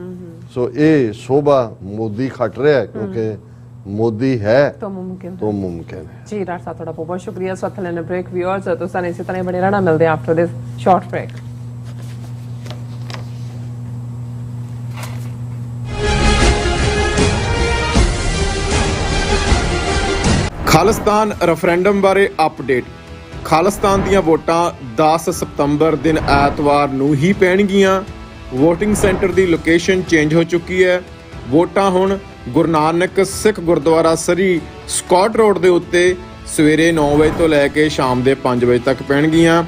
ਸੋ ਇਹ ਸ਼ੋਭਾ ਮੋਦੀ ਖੱਟ ਰਿਹਾ ਕਿਉਂਕਿ ਮੋਦੀ ਹੈ तो मुमकिन है। जी डॉक्टर साहब थोड़ा बहुत शुक्रिया। इस वक्त लेने ब्रेक व्यूअर्स तो सन इसी तरह बने रहना, मिलते हैं after this short break. Khalistan referendum ਬਾਰੇ ਅਪਡੇਟ। ਖਾਲਿਸਤਾਨ ਦੀਆਂ ਵੋਟਾਂ 10 ਸਤੰਬਰ ਦਿਨ ਐਤਵਾਰ ਨੂੰ ਹੀ ਪੈਣਗੀਆਂ। ਵੋਟਿੰਗ ਸੈਂਟਰ ਦੀ ਲੋਕੇਸ਼ਨ ਚੇਂਜ ਹੋ ਚੁੱਕੀ ਹੈ। ਵੋਟਾਂ ਹੁਣ Guru Nanak Sikh Gurdwara Surrey Scott Road ਦੇ ਉੱਤੇ ਸਵੇਰੇ 9 ਵਜੇ ਤੋਂ ਲੈ ਕੇ ਸ਼ਾਮ ਦੇ 5 ਵਜੇ ਤੱਕ ਪੈਣਗੀਆਂ।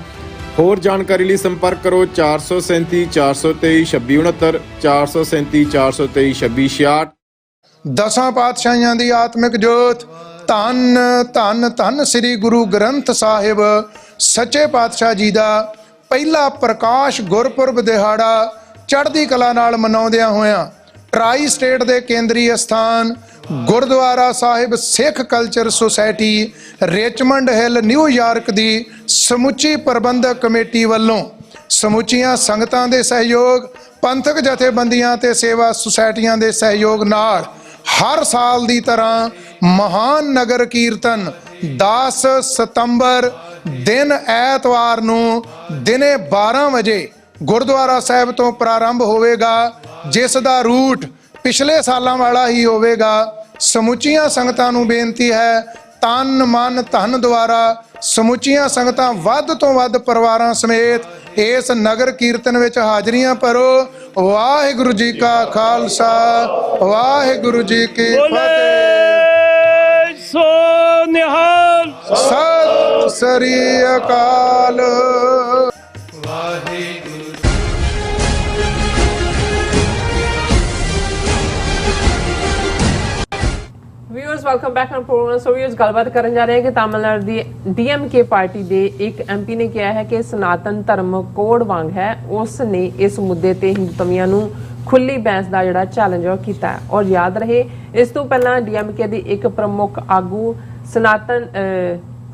ਹੋਰ ਜਾਣਕਾਰੀ ਲਈ ਸੰਪਰਕ ਕਰੋ 437 423 2669 437 423 2666। 10 ਪਾਤਸ਼ਾਹੀਆਂ ਦੀ ਆਤਮਿਕ ਜੋਤ ਧੰਨ ਧੰਨ ਧੰਨ ਸ੍ਰੀ ਗੁਰੂ ਗ੍ਰੰਥ ਸਾਹਿਬ ਸੱਚੇ ਪਾਤਸ਼ਾਹ ਜੀ ਦਾ ਪਹਿਲਾ ਪ੍ਰਕਾਸ਼ ਗੁਰਪੁਰਬ ਦਿਹਾੜਾ ਚੜ੍ਹਦੀ ਕਲਾ ਨਾਲ ਮਨਾਉਂਦਿਆਂ ਹੋਇਆਂ ਟਰਾਈ ਸਟੇਟ ਦੇ ਕੇਂਦਰੀ ਅਸਥਾਨ gurdwara Sahib Sikh culture society Richmond Hill New York ਦੀ ਸਮੁੱਚੀ ਪ੍ਰਬੰਧਕ ਕਮੇਟੀ ਵੱਲੋਂ ਸਮੁੱਚੀਆਂ ਸੰਗਤਾਂ ਦੇ ਸਹਿਯੋਗ, ਪੰਥਕ ਜਥੇਬੰਦੀਆਂ ਤੇ ਸੇਵਾ ਸੁਸਾਇਟੀਆਂ ਦੇ ਸਹਿਯੋਗ ਨਾਲ ਹਰ ਸਾਲ ਦੀ ਤਰ੍ਹਾਂ ਮਹਾਨ ਨਗਰ ਕੀਰਤਨ 10 ਸਤੰਬਰ ਦਿਨ ਐਤਵਾਰ ਨੂੰ ਦਿਨੇ 12 ਵਜੇ ਗੁਰਦੁਆਰਾ ਸਾਹਿਬ ਤੋਂ ਪ੍ਰਾਰੰਭ ਹੋਵੇਗਾ, ਜਿਸ ਦਾ ਰੂਟ ਪਿਛਲੇ ਸਾਲਾਂ ਵਾਲਾ ਹੀ ਹੋਵੇਗਾ। ਸਮੁੱਚੀਆਂ ਸੰਗਤਾਂ ਨੂੰ ਬੇਨਤੀ ਹੈ, ਤਨ ਮਨ ਧਨ ਦੁਆਰਾ ਸਮੁੱਚੀਆਂ ਸੰਗਤਾਂ ਵੱਧ ਤੋਂ ਵੱਧ ਪਰਿਵਾਰਾਂ ਸਮੇਤ ਇਸ ਨਗਰ ਕੀਰਤਨ ਵਿੱਚ ਹਾਜ਼ਰੀਆਂ ਭਰੋ। ਵਾਹਿਗੁਰੂ ਜੀ ਕਾ ਖਾਲਸਾ, ਵਾਹਿਗੁਰੂ ਜੀ ਕੀ ਫਤਿਹ। ਸੋ ਨਿਹਾਲ। ਸਤਿ ਸ੍ਰੀ ਅਕਾਲ। Viewers welcome back on programme. So viewers गलबात करन जा रहे हैं कि तमिलनाडु दी डीएमके पार्टी दे एक एमपी ने कहा है कि सनातन धर्म कोड वांग है, उसने इस मुद्दे ते हिंदुत्वियां नूं खुली बैंस दा जिहड़ा चैलेंज है कीता है। और याद रहे इस तो पहला डीएमके दी एक प्रमुख आगू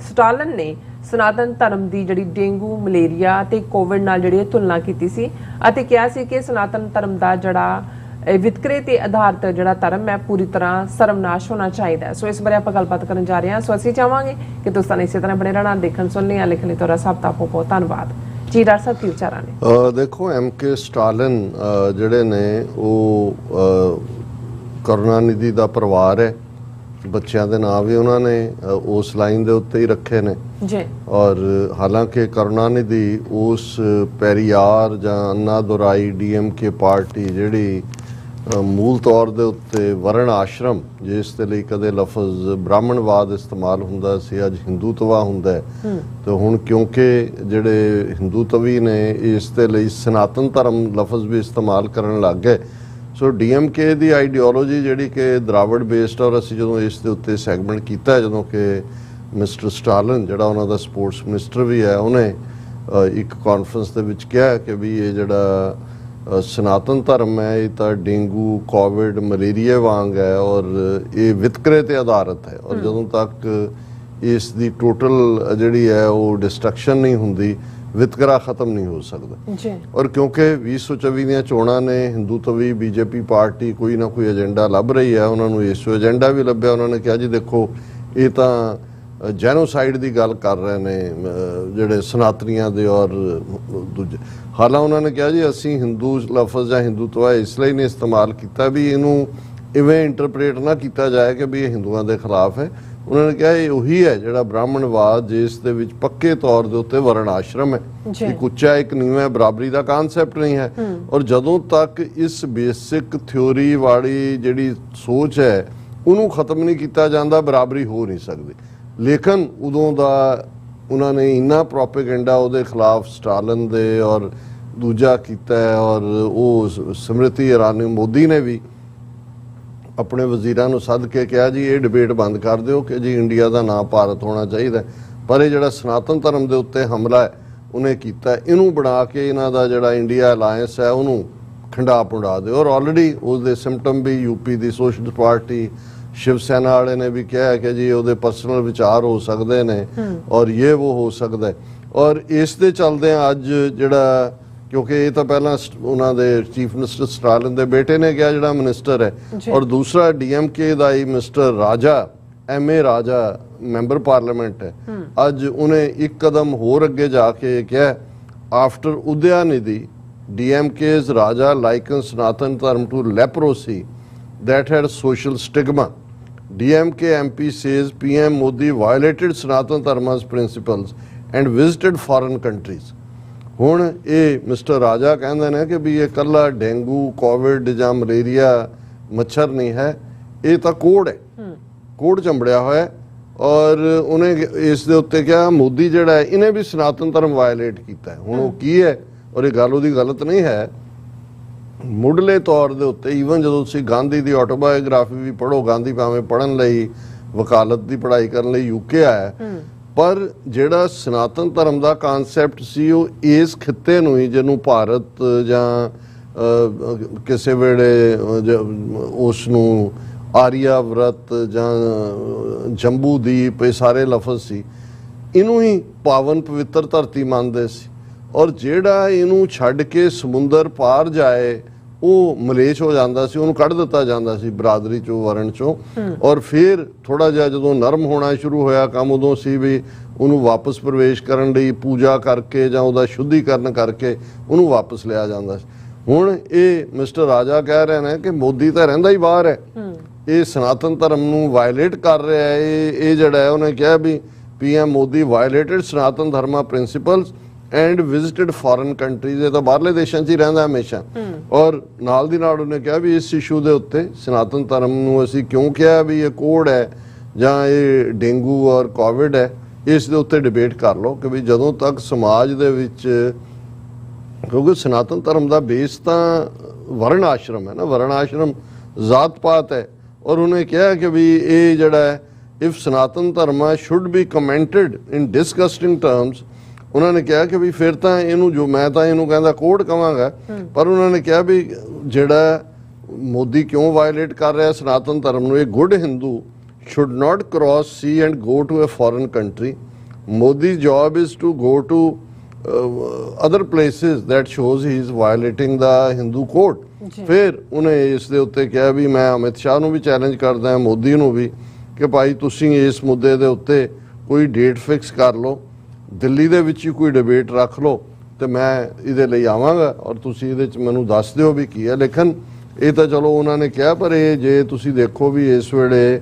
स्टालिन ने सनातन धर्म की जिहड़ी डेंगू मलेरिया ते कोविड नाल जिहड़ी तुलना कीती सी अते कहा सी कि सनातन धर्म दा जिहड़ा वितकरे ते आधारित जिहड़ा धर्म है पूरी तरह सर्वनाश होना चाहिए। सो इस बारे आप गलबात करन जा रहे हैं। सो असीं चाहांगे कि तुसां इसी तरह बने रहना, देखण सुनने या लिखने तुहाडा सब दा बहुत धन्नवाद जी। डॉक्टर साहब की विचारां ने? देखो MK स्टालिन जिहड़े ने वो करुणानिधि दा परिवार है, बच्चों के नाम भी उन्होंने उस लाइन के उत्ते ही रखे ने जी। और हालांकि करुणानिधि उस पेरियार जां अन्नादुराई DMK पार्टी जिहड़ी मूल तौर के उत्ते वर्ण आश्रम जिस दे लई कदे लफज ब्राह्मणवाद इस्तेमाल हुंदा सी, अज हिंदूत्वा हुंदा है। तो हुण क्योंकि जिहड़े हिंदूत्वी ने इस दे लई सनातन धर्म लफज भी इस्तेमाल करन लग गए। सो DMK दी आइडियोलॉजी जिहड़ी कि द्राविड़ बेस्ड, और असीं जदों इस दे उत्ते सैगमेंट कीता जदों कि मिस्टर स्टालिन जिहड़ा उन्हां दा स्पोर्ट्स मिनिस्टर भी है, उन्हें एक कॉन्फ्रेंस दे विच कहा कि भी ये जिहड़ा सनातन धर्म है ये तो डेंगू कोविड मलेरिया वांग है और ये वितकरे ते आधारित है। और जदों तक इस दी टोटल जिहड़ी है वो डिस्ट्रक्शन नहीं हुंदी, वितकरा खत्म नहीं हो सकता। और क्योंकि 2024 ਦੀਆਂ ਚੋਣਾਂ ने हिंदूत्वी बीजेपी पार्टी कोई ना कोई एजेंडा लभ रही है, उन्होंने इस एजेंडा भी लभ्या। उन्होंने कहा जी देखो ये तो जैनोसाइड की गल कर रहे हैं जिहड़े सनातनियां दे और दूजे। हालां उन्होंने कहा जी असी हिंदू लफज या हिंदुत्व इसलिए नहीं इस्तेमाल किया भी इनू इवें इंटरप्रेट ना किया जाए कि भी ये हिंदुओं के खिलाफ है। उन्होंने कहा ये उही है जिहड़ा ब्राह्मणवाद जिस दे विच पक्के तौर के उत्ते वर्ण आश्रम है, एक उच्चा एक नीवां बराबरी का कानसैप्ट नहीं है। और जदों तक इस बेसिक थ्योरी वाली जिहड़ी सोच है उन्होंने खत्म नहीं किया जाता, बराबरी हो नहीं सकती। लेकिन उदों दा उन्होंने इन्ना प्रोपेगेंडा उहदे खिलाफ स्टालिन दे और दूजा कीता है। और वो स्मृति ईरानी मोदी ने भी अपने वजीरां नूं सद के कहा जी ये डिबेट बंद कर दिओ कि जी इंडिया का नाम भारत होना चाहिए। पर ये जिहड़ा सनातन धर्म के उत्ते हमला है उन्हें कीता, इनू बना के इन्हां दा जिहड़ा इंडिया अलायंस है उन्होंने खंडा पुंडा दे। और ऑलरेडी उसके सिम्पटम भी यूपी की सोशलिस्ट पार्टी शिव सेना वाले ने भी कहा है कि जी वो पर्सनल विचार हो सकते हैं और ये वो हो सकता है। और इस दे चलदे अज जिहड़ा क्योंकि ये तो पहला उन्होंने चीफ मिनिस्टर स्टालिन के बेटे ने कहा जिहड़ा मिनिस्टर है, और दूसरा DMK का ही mister Raja MA Raja member parliament है। अज उन्हें एक कदम होर अगे जाके कहा after Udhayanidhi DMK's Raja likens Sanatana Dharma to leprosy that had social stigma. DMK MP says PM Modi violated Sanatan Dharma's principles and visited foreign countries. ਹੁਣ ਇਹ ਮਿਸਟਰ ਰਾਜਾ ਕਹਿੰਦੇ ਨੇ ਕਿ ਵੀ ਇਹ ਕੱਲਾ ਡੇਂਗੂ ਕੋਵਿਡ ਜਾਂ ਮਲੇਰੀਆ ਮੱਛਰ ਨਹੀਂ ਹੈ, ਇਹ ਤਾਂ ਕੋਡ ਹੈ, ਕੋਡ ਚੰਬੜਿਆ ਹੋਇਆ ਹੈ। ਔਰ ਉਹਨੇ ਇਸ ਦੇ ਉੱਤੇ ਕਿਹਾ ਮੋਦੀ ਜਿਹੜਾ ਇਹਨੇ ਵੀ ਸਨਾਤਨ ਧਰਮ ਵਾਇਲੇਟ ਕੀਤਾ ਹੈ। ਹੁਣ ਉਹ ਕੀ ਹੈ, ਔਰ ਇਹ ਗੱਲ ਉਹਦੀ ਗਲਤ ਨਹੀਂ ਹੈ। ਮੁੱਢਲੇ ਤੌਰ ਦੇ ਉੱਤੇ ਈਵਨ ਜਦੋਂ ਤੁਸੀਂ ਗਾਂਧੀ ਦੀ ਆਟੋਬਾਇਓਗ੍ਰਾਫੀ ਵੀ ਪੜ੍ਹੋ, ਗਾਂਧੀ ਭਾਵੇਂ ਪੜ੍ਹਨ ਲਈ ਵਕਾਲਤ ਦੀ ਪੜ੍ਹਾਈ ਕਰਨ ਲਈ ਯੂਕੇ ਆਇਆ, ਪਰ ਜਿਹੜਾ ਸਨਾਤਨ ਧਰਮ ਦਾ ਕਨਸੈਪਟ ਸੀ ਉਹ ਇਸ ਖਿੱਤੇ ਨੂੰ ਹੀ, ਜਿਹਨੂੰ ਭਾਰਤ ਜਾਂ ਕਿਸੇ ਵੇਲੇ ਉਸ ਨੂੰ ਆਰੀਆ ਵਰਤ ਜਾਂ ਜੰਬੂ ਦੀਪ, ਇਹ ਸਾਰੇ ਲਫ਼ਜ਼ ਸੀ, ਇਹਨੂੰ ਹੀ ਪਾਵਨ ਪਵਿੱਤਰ ਧਰਤੀ ਮੰਨਦੇ ਸੀ। ਔਰ ਜਿਹੜਾ ਇਹਨੂੰ ਛੱਡ ਕੇ ਸਮੁੰਦਰ ਪਾਰ ਜਾਏ ਉਹ ਮਲੇਸ਼ ਹੋ ਜਾਂਦਾ ਸੀ, ਉਹਨੂੰ ਕੱਢ ਦਿੱਤਾ ਜਾਂਦਾ ਸੀ ਬਰਾਦਰੀ ਚੋਂ, ਵਰਣ ਚੋਂ। ਔਰ ਫਿਰ ਥੋੜਾ ਜਿਹਾ ਜਦੋਂ ਨਰਮ ਹੋਣਾ ਸ਼ੁਰੂ ਹੋਇਆ ਕੰਮ, ਉਦੋਂ ਸੀ ਵੀ ਉਹਨੂੰ ਵਾਪਸ ਪ੍ਰਵੇਸ਼ ਕਰਨ ਲਈ ਪੂਜਾ ਕਰਕੇ ਜਾਂ ਉਹਦਾ ਸ਼ੁੱਧੀਕਰਨ ਕਰਕੇ ਉਹਨੂੰ ਵਾਪਸ ਲਿਆ ਜਾਂਦਾ ਸੀ। ਹੁਣ ਇਹ ਮਿਸਟਰ ਰਾਜਾ ਕਹਿ ਰਹੇ ਨੇ ਕਿ ਮੋਦੀ ਤਾਂ ਰਹਿੰਦਾ ਹੀ ਬਾਹਰ ਹੈ, ਇਹ ਸਨਾਤਨ ਧਰਮ ਨੂੰ ਵਾਇਲੇਟ ਕਰ ਰਿਹਾ ਹੈ। ਇਹ ਜਿਹੜਾ ਹੈ ਉਹਨੇ ਕਿਹਾ ਵੀ PM Modi violated Sanatan Dharma principles and visited foreign countries. ਇਹ ਤਾਂ ਬਾਹਰਲੇ ਦੇਸ਼ਾਂ 'ਚ ਹੀ ਰਹਿੰਦਾ ਹਮੇਸ਼ਾ। ਔਰ ਨਾਲ ਦੀ ਨਾਲ ਉਹਨੇ ਕਿਹਾ ਵੀ ਇਸ ਇਸ਼ੂ ਦੇ ਉੱਤੇ ਸਨਾਤਨ ਧਰਮ ਨੂੰ ਅਸੀਂ ਕਿਉਂ ਕਿਹਾ ਵੀ ਇਹ ਕੋਡ ਹੈ ਜਾਂ ਇਹ ਡੇਂਗੂ ਔਰ ਕੋਵਿਡ ਹੈ, ਇਸ ਦੇ ਉੱਤੇ ਡਿਬੇਟ ਕਰ ਲਓ ਕਿ ਵੀ ਜਦੋਂ ਤੱਕ ਸਮਾਜ ਦੇ ਵਿੱਚ, ਕਿਉਂਕਿ ਸਨਾਤਨ ਧਰਮ ਦਾ ਬੇਸ ਤਾਂ ਵਰਣ ਆਸ਼ਰਮ ਹੈ ਨਾ, ਵਰਣ ਆਸ਼ਰਮ ਜ਼ਾਤ ਪਾਤ ਹੈ। ਔਰ ਉਹਨੇ ਕਿਹਾ ਕਿ ਵੀ ਇਹ ਜਿਹੜਾ ਹੈ if Sanatan Dharma should be commented in disgusting terms, ਉਹਨਾਂ ਨੇ ਕਿਹਾ ਕਿ ਵੀ ਫਿਰ ਤਾਂ ਇਹਨੂੰ, ਜੋ ਮੈਂ ਤਾਂ ਇਹਨੂੰ ਕਹਿੰਦਾ ਕੋਡ ਕਵਾਂਗਾ, ਪਰ ਉਹਨਾਂ ਨੇ ਕਿਹਾ ਵੀ ਜਿਹੜਾ ਮੋਦੀ ਕਿਉਂ ਵਾਇਲੇਟ ਕਰ ਰਿਹਾ ਸਨਾਤਨ ਧਰਮ ਨੂੰ, ਇਹ good Hindu should not cross sea and go to a foreign country. Modi's job is to go to other places that shows he is violating the Hindu code. ਫਿਰ ਉਹਨੇ ਇਸ ਦੇ ਉੱਤੇ ਕਿਹਾ ਵੀ ਮੈਂ ਅਮਿਤ ਸ਼ਾਹ ਨੂੰ ਵੀ ਚੈਲੰਜ ਕਰਦਾ ਹਾਂ, ਮੋਦੀ ਨੂੰ ਵੀ, ਕਿ ਭਾਈ ਤੁਸੀਂ ਇਸ ਮੁੱਦੇ ਦੇ ਉੱਤੇ ਕੋਈ ਡੇਟ ਫਿਕਸ ਕਰ ਲਓ, ਦਿੱਲੀ ਦੇ ਵਿੱਚ ਹੀ ਕੋਈ ਡਿਬੇਟ ਰੱਖ ਲਓ ਤੇ ਮੈਂ ਇਹਦੇ ਲਈ ਆਵਾਂਗਾ ਔਰ ਤੁਸੀਂ ਇਹਦੇ 'ਚ ਮੈਨੂੰ ਦੱਸ ਦਿਓ ਵੀ ਕੀ ਹੈ। ਲੇਕਿਨ ਇਹ ਤਾਂ ਚਲੋ ਉਹਨਾਂ ਨੇ ਕਿਹਾ, ਪਰ ਇਹ ਜੇ ਤੁਸੀਂ ਦੇਖੋ ਵੀ ਇਸ ਵੇਲੇ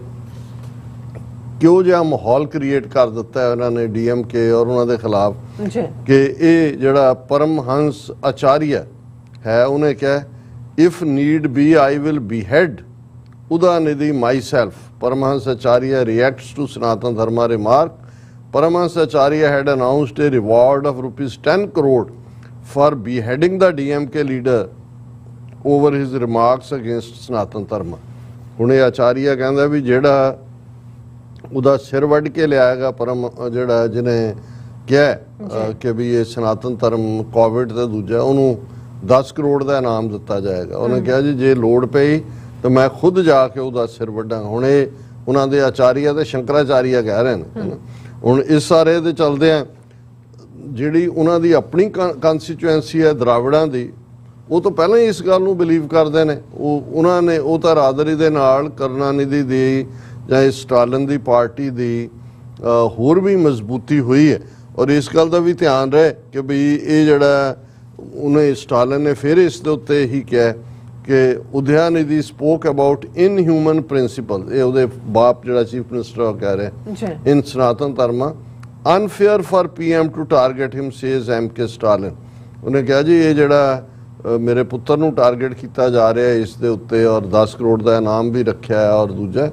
ਕਿਉਂ ਜਿਹਾ ਮਾਹੌਲ ਕ੍ਰੀਏਟ ਕਰ ਦਿੱਤਾ ਹੈ ਉਹਨਾਂ ਨੇ DMK ਔਰ ਉਹਨਾਂ ਦੇ ਖਿਲਾਫ, ਕਿ ਇਹ ਜਿਹੜਾ ਪਰਮਹੰਸ ਆਚਾਰੀਆ ਹੈ ਉਹਨੇ ਕਿਹਾ if need B I will behead Udanidhi myself. Paramahansa Acharya reacts to Sanatana Dharma remark. Paramahansa Acharya had announced a reward of rupees 10 crore for beheading the DMK leader over his remarks against Sanatana Dharma. ਹੁਣ ਇਹ ਆਚਾਰੀਆ ਕਹਿੰਦਾ ਵੀ ਜਿਹੜਾ ਉਹਦਾ ਸਿਰ ਵੱਢ ਕੇ ਲਿਆਏਗਾ ਪਰਮ, ਜਿਹੜਾ ਜਿਹਨੇ ਕਿਹਾ ਕਿ ਵੀ ਇਹ ਸਨਾਤਨ ਧਰਮ ਕੋਵਿਡ ਤੇ ਦੂਜਾ, ਉਹਨੂੰ 10 ਕਰੋੜ ਦਾ ਇਨਾਮ ਦਿੱਤਾ ਜਾਏਗਾ। ਉਹਨੇ ਕਿਹਾ ਜੀ ਜੇ ਲੋੜ ਪਈ ਤਾਂ ਮੈਂ ਖੁਦ ਜਾ ਕੇ ਉਹਦਾ ਸਿਰ ਵੱਢਾਂਗਾ। ਹੁਣ ਇਹ ਉਹਨਾਂ ਦੇ ਆਚਾਰੀਆ ਤੇ ਸ਼ੰਕਰਾਚਾਰੀਆ ਕਹਿ ਰਹੇ ਨੇ। ਹੁਣ ਇਸ ਸਾਰੇ ਦੇ ਚੱਲਦੇ ਆ, ਜਿਹੜੀ ਉਹਨਾਂ ਦੀ ਆਪਣੀ ਕੰਸਟੀਚੁਐਂਸੀ ਹੈ ਦਰਾਵੜਾਂ ਦੀ, ਉਹ ਤਾਂ ਪਹਿਲਾਂ ਹੀ ਇਸ ਗੱਲ ਨੂੰ ਬਿਲੀਵ ਕਰਦੇ ਨੇ। ਉਹਨਾਂ ਨੇ ਉਹ ਤਾਂ ਰਾਦਰੀ ਦੇ ਨਾਲ ਕਰੁਣਾਨਿਧੀ ਦੀ ਜਾਂ ਇਸ ਸਟਾਲਿਨ ਦੀ ਪਾਰਟੀ ਦੀ ਹੋਰ ਵੀ ਮਜ਼ਬੂਤੀ ਹੋਈ ਹੈ। ਔਰ ਇਸ ਗੱਲ ਦਾ ਵੀ ਧਿਆਨ ਰਹੇ ਕਿ ਵੀ ਇਹ ਜਿਹੜਾ ਉਹਨੇ ਸਟਾਲਿਨ ਨੇ ਫਿਰ ਇਸ ਦੇ ਉੱਤੇ ਹੀ ਕਿਹਾ ਕਿ Udhayanidhi spoke about inhuman principle, ਇਹ ਉਹਦੇ ਬਾਪ ਜਿਹੜਾ ਚੀਫ ਮਿਨਿਸਟਰ ਕਹਿ ਰਹੇ in Sanatan Dharma, unfair for PM to target him says MK Stalin. ਉਹਨੇ ਕਿਹਾ ਜੀ ਇਹ ਜਿਹੜਾ ਮੇਰੇ ਪੁੱਤਰ ਨੂੰ ਟਾਰਗੇਟ ਕੀਤਾ ਜਾ ਰਿਹਾ ਇਸ ਦੇ ਉੱਤੇ ਔਰ 10 ਕਰੋੜ ਦਾ ਇਨਾਮ ਵੀ ਰੱਖਿਆ ਹੈ। ਔਰ ਦੂਜਾ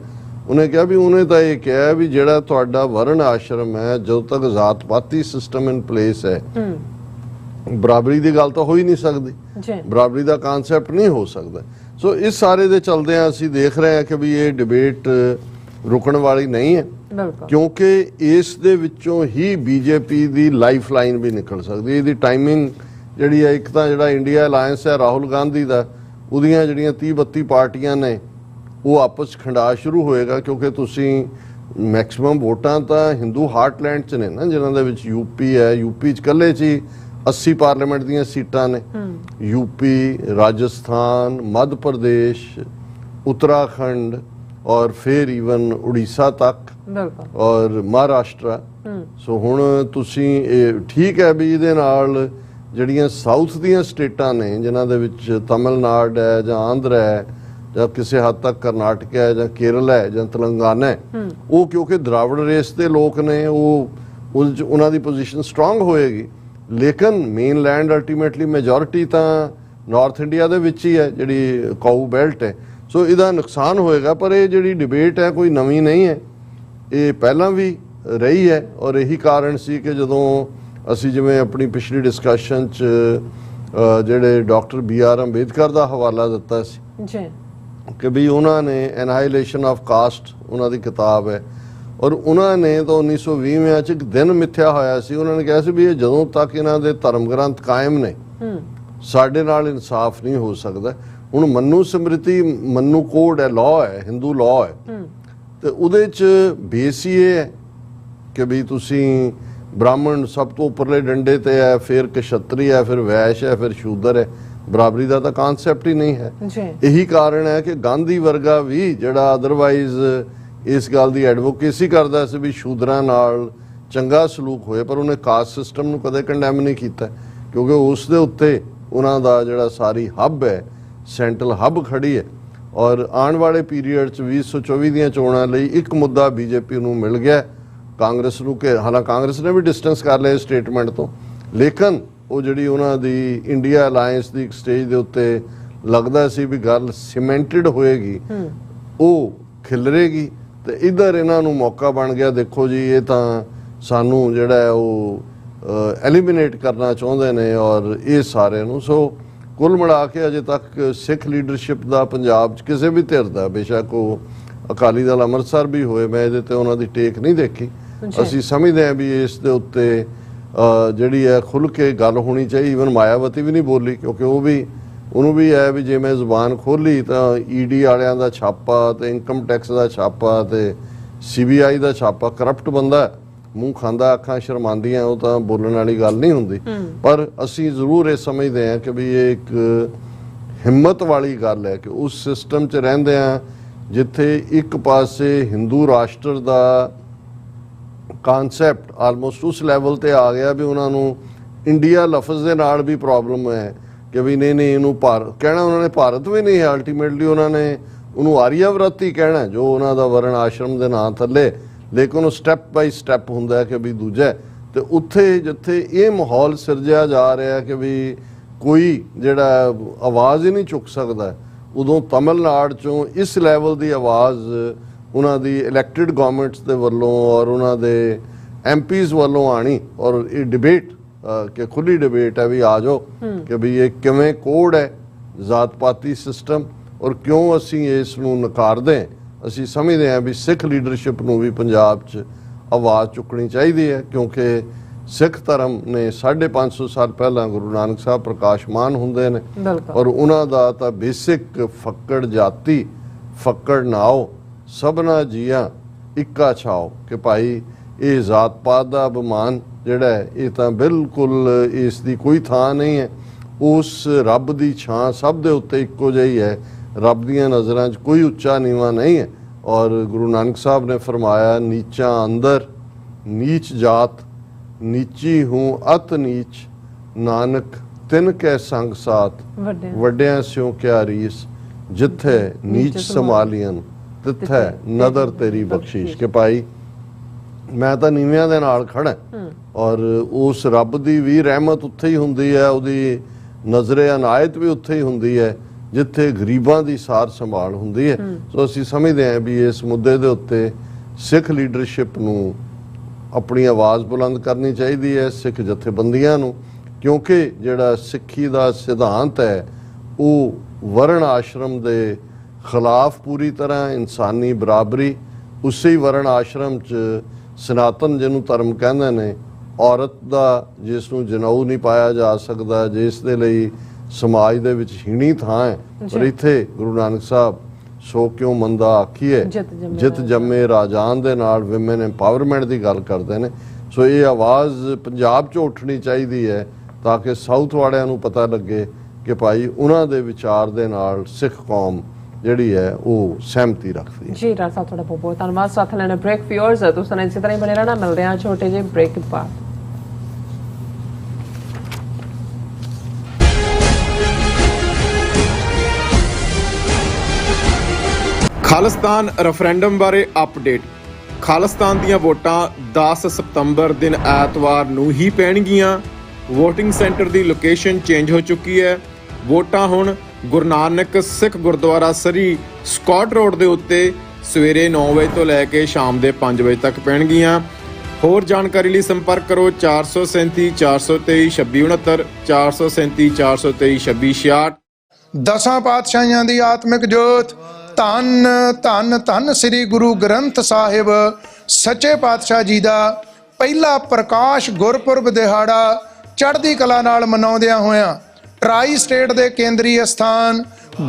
ਉਹਨੇ ਕਿਹਾ ਵੀ ਉਹਨੇ ਤਾਂ ਇਹ ਕਿਹਾ ਵੀ ਜਿਹੜਾ ਤੁਹਾਡਾ ਵਰਣ ਆਸ਼ਰਮ ਹੈ, ਜਦੋਂ ਤੱਕ ਜ਼ਾਤ ਪਾਤੀ ਸਿਸਟਮ ਇਨ ਪਲੇਸ ਹੈ, ਬਰਾਬਰੀ ਦੀ ਗੱਲ ਤਾਂ ਹੋ ਹੀ ਨਹੀਂ ਸਕਦੀ, ਬਰਾਬਰੀ ਦਾ ਕਨਸੈਪਟ ਨਹੀਂ ਹੋ ਸਕਦਾ। ਸੋ ਇਸ ਸਾਰੇ ਦੇ ਚਲਦੇ ਆ ਅਸੀਂ ਦੇਖ ਰਹੇ ਹਾਂ ਕਿ ਵੀ ਇਹ ਡਿਬੇਟ ਰੁਕਣ ਵਾਲੀ ਨਹੀਂ ਹੈ, ਕਿਉਂਕਿ ਇਸ ਦੇ ਵਿੱਚੋਂ ਹੀ BJP ਦੀ ਲਾਈਫ ਲਾਈਨ ਵੀ ਨਿਕਲ ਸਕਦੀ ਹੈ। ਇਹਦੀ ਟਾਈਮਿੰਗ ਜਿਹੜੀ ਹੈ, ਇੱਕ ਤਾਂ ਜਿਹੜਾ ਇੰਡੀਆ ਅਲਾਇੰਸ ਹੈ ਰਾਹੁਲ ਗਾਂਧੀ ਦਾ, ਉਹਦੀਆਂ ਜਿਹੜੀਆਂ 30-32 ਪਾਰਟੀਆਂ ਨੇ ਉਹ ਆਪਸ 'ਚ ਖੰਡਾ ਸ਼ੁਰੂ ਹੋਏਗਾ, ਕਿਉਂਕਿ ਤੁਸੀਂ ਮੈਕਸਿਮਮ ਵੋਟਾਂ ਤਾਂ ਹਿੰਦੂ ਹਾਰਟਲੈਂਡ 'ਚ ਨੇ ਨਾ, ਜਿਨ੍ਹਾਂ ਦੇ ਵਿੱਚ UP ਹੈ। UP 'ਚ ਇਕੱਲੇ 'ਚ ਹੀ 80 ਪਾਰਲੀਮੈਂਟ ਦੀਆਂ ਸੀਟਾਂ ਨੇ। UP, ਰਾਜਸਥਾਨ, ਮੱਧ ਪ੍ਰਦੇਸ਼, ਉੱਤਰਾਖੰਡ ਔਰ ਫਿਰ ਈਵਨ ਉੜੀਸਾ ਤੱਕ ਔਰ ਮਹਾਰਾਸ਼ਟਰ। ਸੋ ਹੁਣ ਤੁਸੀਂ ਇਹ ਠੀਕ ਹੈ ਵੀ ਇਹਦੇ ਨਾਲ ਜਿਹੜੀਆਂ ਸਾਊਥ ਦੀਆਂ ਸਟੇਟਾਂ ਨੇ, ਜਿਨ੍ਹਾਂ ਦੇ ਵਿੱਚ ਤਮਿਲਨਾਡੂ ਹੈ ਜਾਂ ਆਂਧਰਾ ਹੈ ਜਾਂ ਕਿਸੇ ਹੱਦ ਤੱਕ ਕਰਨਾਟਕ ਹੈ ਜਾਂ ਕੇਰਲ ਹੈ ਜਾਂ ਤੇਲੰਗਾਨਾ ਹੈ, ਉਹ ਕਿਉਂਕਿ ਦਰਾਵੜ ਰੇਸ ਦੇ ਲੋਕ ਨੇ, ਉਹਨਾਂ ਦੀ ਪੋਜੀਸ਼ਨ ਸਟਰੋਂਗ ਹੋਏਗੀ। ਲੇਕਿਨ ਮੇਨ ਲੈਂਡ ਅਲਟੀਮੇਟਲੀ ਮੈਜੋਰਿਟੀ ਤਾਂ ਨਾਰਥ ਇੰਡੀਆ ਦੇ ਵਿੱਚ ਹੀ ਹੈ, ਜਿਹੜੀ ਕਾਊ ਬੈਲਟ ਹੈ। ਸੋ ਇਹਦਾ ਨੁਕਸਾਨ ਹੋਏਗਾ। ਪਰ ਇਹ ਜਿਹੜੀ ਡਿਬੇਟ ਹੈ ਕੋਈ ਨਵੀਂ ਨਹੀਂ ਹੈ, ਇਹ ਪਹਿਲਾਂ ਵੀ ਰਹੀ ਹੈ। ਔਰ ਇਹੀ ਕਾਰਨ ਸੀ ਕਿ ਜਦੋਂ ਅਸੀਂ ਜਿਵੇਂ ਆਪਣੀ ਪਿਛਲੀ ਡਿਸਕਸ਼ਨ 'ਚ ਜਿਹੜੇ ਡਾਕਟਰ BR ਅੰਬੇਦਕਰ ਦਾ ਹਵਾਲਾ ਦਿੱਤਾ ਸੀ, ਕਿ ਵੀ ਉਹਨਾਂ ਨੇ ਐਨਾਈਲੇਸ਼ਨ ਆਫ ਕਾਸਟ ਉਹਨਾਂ ਦੀ ਕਿਤਾਬ ਹੈ, ਔਰ ਉਹਨਾਂ ਨੇ ਤਾਂ 1920 ਚ ਇੱਕ ਦਿਨ ਮਿੱਥਿਆ ਹੋਇਆ ਸੀ। ਉਹਨਾਂ ਨੇ ਕਿਹਾ ਸੀ ਵੀ ਇਹ ਜਦੋਂ ਤੱਕ ਇਹਨਾਂ ਦੇ ਧਰਮ ਗ੍ਰੰਥ ਕਾਇਮ ਨੇ ਸਾਡੇ ਨਾਲ ਇਨਸਾਫ ਨਹੀਂ ਹੋ ਸਕਦਾ। ਹੁਣ ਮਨੂ ਸਮ੍ਰਿਤੀ ਮਨੂ ਕੋਡ ਹੈ, ਲਾਅ ਹੈ, ਹਿੰਦੂ ਲਾਅ ਹੈ, ਤੇ ਉਹਦੇ ਚ ਬੇਸ ਹੀ ਇਹ ਹੈ ਕਿ ਵੀ ਤੁਸੀਂ ਬ੍ਰਾਹਮਣ ਸਭ ਤੋਂ ਉੱਪਰਲੇ ਡੰਡੇ ਤੇ ਹੈ, ਫਿਰ ਕਸ਼ਤਰੀ ਹੈ, ਫਿਰ ਵੈਸ਼ ਹੈ, ਫਿਰ ਸ਼ੂਦਰ ਹੈ। ਬਰਾਬਰੀ ਦਾ ਤਾਂ ਕਾਨਸੈਪਟ ਹੀ ਨਹੀਂ ਹੈ। ਇਹੀ ਕਾਰਨ ਹੈ ਕਿ ਗਾਂਧੀ ਵਰਗਾ ਵੀ ਜਿਹੜਾ ਅਦਰਵਾਈਜ਼ ਇਸ ਗੱਲ ਦੀ ਐਡਵੋਕੇਸੀ ਕਰਦਾ ਸੀ ਵੀ ਸ਼ੂਦਰਾਂ ਨਾਲ ਚੰਗਾ ਸਲੂਕ ਹੋਏ, ਪਰ ਉਹਨੇ ਕਾਸਟ ਸਿਸਟਮ ਨੂੰ ਕਦੇ ਕੰਡੈਮ ਨਹੀਂ ਕੀਤਾ, ਕਿਉਂਕਿ ਉਸ ਦੇ ਉੱਤੇ ਉਹਨਾਂ ਦਾ ਜਿਹੜਾ ਸਾਰੀ ਹੱਬ ਹੈ, ਸੈਂਟਰਲ ਹੱਬ ਖੜੀ ਹੈ। ਔਰ ਆਉਣ ਵਾਲੇ ਪੀਰੀਅਡ 'ਚ 2024 ਦੀਆਂ ਚੋਣਾਂ ਲਈ ਇੱਕ ਮੁੱਦਾ ਬੀਜੇਪੀ ਨੂੰ ਮਿਲ ਗਿਆ, ਕਾਂਗਰਸ ਨੂੰ, ਕਿ ਹਾਲਾਂਕਿ ਕਾਂਗਰਸ ਨੇ ਵੀ ਡਿਸਟੈਂਸ ਕਰ ਲਿਆ ਸਟੇਟਮੈਂਟ ਤੋਂ, ਲੇਕਿਨ ਉਹ ਜਿਹੜੀ ਉਹਨਾਂ ਦੀ ਇੰਡੀਆ ਅਲਾਇੰਸ ਦੀ ਇੱਕ ਸਟੇਜ ਦੇ ਉੱਤੇ ਲੱਗਦਾ ਸੀ ਵੀ ਗੱਲ ਸੀਮੈਂਟਡ ਹੋਏਗੀ, ਉਹ ਖਿਲਰੇਗੀ, ਤੇ ਇੱਧਰ ਇਹਨਾਂ ਨੂੰ ਮੌਕਾ ਬਣ ਗਿਆ। ਦੇਖੋ ਜੀ, ਇਹ ਤਾਂ ਸਾਨੂੰ ਜਿਹੜਾ ਹੈ ਉਹ ਐਲੀਮੀਨੇਟ ਕਰਨਾ ਚਾਹੁੰਦੇ ਨੇ, ਔਰ ਇਹ ਸਾਰਿਆਂ ਨੂੰ। ਸੋ ਕੁੱਲ ਮਿਲਾ ਕੇ ਅਜੇ ਤੱਕ ਸਿੱਖ ਲੀਡਰਸ਼ਿਪ ਦਾ ਪੰਜਾਬ 'ਚ ਕਿਸੇ ਵੀ ਧਿਰ ਦਾ, ਬੇਸ਼ੱਕ ਉਹ ਅਕਾਲੀ ਦਲ ਅੰਮ੍ਰਿਤਸਰ ਵੀ ਹੋਏ, ਮੈਂ ਇਹਦੇ ਤੇ ਉਹਨਾਂ ਦੀ ਟੇਕ ਨਹੀਂ ਦੇਖੀ। ਅਸੀਂ ਸਮਝਦੇ ਹਾਂ ਵੀ ਇਸ ਦੇ ਉੱਤੇ ਜਿਹੜੀ ਹੈ ਖੁੱਲ੍ਹ ਕੇ ਗੱਲ ਹੋਣੀ ਚਾਹੀਦੀ। ਈਵਨ ਮਾਇਆਵਤੀ ਵੀ ਨਹੀਂ ਬੋਲੀ, ਕਿਉਂਕਿ ਉਹਨੂੰ ਵੀ ਹੈ ਵੀ ਜੇ ਮੈਂ ਜ਼ੁਬਾਨ ਖੋਲ੍ਹੀ ਤਾਂ ਈਡੀ ਵਾਲਿਆਂ ਦਾ ਛਾਪਾ ਤੇ ਇਨਕਮ ਟੈਕਸ ਦਾ ਛਾਪਾ ਤੇ CBI ਦਾ ਛਾਪਾ, ਕਰਪਟ ਬੰਦਾ, ਮੂੰਹ ਖਾਂਦਾ, ਅੱਖਾਂ ਸ਼ਰਮਾਉਂਦੀਆਂ, ਉਹ ਤਾਂ ਬੋਲਣ ਵਾਲੀ ਗੱਲ ਨਹੀਂ ਹੁੰਦੀ। ਪਰ ਅਸੀਂ ਜ਼ਰੂਰ ਇਹ ਸਮਝਦੇ ਹਾਂ ਕਿ ਵੀ ਇਹ ਇੱਕ ਹਿੰਮਤ ਵਾਲੀ ਗੱਲ ਹੈ ਕਿ ਉਸ ਸਿਸਟਮ 'ਚ ਰਹਿੰਦੇ ਹਾਂ ਜਿੱਥੇ ਇੱਕ ਪਾਸੇ ਹਿੰਦੂ ਰਾਸ਼ਟਰ ਦਾ ਕਾਨਸੈਪਟ ਆਲਮੋਸਟ ਉਸ ਲੈਵਲ ਤੇ ਆ ਗਿਆ ਵੀ ਉਹਨਾਂ ਨੂੰ ਇੰਡੀਆ ਲਫ਼ਜ਼ ਦੇ ਨਾਲ ਵੀ ਪ੍ਰੋਬਲਮ ਹੈ ਕਿ ਵੀ ਨਹੀਂ ਇਹਨੂੰ ਭਾਰਤ ਕਹਿਣਾ, ਉਹਨਾਂ ਨੇ ਭਾਰਤ ਵੀ ਨਹੀਂ ਹੈ, ਅਲਟੀਮੇਟਲੀ ਉਹਨਾਂ ਨੇ ਉਹਨੂੰ ਆਰੀਆਵਰਤ ਕਹਿਣਾ, ਜੋ ਉਹਨਾਂ ਦਾ ਵਰਣ ਆਸ਼ਰਮ ਦੇ ਨਾਂ ਥੱਲੇ, ਲੇਕਿਨ ਉਹ ਸਟੈਪ ਬਾਈ ਸਟੈਪ ਹੁੰਦਾ ਹੈ ਕਿ ਵੀ ਦੂਜਾ। ਤੇ ਉੱਥੇ ਜਿੱਥੇ ਇਹ ਮਾਹੌਲ ਸਿਰਜਿਆ ਜਾ ਰਿਹਾ ਕਿ ਵੀ ਕੋਈ ਜਿਹੜਾ ਆਵਾਜ਼ ਹੀ ਨਹੀਂ ਚੁੱਕ ਸਕਦਾ, ਉਦੋਂ ਤਮਿਲਨਾਡੂ 'ਚੋਂ ਇਸ ਲੈਵਲ ਦੀ ਆਵਾਜ਼ ਉਹਨਾਂ ਦੀ ਇਲੈਕਟਿਡ ਗਵਰਨਮੈਂਟਸ ਦੇ ਵੱਲੋਂ ਔਰ ਉਹਨਾਂ ਦੇ MPs ਵੱਲੋਂ ਆਣੀ, ਔਰ ਇਹ ਡਿਬੇਟ ਕਿ ਖੁੱਲੀ ਡਿਬੇਟ ਹੈ ਵੀ ਆ ਜਾਓ ਕਿ ਵੀ ਇਹ ਕਿਵੇਂ ਕੋਡ ਹੈ ਜ਼ਾਤ ਪਾਤੀ ਸਿਸਟਮ, ਔਰ ਕਿਉਂ ਅਸੀਂ ਇਸ ਨੂੰ ਨਕਾਰਦੇ। ਅਸੀਂ ਸਮਝਦੇ ਹਾਂ ਵੀ ਸਿੱਖ ਲੀਡਰਸ਼ਿਪ ਨੂੰ ਵੀ ਪੰਜਾਬ 'ਚ ਆਵਾਜ਼ ਚੁੱਕਣੀ ਚਾਹੀਦੀ ਹੈ, ਕਿਉਂਕਿ ਸਿੱਖ ਧਰਮ ਨੇ 550 ਸਾਲ ਪਹਿਲਾਂ ਗੁਰੂ ਨਾਨਕ ਸਾਹਿਬ ਪ੍ਰਕਾਸ਼ਮਾਨ ਹੁੰਦੇ ਨੇ, ਔਰ ਉਹਨਾਂ ਦਾ ਤਾਂ ਬੇਸਿਕ ਫੱਕੜ ਜਾਤੀ ਫੱਕੜ ਨਾਓ ਸਭਨਾ ਜੀਆਂ ਇੱਕਾ ਛਾਓ, ਕਿ ਭਾਈ ਇਹ ਜ਼ਾਤ ਪਾਤ ਦਾ ਅਭਿਮਾਨ ਜਿਹੜਾ ਹੈ ਇਹ ਤਾਂ ਬਿਲਕੁਲ ਇਸ ਦੀ ਕੋਈ ਥਾਂ ਨਹੀਂ ਹੈ। ਉਸ ਰੱਬ ਦੀ ਛਾਂ ਸਭ ਦੇ ਉੱਤੇ ਇੱਕੋ ਜਿਹੀ ਹੈ, ਰੱਬ ਦੀਆਂ ਨਜ਼ਰਾਂ 'ਚ ਕੋਈ ਉੱਚਾ ਨੀਵਾਂ ਨਹੀਂ ਹੈ। ਔਰ ਗੁਰੂ ਨਾਨਕ ਸਾਹਿਬ ਨੇ ਫਰਮਾਇਆ, ਨੀਚਾਂ ਅੰਦਰ ਨੀਚ ਜਾਤ, ਨੀਚੀ ਹੂੰ ਅਤ ਨੀਚ, ਨਾਨਕ ਤਿਨ ਕੈ ਸੰਗ ਸਾਥ, ਵੱਡਿਆਂ ਸਿਉ ਕਿਆ ਰੀਸ, ਜਿੱਥੇ ਨੀਚ ਸੰਭਾਲੀਆਂ ਤਿੱਥੇ ਨਦਰ ਤੇਰੀ ਬਖਸ਼ੀਸ਼। ਕਿ ਭਾਈ ਮੈਂ ਤਾਂ ਨੀਵਿਆਂ ਦੇ ਨਾਲ ਖੜਾ, ਔਰ ਉਸ ਰੱਬ ਦੀ ਵੀ ਰਹਿਮਤ ਉੱਥੇ ਹੀ ਹੁੰਦੀ ਹੈ, ਉਹਦੀ ਨਜ਼ਰੇ ਅਨਾਇਤ ਵੀ ਉੱਥੇ ਹੀ ਹੁੰਦੀ ਹੈ ਜਿੱਥੇ ਗਰੀਬਾਂ ਦੀ ਸਾਰ ਸੰਭਾਲ ਹੁੰਦੀ ਹੈ। ਸੋ ਅਸੀਂ ਸਮਝਦੇ ਹਾਂ ਵੀ ਇਸ ਮੁੱਦੇ ਦੇ ਉੱਤੇ ਸਿੱਖ ਲੀਡਰਸ਼ਿਪ ਨੂੰ ਆਪਣੀ ਆਵਾਜ਼ ਬੁਲੰਦ ਕਰਨੀ ਚਾਹੀਦੀ ਹੈ, ਸਿੱਖ ਜਥੇਬੰਦੀਆਂ ਨੂੰ, ਕਿਉਂਕਿ ਜਿਹੜਾ ਸਿੱਖੀ ਦਾ ਸਿਧਾਂਤ ਹੈ ਉਹ ਵਰਣ ਆਸ਼ਰਮ ਦੇ ਖਿਲਾਫ ਪੂਰੀ ਤਰ੍ਹਾਂ ਇਨਸਾਨੀ ਬਰਾਬਰੀ, ਉਸੇ ਹੀ ਵਰਣ ਆਸ਼ਰਮ 'ਚ ਸਨਾਤਨ ਜਿਹਨੂੰ ਧਰਮ ਕਹਿੰਦੇ ਨੇ, ਔਰਤ ਦਾ ਜਿਸ ਨੂੰ ਜਨੇਊ ਨਹੀਂ ਪਾਇਆ ਜਾ ਸਕਦਾ, ਜਿਸ ਦੇ ਲਈ ਸਮਾਜ ਦੇ ਵਿੱਚ ਹੀਣੀ ਥਾਂ ਹੈ, ਪਰ ਇੱਥੇ ਗੁਰੂ ਨਾਨਕ ਸਾਹਿਬ ਸੋ ਕਿਉਂ ਮੰਦਾ ਆਖੀਏ ਜਿਤ ਜੰਮੇ ਰਾਜਾਨ ਦੇ ਨਾਲ ਵਿਮਨ ਐਮਪਾਵਰਮੈਂਟ ਦੀ ਗੱਲ ਕਰਦੇ ਨੇ। ਸੋ ਇਹ ਆਵਾਜ਼ ਪੰਜਾਬ 'ਚੋਂ ਉੱਠਣੀ ਚਾਹੀਦੀ ਹੈ ਤਾਂ ਕਿ ਸਾਊਥ ਵਾਲਿਆਂ ਨੂੰ ਪਤਾ ਲੱਗੇ ਕਿ ਭਾਈ ਉਹਨਾਂ ਦੇ ਵਿਚਾਰ ਦੇ ਨਾਲ ਸਿੱਖ ਕੌਮ ਜਿਹੜੀ ਹੈ ਉਹ ਸਹਿਮਤੀ ਰੱਖਦੀ ਹੈ। ਜੀ ਡਾਕਟਰ ਸਾਹਿਬ, ਤੁਹਾਡਾ ਬਹੁਤ ਬਹੁਤ ਧੰਨਵਾਦ। ਸਾਥ ਲੈਣਾ ਬ੍ਰੇਕ ਵਿਊਅਰਸ, ਤੁਸੀਂ ਇਸੇ ਤਰ੍ਹਾਂ ਹੀ ਬਣੇ ਰਹਿਣਾ। ਮਿਲਦੇ ਹਾਂ ਛੋਟੇ ਜਿਹੇ ਬ੍ਰੇਕ ਬਾਅਦ। ਖਾਲਿਸਤਾਨ ਰੈਫਰੈਂਡਮ ਬਾਰੇ ਅਪਡੇਟ। ਖਾਲਿਸਤਾਨ ਦੀਆਂ ਵੋਟਾਂ 10 ਸਤੰਬਰ ਦਿਨ ਐਤਵਾਰ ਨੂੰ ਹੀ ਪੈਣਗੀਆਂ। ਵੋਟਿੰਗ ਸੈਂਟਰ ਦੀ ਲੋਕੇਸ਼ਨ ਚੇਂਜ ਹੋ ਚੁੱਕੀ ਹੈ। ਵੋਟਾਂ ਹੁਣ Guru Nanak Sikh Gurdwara Surrey Scott Road ਦੇ ਉੱਤੇ ਸਵੇਰੇ 9 ਵਜੇ ਤੋਂ ਲੈ ਕੇ ਸ਼ਾਮ ਦੇ 5 ਵਜੇ ਤੱਕ ਪੈਣਗੀਆਂ। ਹੋਰ ਜਾਣਕਾਰੀ ਲਈ ਸੰਪਰਕ ਕਰੋ 437 423 2669, 437 423 2666। ਦਸਾਂ ਪਾਤਸ਼ਾਹੀਆਂ ਦੀ ਆਤਮਿਕ ਜੋਤ ਧੰਨ ਧੰਨ ਧੰਨ ਸ੍ਰੀ ਗੁਰੂ ਗ੍ਰੰਥ ਸਾਹਿਬ ਸੱਚੇ ਪਾਤਸ਼ਾਹ ਜੀ ਦਾ ਪਹਿਲਾ ਪ੍ਰਕਾਸ਼ ਗੁਰਪੁਰਬ ਦਿਹਾੜਾ ਚੜ੍ਹਦੀ ਕਲਾ ਨਾਲ ਮਨਾਉਂਦਿਆਂ ਹੋਇਆਂ ਟਰਾਈ ਸਟੇਟ ਦੇ ਕੇਂਦਰੀ ਅਸਥਾਨ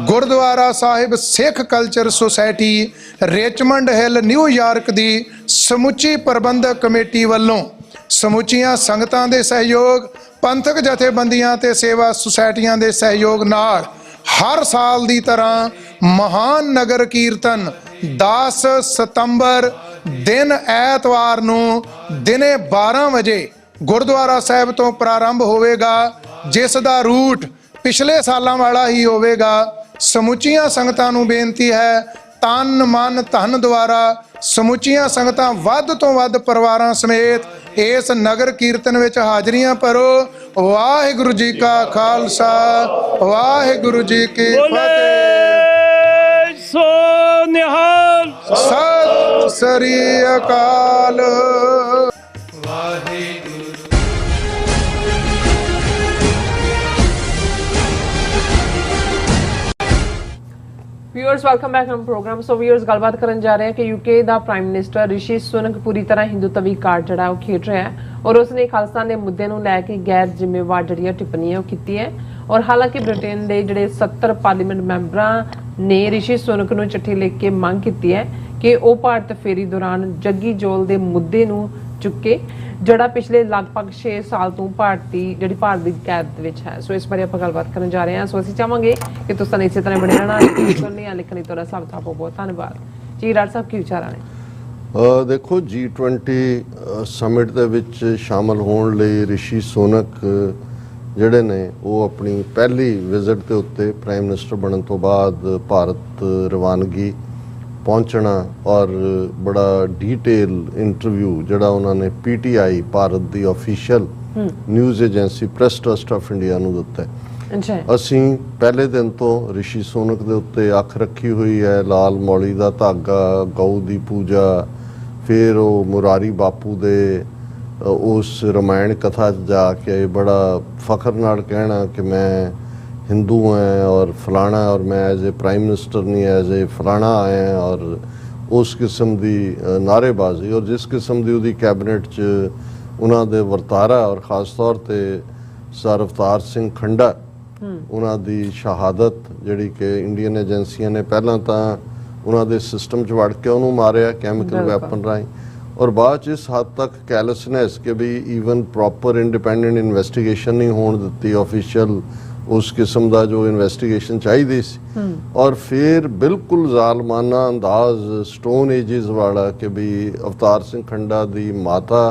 gurdwara Sahib Sikh culture society Richmond Hill New York ਦੀ ਸਮੁੱਚੀ ਪ੍ਰਬੰਧਕ ਕਮੇਟੀ ਵੱਲੋਂ ਸਮੁੱਚੀਆਂ ਸੰਗਤਾਂ ਦੇ ਸਹਿਯੋਗ ਪੰਥਕ ਜਥੇਬੰਦੀਆਂ ਤੇ ਸੇਵਾ ਸੁਸਾਇਟੀਆਂ ਦੇ ਸਹਿਯੋਗ ਨਾਲ ਹਰ ਸਾਲ ਦੀ ਤਰ੍ਹਾਂ ਮਹਾਨ ਨਗਰ ਕੀਰਤਨ 10 ਸਤੰਬਰ ਦਿਨ ਐਤਵਾਰ ਨੂੰ ਦਿਨੇ 12 ਵਜੇ ਗੁਰਦੁਆਰਾ ਸਾਹਿਬ ਤੋਂ ਪ੍ਰਾਰੰਭ ਹੋਵੇਗਾ, ਜਿਸ ਦਾ ਰੂਟ ਪਿਛਲੇ ਸਾਲਾਂ ਵਾਲਾ ਹੀ ਹੋਵੇਗਾ। ਸਮੁੱਚੀਆਂ ਸੰਗਤਾਂ ਨੂੰ ਬੇਨਤੀ ਹੈ, ਤਨ ਮਨ ਧਨ ਦੁਆਰਾ ਸਮੁੱਚੀਆਂ ਸੰਗਤਾਂ ਵੱਧ ਤੋਂ ਵੱਧ ਪਰਿਵਾਰਾਂ ਸਮੇਤ ਇਸ ਨਗਰ ਕੀਰਤਨ ਵਿੱਚ ਹਾਜ਼ਰੀਆਂ ਭਰੋ। ਵਾਹਿਗੁਰੂ ਜੀ ਕਾ ਖਾਲਸਾ, ਵਾਹਿਗੁਰੂ ਜੀ ਕੀ ਫਤਿਹ। ਸੋ ਨਿਹਾਲ। ਸਤਿ ਸ੍ਰੀ ਅਕਾਲ। Viewers welcome back on programme. So viewers गलबात करन जा रहे हैं कि यूके ਦਾ ਪ੍ਰਾਈਮ ਮਿਨਿਸਟਰ ਰਿਸ਼ੀ ਸੁਨਕ ਪੂਰੀ ਤਰ੍ਹਾਂ ਹਿੰਦੂਤਵੀ ਕਾਰਡ ਜਿਹੜਾ ਉਹ ਖੇਡ ਰਿਹਾ ਹੈ ਔਰ ਉਸਨੇ ਖਾਲਿਸਤਾਨ ਦੇ ਮੁੱਦੇ ਨੂੰ ਲੈ ਕੇ ਗੈਰ ਜ਼ਿੰਮੇਵਾਰ ਜਿਹੜੀਆਂ ਟਿੱਪਣੀਆਂ ਉਹ ਕੀਤੀ ਹੈ। ਔਰ ਹਾਲਾਂਕਿ ਬ੍ਰਿਟੇਨ ਦੇ ਜਿਹੜੇ 70 ਪਾਰਲੀਮੈਂਟ ਮੈਂਬਰਾਂ ਨੇ ਰਿਸ਼ੀ ਸੁਨਕ ਨੂੰ ਚਿੱਠੀ ਲਿਖ ਕੇ ਮੰਗ ਕੀਤੀ ਹੈ ਕਿ ਉਹ ਭਾਰਤ ਫੇਰੀ ਦੌਰਾਨ ਜੱਗੀ ਜੋਲ ਦੇ ਮੁੱਦੇ ਨੂੰ ਚੁੱਕੇ, ਜਿਹੜਾ ਪਿਛਲੇ ਲਗਭਗ 6 ਸਾਲ ਤੋਂ ਭਾਰਤ ਦੀ ਕੈਦ ਦੇ ਵਿੱਚ ਹੈ। ਸੋ ਇਸ ਬਾਰੇ ਆਪਾਂ ਗੱਲਬਾਤ ਕਰਨ ਜਾ ਰਹੇ ਹਾਂ। ਸੋ ਅਸੀਂ ਚਾਹਾਂਗੇ ਕਿ ਤੁਸੀਂ ਇਸੇ ਤਰ੍ਹਾਂ ਬਣੇ ਰਹਿਣਾ। ਸੁਣਨੇ ਲਿਖਣ ਲਈ ਤੁਹਾਡਾ ਸਭ ਦਾ ਬਹੁਤ ਧੰਨਵਾਦ ਜੀ। ਰਾਜ ਸਾਹਿਬ ਕੀ ਵਿਚਾਰਾਂ ਨੇ? ਦੇਖੋ G20 ਸਮਿਟ ਦੇ ਵਿੱਚ ਸ਼ਾਮਲ ਹੋਣ ਲਈ ਰਿਸ਼ੀ ਸੁਨਕ ਜਿਹੜੇ ਨੇ ਉਹ ਆਪਣੀ ਪਹਿਲੀ ਵਿਜ਼ਿਟ ਦੇ ਉੱਤੇ ਪ੍ਰਾਈਮ ਮਿਨਿਸਟਰ ਬਣਨ ਤੋਂ ਬਾਅਦ ਭਾਰਤ ਰਵਾਨਗੀ ਪਹੁੰਚਣਾ ਔਰ ਬੜਾ ਡੀਟੇਲ ਇੰਟਰਵਿਊ ਜਿਹੜਾ ਉਹਨਾਂ ਨੇ PTI Bharat the official news agency press trust of India ਨੂੰ ਦਿੱਤਾ ਹੈ। ਅਸੀਂ ਪਹਿਲੇ ਦਿਨ ਤੋਂ ਰਿਸ਼ੀ ਸੁਨਕ ਦੇ ਉੱਤੇ ਅੱਖ ਰੱਖੀ ਹੋਈ ਹੈ। ਲਾਲ ਮੌਲੀ ਦਾ ਧਾਗਾ, ਗਊ ਦੀ ਪੂਜਾ, ਫਿਰ ਉਹ ਮੁਰਾਰੀ ਬਾਪੂ ਦੇ ਉਸ ਰਮਾਇਣ ਕਥਾ 'ਚ ਜਾ ਕੇ ਬੜਾ ਫਖਰ ਨਾਲ ਕਹਿਣਾ ਕਿ ਮੈਂ हिंदू हैं और फलाना और मैं एज ए प्राइम मिनिस्टर नहीं एज ए फलाना आए हैं और उस किस्म की नारेबाजी और जिस किस्म की उहदी कैबिनेट च उन्हां दे वरतारा और खास तौर ते सर अवतार सिंह खंडा उन्हां दी शहादत जिहड़ी कि इंडियन एजेंसियां ने पहलां तां उन्हां दे सिस्टम च वड़ के उहनूं मारिया कैमिकल वैपन राहीं और बाद इस हद तक कैलसनेस कि भी ईवन प्रॉपर इंडिपेंडेंट इन्वेस्टिगेशन नहीं होण दित्ती ऑफिशियल उस किस्म का जो इन्वेस्टिगेशन चाहिए सी और फिर बिल्कुल जालमाना अंदाज स्टोन एजिज वाला कि भी अवतार सिंह खंडा दी माता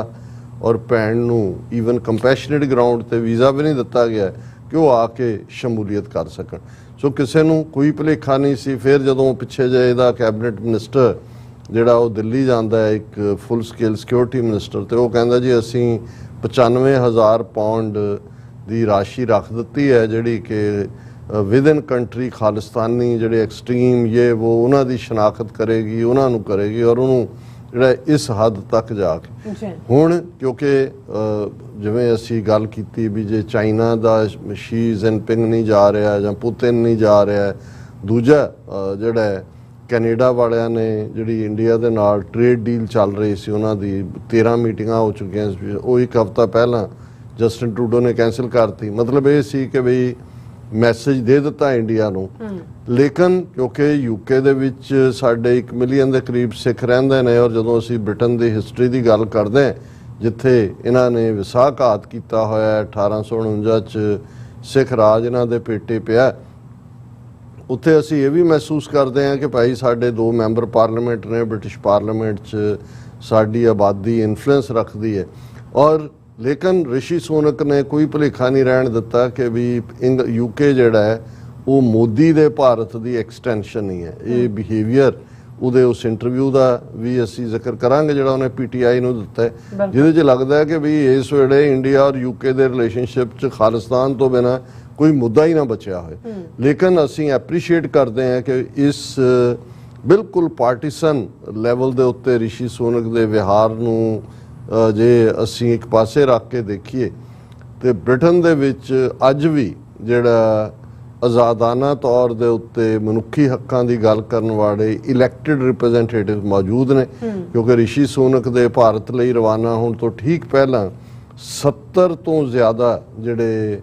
और भैन नू ईवन कंपैशनेट ग्राउंड ते वीज़ा भी नहीं दिता गया कि वो आके शमूलीयत कर सकन। सो किसी नू कोई भुलेखा नहीं सी। फिर जदों पिछे जे इहदा कैबिनेट मिनिस्टर जिहड़ा वो दिल्ली जांदा है एक फुल स्केल सिक्योरिटी मिनिस्टर तो वो कहंदा जी असीं 95,000 पाउंड ਦੀ ਰਾਸ਼ੀ ਰੱਖ ਦਿੱਤੀ ਹੈ ਜਿਹੜੀ ਕਿ ਵਿਦਨ ਕੰਟਰੀ ਖਾਲਿਸਤਾਨੀ ਜਿਹੜੇ ਐਕਸਟ੍ਰੀਮ ਉਹ ਉਹਨਾਂ ਦੀ ਸ਼ਨਾਖਤ ਕਰੇਗੀ, ਉਹਨਾਂ ਨੂੰ ਕਰੇਗੀ ਔਰ ਉਹਨੂੰ ਜਿਹੜਾ ਇਸ ਹੱਦ ਤੱਕ ਜਾ ਕੇ ਹੁਣ ਕਿਉਂਕਿ ਜਿਵੇਂ ਅਸੀਂ ਗੱਲ ਕੀਤੀ ਵੀ ਜੇ ਚਾਈਨਾ ਦਾ ਸ਼ੀ ਜਿਨਪਿੰਗ ਨਹੀਂ ਜਾ ਰਿਹਾ ਜਾਂ ਪੁਤਿਨ ਨਹੀਂ ਜਾ ਰਿਹਾ, ਦੂਜਾ ਜਿਹੜਾ ਕੈਨੇਡਾ ਵਾਲਿਆਂ ਨੇ ਜਿਹੜੀ ਇੰਡੀਆ ਦੇ ਨਾਲ ਟ੍ਰੇਡ ਡੀਲ ਚੱਲ ਰਹੀ ਸੀ ਉਹਨਾਂ ਦੀ 13 ਮੀਟਿੰਗਾਂ ਹੋ ਚੁੱਕੀਆਂ ਸੀ, ਉਹ ਇੱਕ ਹਫ਼ਤਾ ਪਹਿਲਾਂ ਜਸਟਿਨ ਟਰੂਡੋ ਨੇ ਕੈਂਸਲ ਕਰਤੀ। ਮਤਲਬ ਇਹ ਸੀ ਕਿ ਬਈ ਮੈਸੇਜ ਦੇ ਦਿੱਤਾ ਇੰਡੀਆ ਨੂੰ, ਲੇਕਿਨ ਕਿਉਂਕਿ ਯੂਕੇ ਦੇ ਵਿੱਚ ਸਾਡੇ 1 ਮਿਲੀਅਨ ਦੇ ਕਰੀਬ ਸਿੱਖ ਰਹਿੰਦੇ ਨੇ ਔਰ ਜਦੋਂ ਅਸੀਂ ਬ੍ਰਿਟਨ ਦੀ ਹਿਸਟਰੀ ਦੀ ਗੱਲ ਕਰਦੇ ਹਾਂ ਜਿੱਥੇ ਇਹਨਾਂ ਨੇ ਵਿਸਾਖਾਤ ਕੀਤਾ ਹੋਇਆ 1849 'ਚ ਸਿੱਖ ਰਾਜ ਇਹਨਾਂ ਦੇ ਪੇਟੇ ਪਿਆ, ਉੱਥੇ ਅਸੀਂ ਇਹ ਵੀ ਮਹਿਸੂਸ ਕਰਦੇ ਹਾਂ ਕਿ ਭਾਈ ਸਾਡੇ 2 ਮੈਂਬਰ ਪਾਰਲੀਮੈਂਟ ਨੇ ਬ੍ਰਿਟਿਸ਼ ਪਾਰਲੀਮੈਂਟ 'ਚ ਸਾਡੀ ਆਬਾਦੀ ਇਨਫਲੂਐਂਸ ਰੱਖਦੀ ਹੈ ਔਰ ਲੇਕਿਨ ਰਿਸ਼ੀ ਸੁਨਕ ਨੇ ਕੋਈ ਭੁਲੇਖਾ ਨਹੀਂ ਰਹਿਣ ਦਿੱਤਾ ਕਿ ਵੀ ਯੂਕੇ ਜਿਹੜਾ ਹੈ ਉਹ ਮੋਦੀ ਦੇ ਭਾਰਤ ਦੀ ਐਕਸਟੈਂਸ਼ਨ ਹੀ ਹੈ। ਇਹ ਬਿਹੇਵੀਅਰ ਉਹਦੇ ਉਸ ਇੰਟਰਵਿਊ ਦਾ ਵੀ ਅਸੀਂ ਜ਼ਿਕਰ ਕਰਾਂਗੇ ਜਿਹੜਾ ਉਹਨੇ PTI ਨੂੰ ਦਿੱਤਾ ਹੈ, ਜਿਹਦੇ 'ਚ ਲੱਗਦਾ ਹੈ ਕਿ ਵੀ ਇਸ ਵੇਲੇ ਇੰਡੀਆ ਔਰ ਯੂਕੇ ਦੇ ਰਿਲੇਸ਼ਨਸ਼ਿਪ 'ਚ ਖਾਲਿਸਤਾਨ ਤੋਂ ਬਿਨਾਂ ਕੋਈ ਮੁੱਦਾ ਹੀ ਨਾ ਬਚਿਆ ਹੋਏ। ਲੇਕਿਨ ਅਸੀਂ ਐਪਰੀਸ਼ੀਏਟ ਕਰਦੇ ਹਾਂ ਕਿ ਇਸ ਬਿਲਕੁਲ ਪਾਰਟੀਸਨ ਲੈਵਲ ਦੇ ਉੱਤੇ ਰਿਸ਼ੀ ਸੁਨਕ ਦੇ ਵਿਹਾਰ ਨੂੰ ਜੇ ਅਸੀਂ ਇੱਕ ਪਾਸੇ ਰੱਖ ਕੇ ਦੇਖੀਏ ਤੇ ਬ੍ਰਿਟਨ ਦੇ ਵਿੱਚ ਅੱਜ ਵੀ ਜਿਹੜਾ ਆਜ਼ਾਦਾਨਾ ਤੌਰ ਦੇ ਉੱਤੇ ਮਨੁੱਖੀ ਹੱਕਾਂ ਦੀ ਗੱਲ ਕਰਨ ਵਾਲੇ ਇਲੈਕਟਿਡ ਰਿਪਰੈਜ਼ੈਂਟੇਟਿਵ ਮੌਜੂਦ ਨੇ, ਕਿਉਂਕਿ ਰਿਸ਼ੀ ਸੁਨਕ ਦੇ ਭਾਰਤ ਲਈ ਰਵਾਨਾ ਹੋਣ ਤੋਂ ਠੀਕ ਪਹਿਲਾਂ 70 ਤੋਂ ਜ਼ਿਆਦਾ ਜਿਹੜੇ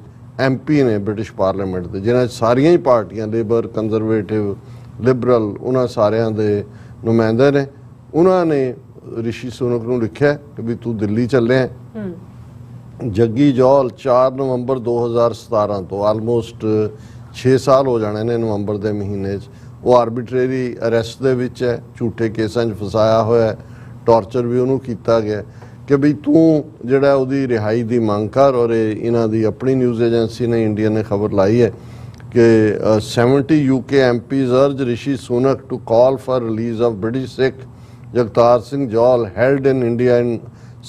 MP ਨੇ ਬ੍ਰਿਟਿਸ਼ ਪਾਰਲੀਮੈਂਟ ਦੇ, ਜਿਨ੍ਹਾਂ 'ਚ ਸਾਰੀਆਂ ਹੀ ਪਾਰਟੀਆਂ ਲੇਬਰ, ਕੰਜ਼ਰਵੇਟਿਵ, ਲਿਬਰਲ, ਉਹਨਾਂ ਸਾਰਿਆਂ ਦੇ ਨੁਮਾਇੰਦੇ ਨੇ। ਉਹਨਾਂ ਨੇ ਰਿਸ਼ੀ ਸੁਨਕ ਨੂੰ ਲਿਖਿਆ ਕਿ ਵੀ ਤੂੰ ਦਿੱਲੀ ਚੱਲਿਆ। ਜੱਗੀ ਜੌਲ 4 ਨਵੰਬਰ 2017 ਤੋਂ ਆਲਮੋਸਟ 6 ਸਾਲ ਹੋ ਜਾਣੇ ਨੇ ਨਵੰਬਰ ਦੇ ਮਹੀਨੇ 'ਚ, ਉਹ ਆਰਬਿਟਰੇਰੀ ਅਰੈਸਟ ਦੇ ਵਿੱਚ ਹੈ, ਝੂਠੇ ਕੇਸਾਂ 'ਚ ਫਸਾਇਆ ਹੋਇਆ, ਟਾਰਚਰ ਵੀ ਉਹਨੂੰ ਕੀਤਾ ਗਿਆ ਕਿ ਵੀ ਤੂੰ ਜਿਹੜਾ ਉਹਦੀ ਰਿਹਾਈ ਦੀ ਮੰਗ ਕਰ। ਔਰ ਇਹਨਾਂ ਦੀ ਆਪਣੀ ਨਿਊਜ਼ ਏਜੰਸੀ ਨੇ, ਇੰਡੀਆ ਨੇ ਖਬਰ ਲਾਈ ਹੈ ਕਿ 70 UK MPs urge Rishi Sunak to call for release of British Sikh Jagtar Singh Jol held in India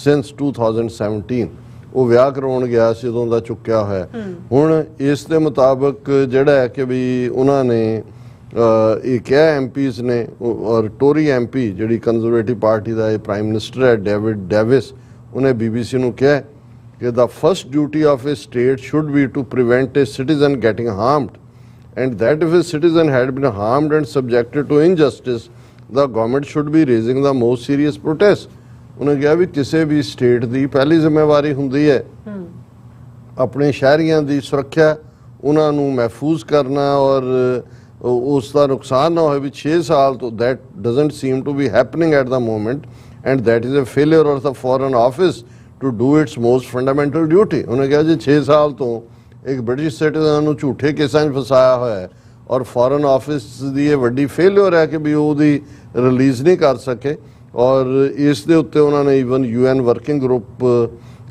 since 2017। ਉਹ ਵਿਆਹ ਕਰਵਾਉਣ ਗਿਆ ਸੀ ਉਦੋਂ ਦਾ ਚੁੱਕਿਆ ਹੋਇਆ। ਹੁਣ ਇਸ ਦੇ ਮੁਤਾਬਕ ਜਿਹੜਾ ਹੈ ਕਿ ਵੀ ਉਹਨਾਂ ਨੇ ਇਹ ਕਿਹਾ MPs ਨੇ, ਔਰ ਟੋਰੀ MP ਜਿਹੜੀ ਕੰਜ਼ਰਵੇਟਿਵ ਪਾਰਟੀ ਦਾ ਇਹ ਪ੍ਰਾਈਮ ਮਿਨਿਸਟਰ ਹੈ ਡੇਵਿਡ ਡੇਵਿਸ, ਉਹਨੇ BBC ਨੂੰ ਕਿਹਾ ਕਿ the first duty of a state should be to prevent a citizen getting harmed, and that if a citizen had been harmed and subjected to injustice, the government should be raising the most serious protest। ਉਹਨੇ ਕਿਹਾ ਵੀ ਕਿਸੇ ਵੀ state ਦੀ ਪਹਿਲੀ ਜ਼ਿੰਮੇਵਾਰੀ ਹੁੰਦੀ ਹੈ ਆਪਣੇ ਸ਼ਹਿਰੀਆਂ ਦੀ ਸੁਰੱਖਿਆ, ਉਹਨਾਂ ਨੂੰ ਮਹਿਫੂਜ਼ ਕਰਨਾ ਔਰ ਉਸ ਦਾ ਨੁਕਸਾਨ ਨਾ ਹੋਏ। ਵੀ 6 ਸਾਲ ਤੋਂ that doesn't seem to be happening at the moment, and that is a failure of the Foreign Office to do its most fundamental duty। ਉਹਨੇ ਕਿਹਾ ਜੀ 6 ਸਾਲ ਤੋਂ ਇੱਕ ਬ੍ਰਿਟਿਸ਼ ਸਿਟੀਜ਼ਨ ਨੂੰ ਝੂਠੇ ਕੇਸਾਂ 'ਚ ਫਸਾਇਆ ਹੋਇਆ ਹੈ ਔਰ ਫੋਰਨ ਆਫਿਸ ਦੀ ਇਹ ਵੱਡੀ ਫੇਲਿਅਰ ਹੈ ਕਿ ਵੀ ਉਹਦੀ ਰਿਲੀਜ਼ ਨਹੀਂ ਕਰ ਸਕੇ। ਔਰ ਇਸ ਦੇ ਉੱਤੇ ਉਹਨਾਂ ਨੇ even UN working group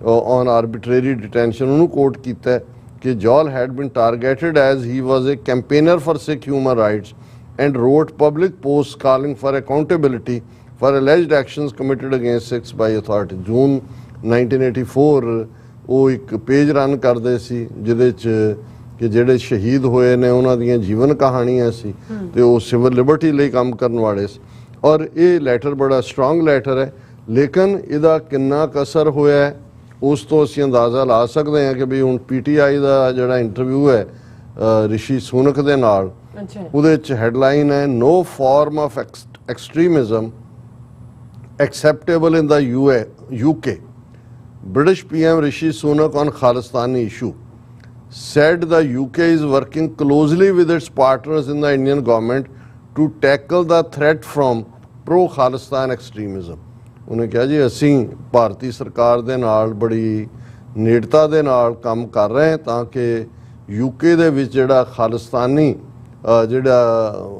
on arbitrary detention ਉਹਨੂੰ ਕੋਟ ਕੀਤਾ ਕਿ Johal had been targeted as he was a campaigner for Sikh human rights and wrote public post calling for accountability for alleged actions committed against Sikhs by authority. ਜੂਨ 1984 ਉਹ ਇੱਕ page run ਕਰਦੇ ਸੀ ਜਿਹਦੇ 'ਚ ਕਿ ਜਿਹੜੇ ਸ਼ਹੀਦ ਹੋਏ ਨੇ ਉਹਨਾਂ ਦੀਆਂ ਜੀਵਨ ਕਹਾਣੀਆਂ ਸੀ ਤੇ ਉਹ ਸਿਵਲ ਲਿਬਰਟੀ ਲਈ ਕੰਮ ਕਰਨ ਵਾਲੇ ਸੀ। ਔਰ ਇਹ ਲੈਟਰ ਬੜਾ ਸਟਰੋਂਗ ਲੈਟਰ ਹੈ, ਲੇਕਿਨ ਇਹਦਾ ਕਿੰਨਾ ਕੁ ਅਸਰ ਹੋਇਆ ਉਸ ਤੋਂ ਅਸੀਂ ਅੰਦਾਜ਼ਾ ਲਾ ਸਕਦੇ ਹਾਂ ਕਿ ਵੀ ਹੁਣ PTI ਦਾ ਜਿਹੜਾ ਇੰਟਰਵਿਊ ਹੈ ਰਿਸ਼ੀ ਸੁਨਕ ਦੇ ਨਾਲ, ਉਹਦੇ 'ਚ ਹੈਡਲਾਈਨ ਹੈ no form of extremism acceptable in the UK. British PM Rishi Sunak on Khalistani issue said the UK is working closely with its partners in the Indian government to tackle the threat from pro-Khalistan extremism. ਉਹਨੇ ਕਿਹਾ ਜੀ ਅਸੀਂ ਭਾਰਤੀ ਸਰਕਾਰ ਦੇ ਨਾਲ ਬੜੀ ਨੇੜਤਾ ਦੇ ਨਾਲ ਕੰਮ ਕਰ ਰਹੇ ਹਾਂ ਤਾਂ ਕਿ UK ਦੇ ਵਿੱਚ ਜਿਹੜਾ ਖਾਲਿਸਤਾਨੀ ਜਿਹੜਾ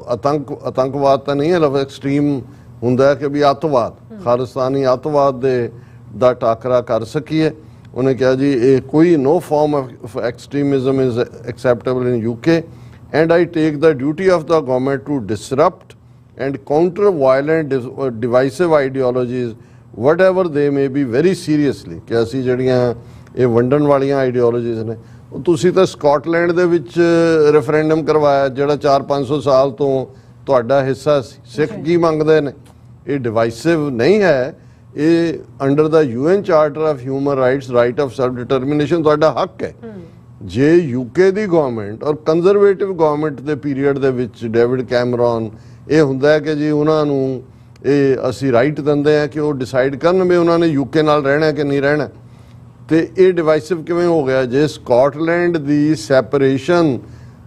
ਆਤੰਕਵਾਦ ਤਾਂ ਨਹੀਂ ਹੈ, ਲਫ਼ਜ਼ ਐਕਸਟ੍ਰੀਮ ਹੁੰਦਾ ਹੈ ਕਿ ਵੀ ਅੱਤਵਾਦ, ਖਾਲਿਸਤਾਨੀ ਅੱਤਵਾਦ ਦਾ ਟਾਕਰਾ ਕਰ ਸਕੀਏ। ਉਹਨੇ ਕਿਹਾ ਜੀ ਇਹ ਕੋਈ no form of extremism is acceptable in UK and I take the duty of the government to disrupt and counter violent or divisive ideologies whatever they may be very seriously। ਕਿ ਅਸੀਂ ਜਿਹੜੀਆਂ ਇਹ ਵੰਡਣ ਵਾਲੀਆਂ ਆਈਡੀਓਲੋਜੀਜ਼ ਨੇ, ਉਹ ਤੁਸੀਂ ਤਾਂ ਸਕਾਟਲੈਂਡ ਦੇ ਵਿੱਚ ਰੈਫਰੈਂਡਮ ਕਰਵਾਇਆ ਜਿਹੜਾ 400-500 ਸਾਲ ਤੋਂ ਤੁਹਾਡਾ ਹਿੱਸਾ ਸੀ। ਸਿੱਖ ਕੀ ਮੰਗਦੇ ਨੇ? ਇਹ ਡਿਵਾਈਸਿਵ ਨਹੀਂ ਹੈ, ਇਹ under the UN charter of human rights right of self determination ਤੁਹਾਡਾ ਹੱਕ ਹੈ। ਜੇ UK ਦੀ ਗਵਰਨਮੈਂਟ ਔਰ ਕੰਜ਼ਰਵੇਟਿਵ ਗਵਰਨਮੈਂਟ ਦੇ ਪੀਰੀਅਡ ਦੇ ਵਿੱਚ ਡੇਵਿਡ ਕੈਮਰੌਨ ਇਹ ਹੁੰਦਾ ਹੈ ਕਿ ਜੀ ਉਹਨਾਂ ਨੂੰ ਇਹ ਅਸੀਂ ਰਾਈਟ ਦਿੰਦੇ ਹਾਂ ਕਿ ਉਹ ਡਿਸਾਈਡ ਕਰਨ ਵੀ ਉਹਨਾਂ ਨੇ UK ਨਾਲ ਰਹਿਣਾ ਕਿ ਨਹੀਂ ਰਹਿਣਾ, ਤੇ ਇਹ ਡਿਵਾਈਸਿਵ ਕਿਵੇਂ ਹੋ ਗਿਆ? ਜੇ ਸਕਾਟਲੈਂਡ ਦੀ ਸੈਪਰੇਸ਼ਨ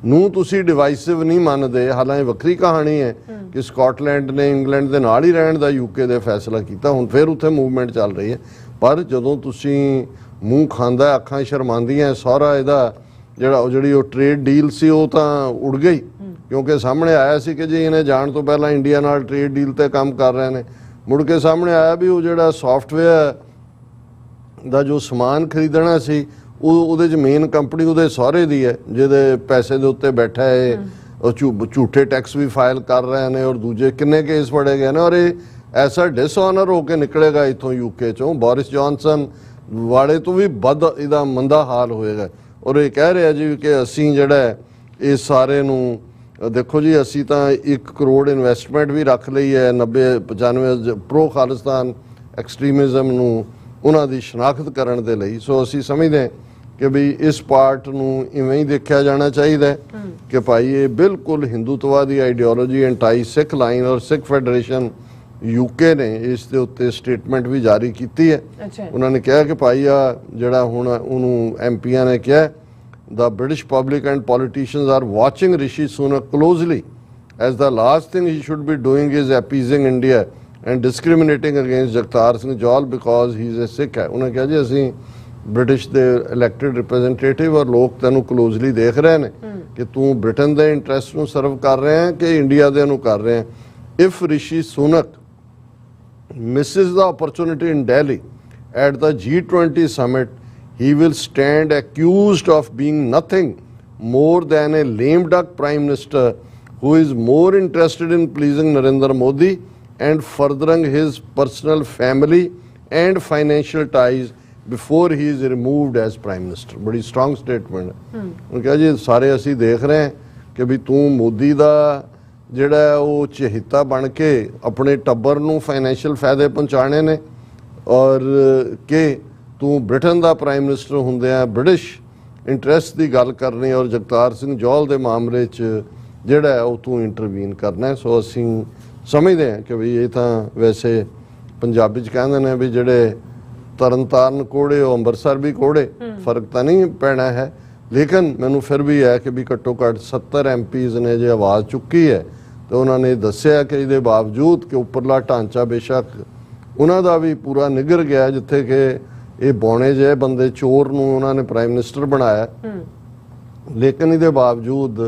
ਨੂੰ ਤੁਸੀਂ ਡਿਵਾਈਸਿਵ ਨਹੀਂ ਮੰਨਦੇ, ਹਾਲਾਂਕਿ ਵੱਖਰੀ ਕਹਾਣੀ ਹੈ ਕਿ ਸਕਾਟਲੈਂਡ ਨੇ ਇੰਗਲੈਂਡ ਦੇ ਨਾਲ ਹੀ ਰਹਿਣ ਦਾ UK ਦੇ ਫੈਸਲਾ ਕੀਤਾ, ਹੁਣ ਫਿਰ ਉੱਥੇ ਮੂਵਮੈਂਟ ਚੱਲ ਰਹੀ ਹੈ। ਪਰ ਜਦੋਂ ਤੁਸੀਂ ਮੂੰਹ ਖਾਂਦਾ ਅੱਖਾਂ ਸ਼ਰਮਾਉਂਦੀਆਂ, ਸਾਰਾ ਇਹਦਾ ਜਿਹੜੀ ਉਹ ਟ੍ਰੇਡ ਡੀਲ ਸੀ ਉਹ ਤਾਂ ਉੜ ਗਈ, ਕਿਉਂਕਿ ਸਾਹਮਣੇ ਆਇਆ ਸੀ ਕਿ ਜੀ ਇਹਨੇ ਜਾਣ ਤੋਂ ਪਹਿਲਾਂ ਇੰਡੀਆ ਨਾਲ ਟ੍ਰੇਡ ਡੀਲ ਤੇ ਕੰਮ ਕਰ ਰਹੇ ਨੇ। ਮੁੜ ਕੇ ਸਾਹਮਣੇ ਆਇਆ ਵੀ ਉਹ ਜਿਹੜਾ ਸੌਫਟਵੇਅਰ ਦਾ ਜੋ ਸਮਾਨ ਖਰੀਦਣਾ ਸੀ ਉਹਦੇ 'ਚ ਮੇਨ ਕੰਪਨੀ ਉਹਦੇ ਸਹੁਰੇ ਦੀ ਹੈ, ਜਿਹਦੇ ਪੈਸੇ ਦੇ ਉੱਤੇ ਬੈਠਾ ਹੈ, ਉਹ ਝੂਠੇ ਟੈਕਸ ਵੀ ਫਾਈਲ ਕਰ ਰਹੇ ਨੇ ਔਰ ਦੂਜੇ ਕਿੰਨੇ ਕੇਸ ਫੜੇ ਗਏ ਨੇ। ਔਰ ਇਹ ਐਸਾ ਡਿਸਆਨਰ ਹੋ ਕੇ ਨਿਕਲੇਗਾ ਇੱਥੋਂ UK 'ਚੋਂ, ਬੋਰਿਸ ਜੌਨਸਨ ਵਾਲੇ ਤੋਂ ਵੀ ਵੱਧ ਇਹਦਾ ਮੰਦਾ ਹਾਲ ਹੋਏਗਾ। ਔਰ ਇਹ ਕਹਿ ਰਿਹਾ ਜੀ ਕਿ ਅਸੀਂ ਜਿਹੜਾ ਇਹ ਸਾਰੇ ਨੂੰ ਦੇਖੋ ਜੀ ਅਸੀਂ ਤਾਂ 1 ਕਰੋੜ ਇਨਵੈਸਟਮੈਂਟ ਵੀ ਰੱਖ ਲਈ ਹੈ 90-95 ਪ੍ਰੋ ਖਾਲਿਸਤਾਨ ਐਕਸਟ੍ਰੀਮਿਜ਼ਮ ਨੂੰ ਉਹਨਾਂ ਦੀ ਸ਼ਨਾਖਤ ਕਰਨ ਦੇ ਲਈ। ਸੋ ਅਸੀਂ ਸਮਝਦੇ ਕਿ ਵੀ ਇਸ ਪਾਰਟ ਨੂੰ ਇਵੇਂ ਹੀ ਦੇਖਿਆ ਜਾਣਾ ਚਾਹੀਦਾ ਹੈ ਕਿ ਭਾਈ ਇਹ ਬਿਲਕੁਲ ਹਿੰਦੂਤਵਾਦੀ ਆਈਡੀਓਲੋਜੀ ਐਂਟਾਈ ਸਿੱਖ ਲਾਈਨ ਔਰ ਸਿੱਖ ਫੈਡਰੇਸ਼ਨ ਯੂਕੇ ਨੇ ਇਸ ਦੇ ਉੱਤੇ ਸਟੇਟਮੈਂਟ ਵੀ ਜਾਰੀ ਕੀਤੀ ਹੈ। ਉਹਨਾਂ ਨੇ ਕਿਹਾ ਕਿ ਭਾਈ ਆ ਜਿਹੜਾ ਹੁਣ ਉਹਨੂੰ ਐਮਪੀਆਂ ਨੇ ਕਿਹਾ the British public and politicians are watching Rishi Sunak closely as the last thing he should be doing is appeasing India and discriminating against Jagtar Singh Johal because he is a Sikh है। उन्होंने कहा जी ਅਸੀਂ British ਦੇ elected representative ਔਰ ਲੋਕ ਤੈਨੂੰ closely ਦੇਖ ਰਹੇ ਨੇ ਕਿ ਤੂੰ ਬ੍ਰਿਟਨ ਦੇ ਇੰਟਰਸਟ ਨੂੰ ਸਰਵ ਕਰ ਰਿਹਾ ਹੈ ਕਿ ਇੰਡੀਆ ਦੇ ਨੂੰ ਕਰ ਰਿਹਾ ਹੈ। If Rishi Sunak misses the opportunity in Delhi at the G20 summit, he will stand accused of being nothing more than a lame duck prime minister who is more interested in pleasing Narendra Modi and furthering his personal family and financial ties before he is removed as prime minister। बड़ी strong statement है। उन्होंने कहा जी सारे असी देख रहे हैं कि भी तू मोदी दा ਜਿਹੜਾ ਉਹ ਚਹੀਤਾ ਬਣ ਕੇ ਆਪਣੇ ਟੱਬਰ ਨੂੰ ਫਾਈਨੈਂਸ਼ੀਅਲ ਫਾਇਦੇ ਪਹੁੰਚਾਣੇ ਨੇ ਔਰ ਕਿ ਤੂੰ ਬ੍ਰਿਟਨ ਦਾ ਪ੍ਰਾਈਮ ਮਿਨਿਸਟਰ ਹੁੰਦਿਆਂ ਬ੍ਰਿਟਿਸ਼ ਇੰਟਰਸਟ ਦੀ ਗੱਲ ਕਰਨੀ ਔਰ ਜਗਤਾਰ ਸਿੰਘ ਜੌਹਲ ਦੇ ਮਾਮਲੇ 'ਚ ਜਿਹੜਾ ਉਹ ਤੂੰ ਇੰਟਰਵੀਨ ਕਰਨਾ। ਸੋ ਅਸੀਂ ਸਮਝਦੇ ਹਾਂ ਕਿ ਵੀ ਇਹ ਤਾਂ ਵੈਸੇ ਪੰਜਾਬੀ 'ਚ ਕਹਿੰਦੇ ਨੇ ਵੀ ਜਿਹੜੇ ਤਰਨਤਾਰਨ ਕੋੜੇ ਉਹ ਅੰਮ੍ਰਿਤਸਰ ਵੀ ਕੋੜੇ, ਫਰਕ ਤਾਂ ਨਹੀਂ ਪੈਣਾ ਹੈ। ਲੇਕਿਨ ਮੈਨੂੰ ਫਿਰ ਵੀ ਹੈ ਕਿ ਵੀ ਘੱਟੋ ਘੱਟ 70 ਐਮਪੀਜ਼ ਨੇ ਜੇ ਆਵਾਜ਼ ਚੁੱਕੀ ਹੈ ਤੇ ਉਹਨਾਂ ਨੇ ਦੱਸਿਆ ਕਿ ਇਹਦੇ ਬਾਵਜੂਦ ਕਿ ਉੱਪਰਲਾ ਢਾਂਚਾ ਬੇਸ਼ੱਕ ਉਹਨਾਂ ਦਾ ਵੀ ਪੂਰਾ ਨਿਗਰ ਗਿਆ, ਜਿੱਥੇ ਕਿ ਇਹ ਬੌਣੇ ਜਿਹੇ ਬੰਦੇ ਚੋਰ ਨੂੰ ਉਹਨਾਂ ਨੇ ਪ੍ਰਾਈਮ ਮਿਨਿਸਟਰ ਬਣਾਇਆ, ਲੇਕਿਨ ਇਹਦੇ ਬਾਵਜੂਦ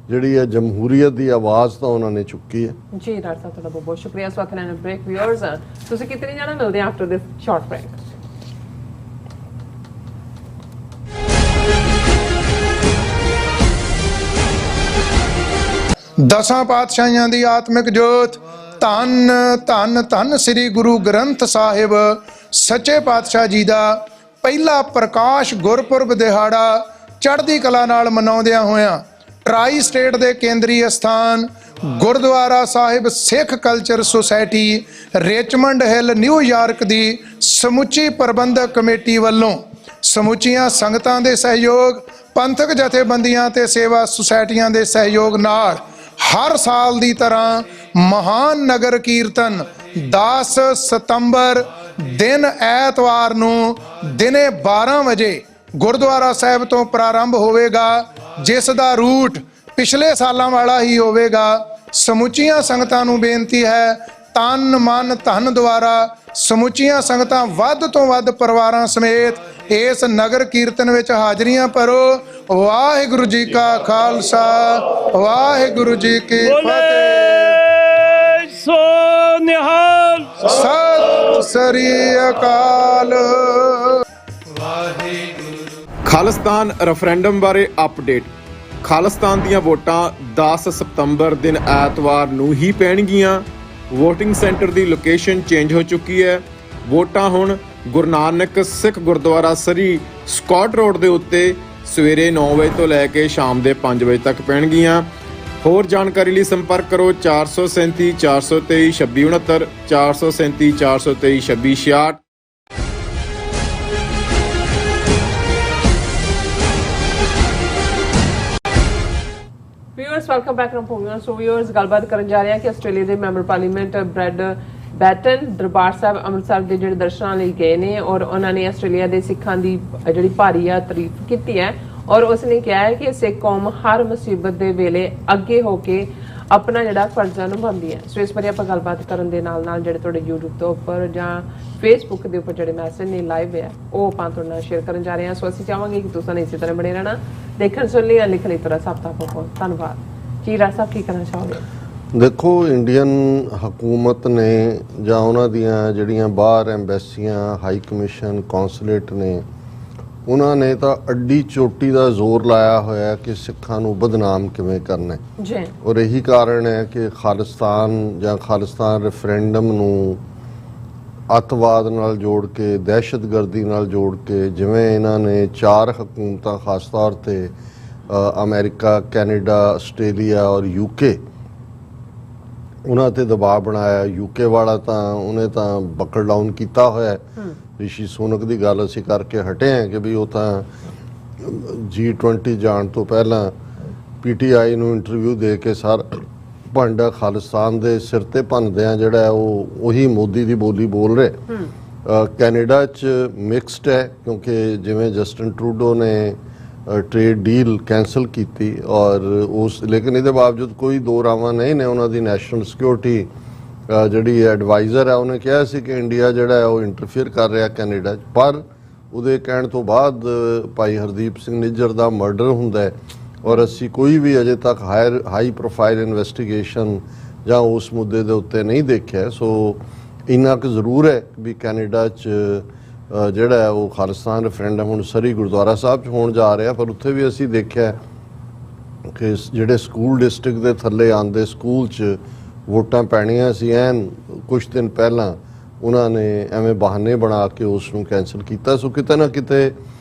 ਜਿਹੜੀ ਹੈ ਜਮਹੂਰੀਅਤ ਦੀ ਆਵਾਜ਼ ਤਾਂ ਉਹਨਾਂ ਨੇ ਚੁੱਕੀ ਹੈ। ਜੀ ਡਾਕਟਰ ਸਾਹਿਬ ਤੁਹਾਡਾ ਬਹੁਤ ਬਹੁਤ ਸ਼ੁਕਰੀਆ। ਇਸ ਵਕਤ ਲੈਣ ਬ੍ਰੇਕ ਵਿਊਅਰਸ ਤੁਸੀਂ ਕਿਤਨੇ ਜਾਣਾ ਮਿਲਦੇ ਆਫਟਰ ਦਿਸ ਸ਼ਾਰਟ ਬ੍ਰੇਕ। ਦਸਾਂ ਪਾਤਸ਼ਾਹੀਆਂ ਦੀ ਆਤਮਿਕ ਜੋਤ ਧੰਨ ਧੰਨ ਧੰਨ ਸ੍ਰੀ ਗੁਰੂ ਗ੍ਰੰਥ ਸਾਹਿਬ ਸੱਚੇ ਪਾਤਸ਼ਾਹ ਜੀ ਦਾ ਪਹਿਲਾ ਪ੍ਰਕਾਸ਼ ਗੁਰਪੁਰਬ ਦਿਹਾੜਾ ਚੜ੍ਹਦੀ ਕਲਾ ਨਾਲ ਮਨਾਉਂਦਿਆਂ ਹੋਇਆਂ ਟਰਾਈ ਸਟੇਟ ਦੇ ਕੇਂਦਰੀ ਅਸਥਾਨ gurdwara Sahib Sikh culture society Richmond Hill New York ਦੀ ਸਮੁੱਚੀ ਪ੍ਰਬੰਧਕ ਕਮੇਟੀ ਵੱਲੋਂ ਸਮੁੱਚੀਆਂ ਸੰਗਤਾਂ ਦੇ ਸਹਿਯੋਗ, ਪੰਥਕ ਜਥੇਬੰਦੀਆਂ ਤੇ ਸੇਵਾ ਸੁਸਾਇਟੀਆਂ ਦੇ ਸਹਿਯੋਗ ਨਾਲ ਹਰ ਸਾਲ ਦੀ ਤਰ੍ਹਾਂ ਮਹਾਨ ਨਗਰ ਕੀਰਤਨ 10 ਸਤੰਬਰ ਦਿਨ ਐਤਵਾਰ ਨੂੰ ਦਿਨੇ 12 ਵਜੇ ਗੁਰਦੁਆਰਾ ਸਾਹਿਬ ਤੋਂ ਪ੍ਰਾਰੰਭ ਹੋਵੇਗਾ, ਜਿਸ ਦਾ ਰੂਟ ਪਿਛਲੇ ਸਾਲਾਂ ਵਾਲਾ ਹੀ ਹੋਵੇਗਾ। ਸਮੁੱਚੀਆਂ ਸੰਗਤਾਂ ਨੂੰ ਬੇਨਤੀ ਹੈ, ਤਨ ਮਨ ਧਨ ਦੁਆਰਾ ਸਮੁੱਚੀਆਂ ਸੰਗਤਾਂ ਵੱਧ ਤੋਂ ਵੱਧ ਪਰਿਵਾਰਾਂ ਸਮੇਤ ਇਸ ਨਗਰ ਕੀਰਤਨ ਵਿੱਚ ਹਾਜ਼ਰੀਆਂ ਭਰੋ। ਵਾਹਿਗੁਰੂ ਜੀ ਕਾ ਖਾਲਸਾ, ਵਾਹਿਗੁਰੂ ਜੀ ਕੀ ਫਤਿਹ। ਸੋ ਨਿਹਾਲ। ਸਤਿ ਸ੍ਰੀ ਅਕਾਲ। ਖਾਲਿਸਤਾਨ ਰੈਫਰੈਂਡਮ ਬਾਰੇ ਅਪਡੇਟ। ਖਾਲਿਸਤਾਨ ਦੀਆਂ ਵੋਟਾਂ 10 ਸਤੰਬਰ ਦਿਨ ਐਤਵਾਰ ਨੂੰ ਹੀ ਪੈਣਗੀਆਂ। ਵੋਟਿੰਗ ਸੈਂਟਰ ਦੀ ਲੋਕੇਸ਼ਨ ਚੇਂਜ ਹੋ ਚੁੱਕੀ ਹੈ। ਵੋਟਾਂ ਹੁਣ Guru Nanak Sikh Gurdwara Surrey Scott Road ਦੇ ਉੱਤੇ ਸਵੇਰੇ 9 ਵਜੇ ਤੋਂ ਲੈ ਕੇ ਸ਼ਾਮ ਦੇ 5 ਵਜੇ ਤੱਕ ਪੈਣਗੀਆਂ। ਹੋਰ ਜਾਣਕਾਰੀ ਲਈ ਸੰਪਰਕ ਕਰੋ 437 423 2669 437 423 2666। Viewers welcome back from home. So viewers ਗੱਲਬਾਤ ਕਰਨ ਜਾ ਰਹੇ ਹਾਂ ਕਿ ਆਸਟ੍ਰੇਲੀਆ ਦੇ member parliament bread baton Darbar Sahib Amritsar ਦੇ ਜਿਹੜੇ ਦਰਸ਼ਨਾਂ ਲਈ ਗਏ ਨੇ ਔਰ ਉਹਨਾਂ ਨੇ ਆਸਟ੍ਰੇਲੀਆ ਦੇ ਸਿੱਖਾਂ ਦੀ ਜਿਹੜੀ ਭਾਰੀ ਆ ਤਾਰੀਫ ਕੀਤੀ ਹੈ ਔਰ ਉਸਨੇ ਕਿਹਾ ਹੈ ਕਿ ਸਿੱਖ ਕੌਮ ਹਰ ਮੁਸੀਬਤ ਦੇ ਵੇਲੇ ਅੱਗੇ ਹੋ ਕੇ ਆਪਣਾ ਜਿਹੜਾ ਫਰਜ਼ਾ ਨਿਭਾਉਂਦੀ ਹੈ। ਸੋ ਇਸ ਬਾਰੇ ਆਪਾਂ ਗੱਲਬਾਤ ਕਰਨ ਦੇ ਨਾਲ ਨਾਲ ਜਿਹੜੇ ਤੁਹਾਡੇ YouTube ਤੋਂ ਉੱਪਰ ਜਾਂ Facebook ਦੇ ਉੱਪਰ ਜਿਹੜੇ ਮੈਸੇਜ ਨੇ ਲਾਈਵ ਹੈ ਉਹ ਆਪਾਂ ਤੁਹਾਡੇ ਨਾਲ ਸ਼ੇਅਰ ਕਰਨ ਜਾ ਰਹੇ ਹਾਂ। ਸੋ ਅਸੀਂ ਚਾਹਾਂਗੇ ਕਿ ਤੁਸੀਂ ਇਸੇ ਤਰ੍ਹਾਂ ਬਣੇ ਰਹਿਣਾ, ਦੇਖਣ ਸੁਣ ਲਈ ਲਿਖਣ ਲਈ ਤੁਹਾਡਾ ਸਭ ਦਾ ਬਹੁਤ ਧੰਨਵਾਦ। ਜੀ ਰਾਜ ਸਾਹਿਬ ਕੀ ਕਹਿਣਾ ਚਾਹੋਗੇ? ਦੇਖੋ, ਇੰਡੀਅਨ ਹਕੂਮਤ ਨੇ ਜਾਂ ਉਹਨਾਂ ਦੀਆਂ ਜਿਹੜੀਆਂ ਬਾਹਰ ਐਮਬੈਸੀਆਂ, ਹਾਈ ਕਮਿਸ਼ਨ, ਕੌਂਸੂਲੇਟ ਨੇ, ਉਹਨਾਂ ਨੇ ਤਾਂ ਅੱਡੀ ਚੋਟੀ ਦਾ ਜ਼ੋਰ ਲਾਇਆ ਹੋਇਆ ਕਿ ਸਿੱਖਾਂ ਨੂੰ ਬਦਨਾਮ ਕਿਵੇਂ ਕਰਨਾ ਜੀ। ਔਰ ਇਹੀ ਕਾਰਨ ਹੈ ਕਿ ਖਾਲਿਸਤਾਨ ਜਾਂ ਖਾਲਿਸਤਾਨ ਰੈਫਰੈਂਡਮ ਨੂੰ ਅੱਤਵਾਦ ਨਾਲ ਜੋੜ ਕੇ, ਦਹਿਸ਼ਤਗਰਦੀ ਨਾਲ ਜੋੜ ਕੇ, ਜਿਵੇਂ ਇਹਨਾਂ ਨੇ 4 ਹਕੂਮਤਾਂ ਖਾਸ ਤੌਰ 'ਤੇ ਅਮਰੀਕਾ, ਕੈਨੇਡਾ, ਆਸਟ੍ਰੇਲੀਆ ਔਰ UK ਉਹਨਾਂ 'ਤੇ ਦਬਾਅ ਬਣਾਇਆ। UK ਵਾਲਾ ਤਾਂ ਉਹਨੇ ਤਾਂ ਬਕਲ ਡਾਊਨ ਕੀਤਾ ਹੋਇਆ। ਰਿਸ਼ੀ ਸੁਨਕ ਦੀ ਗੱਲ ਅਸੀਂ ਕਰਕੇ ਹਟੇ ਹਾਂ ਕਿ ਵੀ ਉਹ ਤਾਂ G20 ਜਾਣ ਤੋਂ ਪਹਿਲਾਂ PTI ਨੂੰ ਇੰਟਰਵਿਊ ਦੇ ਕੇ ਸਾਰਾ ਭਾਂਡਾ ਖਾਲਿਸਤਾਨ ਦੇ ਸਿਰ ਤੇ ਭੰਨਦੇ ਆ ਜਿਹੜਾ ਉਹ ਉਹੀ ਮੋਦੀ ਦੀ ਬੋਲੀ ਬੋਲ ਰਹੇ। ਕੈਨੇਡਾ 'ਚ ਮਿਕਸਡ ਹੈ ਕਿਉਂਕਿ ਜਿਵੇਂ ਜਸਟਿਨ ਟਰੂਡੋ ਨੇ ਟ੍ਰੇਡ ਡੀਲ ਕੈਂਸਲ ਕੀਤੀ ਔਰ ਉਸ ਲੇਕਿਨ ਇਹਦੇ ਬਾਵਜੂਦ ਕੋਈ ਦੋ ਰਾਵਾਂ ਨਹੀਂ ਨੇ। ਉਹਨਾਂ ਦੀ ਨੈਸ਼ਨਲ ਸਿਕਿਉਰਿਟੀ ਜਿਹੜੀ ਐਡਵਾਈਜ਼ਰ ਹੈ ਉਹਨੇ ਕਿਹਾ ਸੀ ਕਿ ਇੰਡੀਆ ਜਿਹੜਾ ਹੈ ਉਹ ਇੰਟਰਫੇਅਰ ਕਰ ਰਿਹਾ ਕੈਨੇਡਾ 'ਚ, ਪਰ ਉਹਦੇ ਕਹਿਣ ਤੋਂ ਬਾਅਦ ਭਾਈ ਹਰਦੀਪ ਸਿੰਘ ਨਿੱਜਰ ਦਾ ਮਰਡਰ ਹੁੰਦਾ ਹੈ ਔਰ ਅਸੀਂ ਕੋਈ ਵੀ ਅਜੇ ਤੱਕ ਹਾਈ ਪ੍ਰੋਫਾਈਲ ਇਨਵੈਸਟੀਗੇਸ਼ਨ ਜਾਂ ਉਸ ਮੁੱਦੇ ਦੇ ਉੱਤੇ ਨਹੀਂ ਦੇਖਿਆ। ਸੋ ਇੰਨਾ ਕੁ ਜ਼ਰੂਰ ਹੈ ਵੀ ਕੈਨੇਡਾ 'ਚ ਜਿਹੜਾ ਹੈ ਉਹ ਖਾਲਿਸਤਾਨ ਰੈਫਰੈਂਡਮ ਹੁਣ ਸਰੀ ਗੁਰਦੁਆਰਾ ਸਾਹਿਬ 'ਚ ਹੋਣ ਜਾ ਰਿਹਾ, ਪਰ ਉੱਥੇ ਵੀ ਅਸੀਂ ਦੇਖਿਆ ਕਿ ਜਿਹੜੇ ਸਕੂਲ ਡਿਸਟ੍ਰਿਕਟ ਦੇ ਥੱਲੇ ਆਉਂਦੇ ਸਕੂਲ 'ਚ ਵੋਟਾਂ ਪੈਣੀਆਂ ਸੀ ਐਨ ਕੁਛ ਦਿਨ ਪਹਿਲਾਂ ਉਹਨਾਂ ਨੇ ਐਵੇਂ ਬਹਾਨੇ ਬਣਾ ਕੇ ਉਸ ਨੂੰ ਕੈਂਸਲ ਕੀਤਾ। ਸੋ ਕਿਤੇ ਨਾ ਕਿਤੇ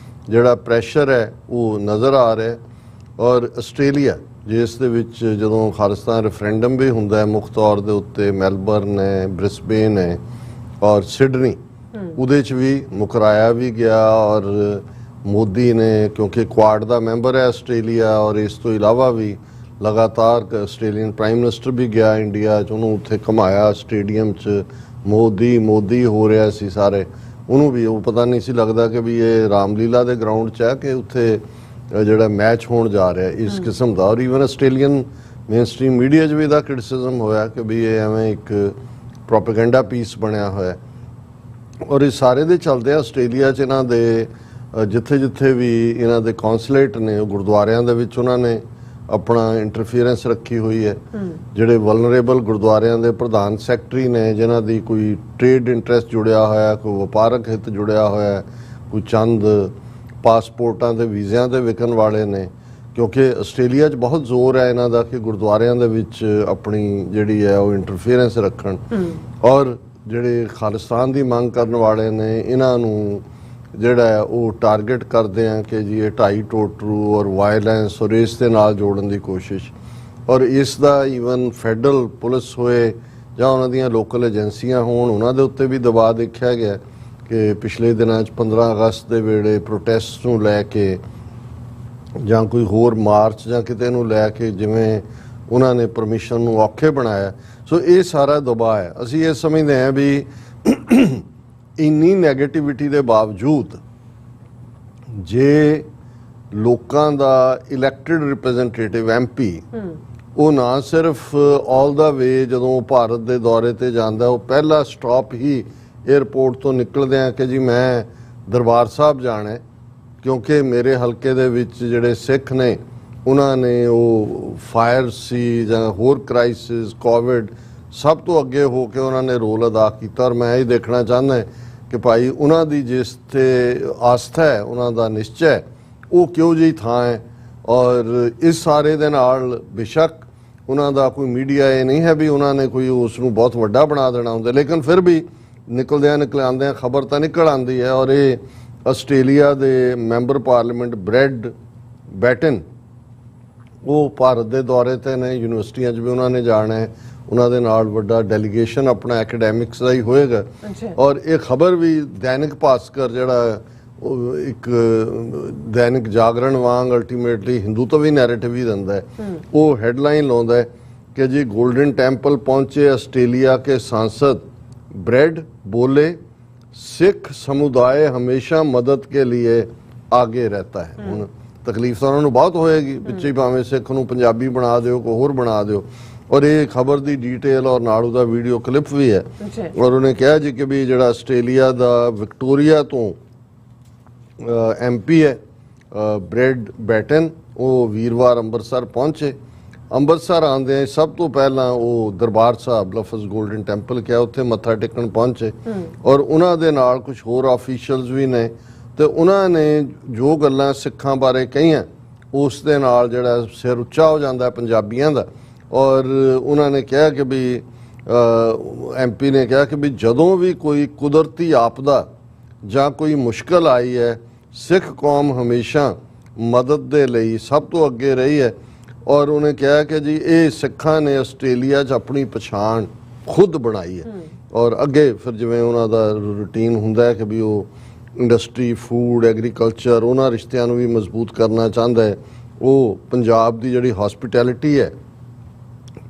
ਜਿਹੜਾ ਪ੍ਰੈਸ਼ਰ ਹੈ ਉਹ ਨਜ਼ਰ ਆ ਰਿਹਾ। ਔਰ ਆਸਟ੍ਰੇਲੀਆ ਜਿਸ ਦੇ ਵਿੱਚ ਜਦੋਂ ਖਾਲਿਸਤਾਨ ਰੈਫਰੈਂਡਮ ਵੀ ਹੁੰਦਾ ਹੈ ਮੁੱਖ ਤੌਰ ਦੇ ਉੱਤੇ ਮੈਲਬਰਨ ਹੈ, ਬ੍ਰਿਸਬੇਨ ਹੈ ਔਰ ਸਿਡਨੀ, ਉਹਦੇ 'ਚ ਵੀ ਮੁਕਰਾਇਆ ਵੀ ਗਿਆ ਔਰ ਮੋਦੀ ਨੇ ਕਿਉਂਕਿ ਕੁਆਡ ਦਾ ਮੈਂਬਰ ਹੈ ਆਸਟ੍ਰੇਲੀਆ ਔਰ ਇਸ ਤੋਂ ਇਲਾਵਾ ਵੀ ਲਗਾਤਾਰ ਆਸਟ੍ਰੇਲੀਅਨ ਪ੍ਰਾਈਮ ਮਿਨਿਸਟਰ ਵੀ ਗਿਆ ਇੰਡੀਆ 'ਚ, ਉਹਨੂੰ ਉੱਥੇ ਘੁਮਾਇਆ ਸਟੇਡੀਅਮ 'ਚ, ਮੋਦੀ ਹੋ ਰਿਹਾ ਸੀ ਸਾਰੇ। ਉਹਨੂੰ ਵੀ ਉਹ ਪਤਾ ਨਹੀਂ ਸੀ ਲੱਗਦਾ ਕਿ ਵੀ ਇਹ ਰਾਮਲੀਲਾ ਦੇ ਗਰਾਊਂਡ 'ਚ ਹੈ ਕਿ ਉੱਥੇ ਜਿਹੜਾ ਮੈਚ ਹੋਣ ਜਾ ਰਿਹਾ ਇਸ ਕਿਸਮ ਦਾ। ਔਰ even Australian main stream media 'ਚ ਵੀ ਇਹਦਾ ਕ੍ਰਿਟਿਸਿਜ਼ਮ ਹੋਇਆ ਕਿ ਵੀ ਇਹ ਐਵੇਂ ਇੱਕ ਪ੍ਰੋਪੇਗੈਂਡਾ ਪੀਸ ਬਣਿਆ ਹੋਇਆ। ਔਰ ਇਹ ਸਾਰੇ ਦੇ ਚੱਲਦੇ ਆ ਆਸਟ੍ਰੇਲੀਆ 'ਚ ਇਹਨਾਂ ਦੇ ਜਿੱਥੇ ਵੀ ਇਹਨਾਂ ਦੇ ਕੌਂਸੂਲੇਟ ਨੇ ਉਹ ਗੁਰਦੁਆਰਿਆਂ ਦੇ ਵਿੱਚ ਉਹਨਾਂ ਨੇ ਆਪਣਾ ਇੰਟਰਫੀਅਰੈਂਸ ਰੱਖੀ ਹੋਈ ਹੈ। ਜਿਹੜੇ ਵਲਨਰੇਬਲ ਗੁਰਦੁਆਰਿਆਂ ਦੇ ਪ੍ਰਧਾਨ ਸੈਕਟਰੀ ਨੇ ਜਿਨ੍ਹਾਂ ਦੀ ਕੋਈ ਟ੍ਰੇਡ ਇੰਟਰਸਟ ਜੁੜਿਆ ਹੋਇਆ, ਕੋਈ ਵਪਾਰਕ ਹਿੱਤ ਜੁੜਿਆ ਹੋਇਆ, ਕੋਈ ਚੰਦ ਪਾਸਪੋਰਟਾਂ ਦੇ ਵੀਜ਼ਿਆਂ ਦੇ ਵਿਕਣ ਵਾਲੇ ਨੇ, ਕਿਉਂਕਿ ਆਸਟ੍ਰੇਲੀਆ 'ਚ ਬਹੁਤ ਜ਼ੋਰ ਹੈ ਇਹਨਾਂ ਦਾ ਕਿ ਗੁਰਦੁਆਰਿਆਂ ਦੇ ਵਿੱਚ ਆਪਣੀ ਜਿਹੜੀ ਹੈ ਉਹ ਇੰਟਰਫੀਅਰੈਂਸ ਰੱਖਣ। ਔਰ ਜਿਹੜੇ ਖਾਲਿਸਤਾਨ ਦੀ ਮੰਗ ਕਰਨ ਵਾਲੇ ਨੇ ਇਹਨਾਂ ਨੂੰ ਜਿਹੜਾ ਹੈ ਉਹ ਟਾਰਗੇਟ ਕਰਦੇ ਆ ਕਿ ਜੀ ਇਹ ਢਾਈ ਟੋਟਰੂ ਔਰ ਵਾਇਲੈਂਸ ਔਰ ਇਸ ਦੇ ਨਾਲ ਜੋੜਨ ਦੀ ਕੋਸ਼ਿਸ਼। ਔਰ ਇਸ ਦਾ ਈਵਨ ਫੈਡਰਲ ਪੁਲਿਸ ਹੋਏ ਜਾਂ ਉਹਨਾਂ ਦੀਆਂ ਲੋਕਲ ਏਜੰਸੀਆਂ ਹੋਣ ਉਹਨਾਂ ਦੇ ਉੱਤੇ ਵੀ ਦਬਾਅ ਦੇਖਿਆ ਗਿਆ ਕਿ ਪਿਛਲੇ ਦਿਨਾਂ 'ਚ 15 ਅਗਸਤ ਦੇ ਵੇਲੇ ਪ੍ਰੋਟੈਸਟ ਨੂੰ ਲੈ ਕੇ ਜਾਂ ਕੋਈ ਹੋਰ ਮਾਰਚ ਜਾਂ ਕਿਤੇ ਨੂੰ ਲੈ ਕੇ ਜਿਵੇਂ ਉਹਨਾਂ ਨੇ ਪਰਮਿਸ਼ਨ ਨੂੰ ਔਖੇ ਬਣਾਇਆ। ਸੋ ਇਹ ਸਾਰਾ ਦਬਾਅ ਹੈ। ਅਸੀਂ ਇਹ ਸਮਝਦੇ ਹਾਂ ਵੀ ਇੰਨੀ ਨੈਗੇਟਿਵਿਟੀ ਦੇ ਬਾਵਜੂਦ ਜੇ ਲੋਕਾਂ ਦਾ ਇਲੈਕਟਿਡ ਰਿਪਰੈਜ਼ੈਂਟੇਟਿਵ MP ਉਹ ਨਾ ਸਿਰਫ ਆਲ ਦਾ ਵੇ ਜਦੋਂ ਭਾਰਤ ਦੇ ਦੌਰੇ ਤੇ ਜਾਂਦਾ ਉਹ ਪਹਿਲਾ ਸਟਾਪ ਹੀ 에ਅਰਪੋਰਟ ਤੋਂ ਨਿਕਲਦਿਆਂ ਕਿ ਜੀ ਮੈਂ ਦਰਬਾਰ ਸਾਹਿਬ ਜਾਣਾ ਕਿਉਂਕਿ ਮੇਰੇ ਹਲਕੇ ਦੇ ਵਿੱਚ ਜਿਹੜੇ ਸਿੱਖ ਨੇ ਉਹਨਾਂ ਨੇ ਉਹ ਫਾਇਰ ਸੀ ਜਾਂ ਹੋਰ ਕ੍ਰਾਈਸਿਸ ਕੋਵਿਡ ਸਭ ਤੋਂ ਅੱਗੇ ਹੋ ਕੇ ਉਹਨਾਂ ਨੇ ਰੋਲ ਅਦਾ ਕੀਤਾ। ਔਰ ਮੈਂ ਇਹ ਦੇਖਣਾ ਚਾਹੁੰਦਾ ਕਿ ਭਾਈ ਉਹਨਾਂ ਦੀ ਜਿਸ ਤੇ ਆਸਥਾ ਹੈ ਉਹਨਾਂ ਦਾ ਨਿਸ਼ਚੈ ਹੈ ਉਹ ਕਿਹੋ ਜਿਹੀ ਥਾਂ ਹੈ। ਔਰ ਇਸ ਸਾਰੇ ਦੇ ਨਾਲ ਬੇਸ਼ੱਕ ਉਹਨਾਂ ਦਾ ਕੋਈ ਮੀਡੀਆ ਇਹ ਨਹੀਂ ਹੈ ਵੀ ਉਹਨਾਂ ਨੇ ਕੋਈ ਉਸ ਨੂੰ ਬਹੁਤ ਵੱਡਾ ਬਣਾ ਦੇਣਾ ਹੁੰਦਾ, ਲੇਕਿਨ ਫਿਰ ਵੀ ਨਿਕਲਦਿਆਂ ਖਬਰ ਤਾਂ ਨਿਕਲ ਆਉਂਦੀ ਹੈ। ਔਰ ਇਹ ਆਸਟ੍ਰੇਲੀਆ ਦੇ ਮੈਂਬਰ ਪਾਰਲੀਮੈਂਟ ਬ੍ਰੈਡ ਬੈਟਨ ਉਹ ਭਾਰਤ ਦੇ ਦੌਰੇ ਤੇ ਨੇ, ਯੂਨੀਵਰਸਿਟੀਆਂ 'ਚ ਵੀ ਉਹਨਾਂ ਨੇ ਜਾਣਾ ਹੈ, ਉਹਨਾਂ ਦੇ ਨਾਲ ਵੱਡਾ ਡੈਲੀਗੇਸ਼ਨ ਆਪਣਾ ਐਕੈਡੈਮਿਕਸ ਦਾ ਹੀ ਹੋਏਗਾ। ਔਰ ਇਹ ਖਬਰ ਵੀ ਦੈਨਿਕ ਭਾਸਕਰ ਜਿਹੜਾ ਉਹ ਇੱਕ ਦੈਨਿਕ ਜਾਗਰਣ ਵਾਂਗ ਅਲਟੀਮੇਟਲੀ ਹਿੰਦੂਤਵੀ ਨੈਰੇਟਿਵ ਹੀ ਦਿੰਦਾ ਹੈ, ਉਹ ਹੈਡਲਾਈਨ ਲਾਉਂਦਾ ਹੈ कि जी गोल्डन टेम्पल पहुंचे ऑस्ट्रेलिया के सांसद ब्रेड बोले सिख समुदाय हमेशा मदद के लिए आगे रहता है। हुण तकलीफ तो उन्होंने बहुत होएगी, पिछे भावें सिख नूं पंजाबी बना दिओ कोई होर बना दिओ। और ये खबर की डिटेल और नाल दा वीडियो क्लिप भी है। और उन्हें कहा जी कि भी जिहड़ा आस्ट्रेलिया दा विक्टोरिया तो MP है ब्रेड बैटन, वो वीरवार अंमृतसर पहुंचे। ਅੰਮ੍ਰਿਤਸਰ ਆਉਂਦੇ ਸਭ ਤੋਂ ਪਹਿਲਾਂ ਉਹ ਦਰਬਾਰ ਸਾਹਿਬ ਲਫ਼ਜ਼ ਗੋਲਡਨ ਟੈਂਪਲ ਕਿਹਾ, ਉੱਥੇ ਮੱਥਾ ਟੇਕਣ ਪਹੁੰਚੇ। ਔਰ ਉਹਨਾਂ ਦੇ ਨਾਲ ਕੁਝ ਹੋਰ ਆਫੀਸ਼ੀਅਲਸ ਵੀ ਨੇ ਤੇ ਉਹਨਾਂ ਨੇ ਜੋ ਗੱਲਾਂ ਸਿੱਖਾਂ ਬਾਰੇ ਕਹੀਆਂ ਉਸ ਦੇ ਨਾਲ ਜਿਹੜਾ ਸਿਰ ਉੱਚਾ ਹੋ ਜਾਂਦਾ ਪੰਜਾਬੀਆਂ ਦਾ। ਔਰ ਉਹਨਾਂ ਨੇ ਕਿਹਾ ਕਿ ਵੀ MP ਨੇ ਕਿਹਾ ਕਿ ਵੀ ਜਦੋਂ ਵੀ ਕੋਈ ਕੁਦਰਤੀ ਆਪਦਾ ਜਾਂ ਕੋਈ ਮੁਸ਼ਕਲ ਆਈ ਹੈ ਸਿੱਖ ਕੌਮ ਹਮੇਸ਼ਾ ਮਦਦ ਦੇ ਲਈ ਸਭ ਤੋਂ ਅੱਗੇ ਰਹੀ ਹੈ। और उन्हें कहा कि जी ये सिखा ने आस्ट्रेलिया अपनी पछाण खुद बनाई है। और अगे फिर जिवें उन्हां दा रूटीन हुंदा है कि भी वो ਇੰਡਸਟਰੀ, ਫੂਡ, ਐਗਰੀਕਲਚਰ, ਉਹਨਾਂ ਰਿਸ਼ਤਿਆਂ ਨੂੰ ਵੀ ਮਜ਼ਬੂਤ ਕਰਨਾ ਚਾਹੁੰਦਾ ਹੈ। ਉਹ ਪੰਜਾਬ ਦੀ ਜਿਹੜੀ ਹੌਸਪਿਟੈਲਿਟੀ ਹੈ,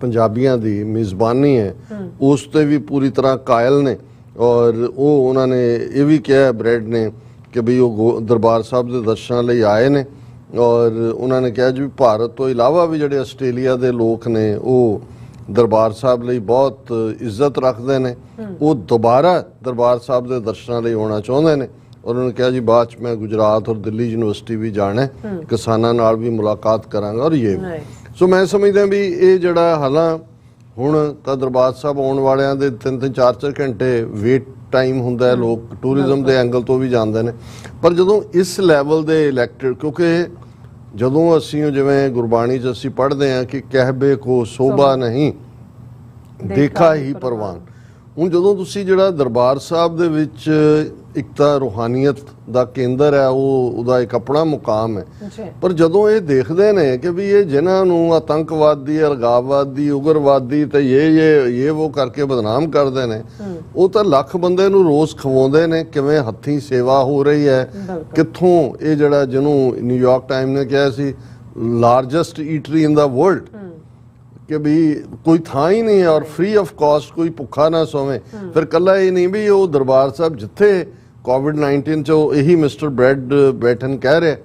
ਪੰਜਾਬੀਆਂ ਦੀ ਮੇਜ਼ਬਾਨੀ ਹੈ, ਉਸ ਤੇ ਵੀ ਪੂਰੀ ਤਰ੍ਹਾਂ ਕਾਇਲ ਨੇ। ਔਰ ਉਹ ਉਹਨਾਂ ਨੇ ਇਹ ਵੀ ਕਿਹਾ ਬ੍ਰੈਡ ਨੇ ਕਿ ਵੀ ਉਹ ਦਰਬਾਰ ਸਾਹਿਬ ਦੇ ਦਰਸ਼ਨਾਂ ਲਈ ਆਏ ਨੇ। ਔਰ ਉਹਨਾਂ ਨੇ ਕਿਹਾ ਜੀ ਭਾਰਤ ਤੋਂ ਇਲਾਵਾ ਵੀ ਜਿਹੜੇ ਆਸਟ੍ਰੇਲੀਆ ਦੇ ਲੋਕ ਨੇ ਉਹ ਦਰਬਾਰ ਸਾਹਿਬ ਲਈ ਬਹੁਤ ਇੱਜ਼ਤ ਰੱਖਦੇ ਨੇ, ਉਹ ਦੁਬਾਰਾ ਦਰਬਾਰ ਸਾਹਿਬ ਦੇ ਦਰਸ਼ਨਾਂ ਲਈ ਆਉਣਾ ਚਾਹੁੰਦੇ ਨੇ। ਉਹਨਾਂ ਨੇ ਕਿਹਾ ਜੀ ਬਾਅਦ 'ਚ ਮੈਂ ਗੁਜਰਾਤ ਔਰ ਦਿੱਲੀ ਯੂਨੀਵਰਸਿਟੀ ਵੀ ਜਾਣਾ, ਕਿਸਾਨਾਂ ਨਾਲ ਵੀ ਮੁਲਾਕਾਤ ਕਰਾਂਗਾ। ਔਰ ਇਹ ਸੋ ਮੈਂ ਸਮਝਦਾ ਵੀ ਇਹ ਜਿਹੜਾ ਹਾਲਾਂ ਹੁਣ ਤਾਂ ਦਰਬਾਰ ਸਾਹਿਬ ਆਉਣ ਵਾਲਿਆਂ ਦੇ 3-3 4-4 ਘੰਟੇ ਵੇਟ ਟਾਈਮ ਹੁੰਦਾ ਹੈ, ਲੋਕ ਟੂਰਿਜ਼ਮ ਦੇ ਐਂਗਲ ਤੋਂ ਵੀ ਜਾਂਦੇ ਨੇ। ਪਰ ਜਦੋਂ ਇਸ ਲੈਵਲ ਦੇ ਇਲੈਕਟਡ, ਕਿਉਂਕਿ ਜਦੋਂ ਅਸੀਂ ਜਿਵੇਂ ਗੁਰਬਾਣੀ 'ਚ ਅਸੀਂ ਪੜ੍ਹਦੇ ਹਾਂ ਕਿ ਕਹਿਬੇ ਕੋ ਸੋਭਾ ਨਹੀਂ ਦੇਖਾ ਹੀ ਪ੍ਰਵਾਨ। ਹੁਣ ਜਦੋਂ ਤੁਸੀਂ ਜਿਹੜਾ ਦਰਬਾਰ ਸਾਹਿਬ ਦੇ ਵਿੱਚ ਇੱਕ ਤਾਂ ਰੂਹਾਨੀਅਤ ਦਾ ਕੇਂਦਰ ਹੈ, ਉਹਦਾ ਇੱਕ ਆਪਣਾ ਮੁਕਾਮ ਹੈ, ਪਰ ਜਦੋਂ ਇਹ ਦੇਖਦੇ ਨੇ ਕਿ ਵੀ ਇਹ ਜਿਨ੍ਹਾਂ ਨੂੰ ਆਤੰਕਵਾਦੀ, ਅਲਗਾਵਵਾਦੀ, ਉਗਰਵਾਦੀ ਤੇ ਇਹ ਉਹ ਕਰਕੇ ਬਦਨਾਮ ਕਰਦੇ ਨੇ, ਉਹ ਤਾਂ ਲੱਖ ਬੰਦੇ ਨੂੰ ਰੋਜ਼ ਖਵਾਉਂਦੇ ਨੇ। ਕਿਵੇਂ ਹੱਥੀਂ ਸੇਵਾ ਹੋ ਰਹੀ ਹੈ, ਕਿੱਥੋਂ ਇਹ ਜਿਹੜਾ ਜਿਹਨੂੰ ਨਿਊਯਾਰਕ ਟਾਈਮ ਨੇ ਕਿਹਾ ਸੀ ਲਾਰਜੈਸਟ ਈਟਰੀ ਇਨ ਦਾ ਵਰਲਡ, ਕਿ ਵੀ ਕੋਈ ਥਾਂ ਹੀ ਨਹੀਂ ਹੈ ਔਰ ਫ੍ਰੀ ਆਫ ਕਾਸਟ, ਕੋਈ ਭੁੱਖਾ ਨਾ ਸੋਵੇ। ਫਿਰ ਕੱਲਾ ਇਹ ਨਹੀਂ ਵੀ ਉਹ ਦਰਬਾਰ ਸਾਹਿਬ ਜਿੱਥੇ COVID-19 'ਚ ਇਹੀ ਮਿਸਟਰ ਬ੍ਰੈਡ ਬੈਠਨ ਕਹਿ ਰਿਹਾ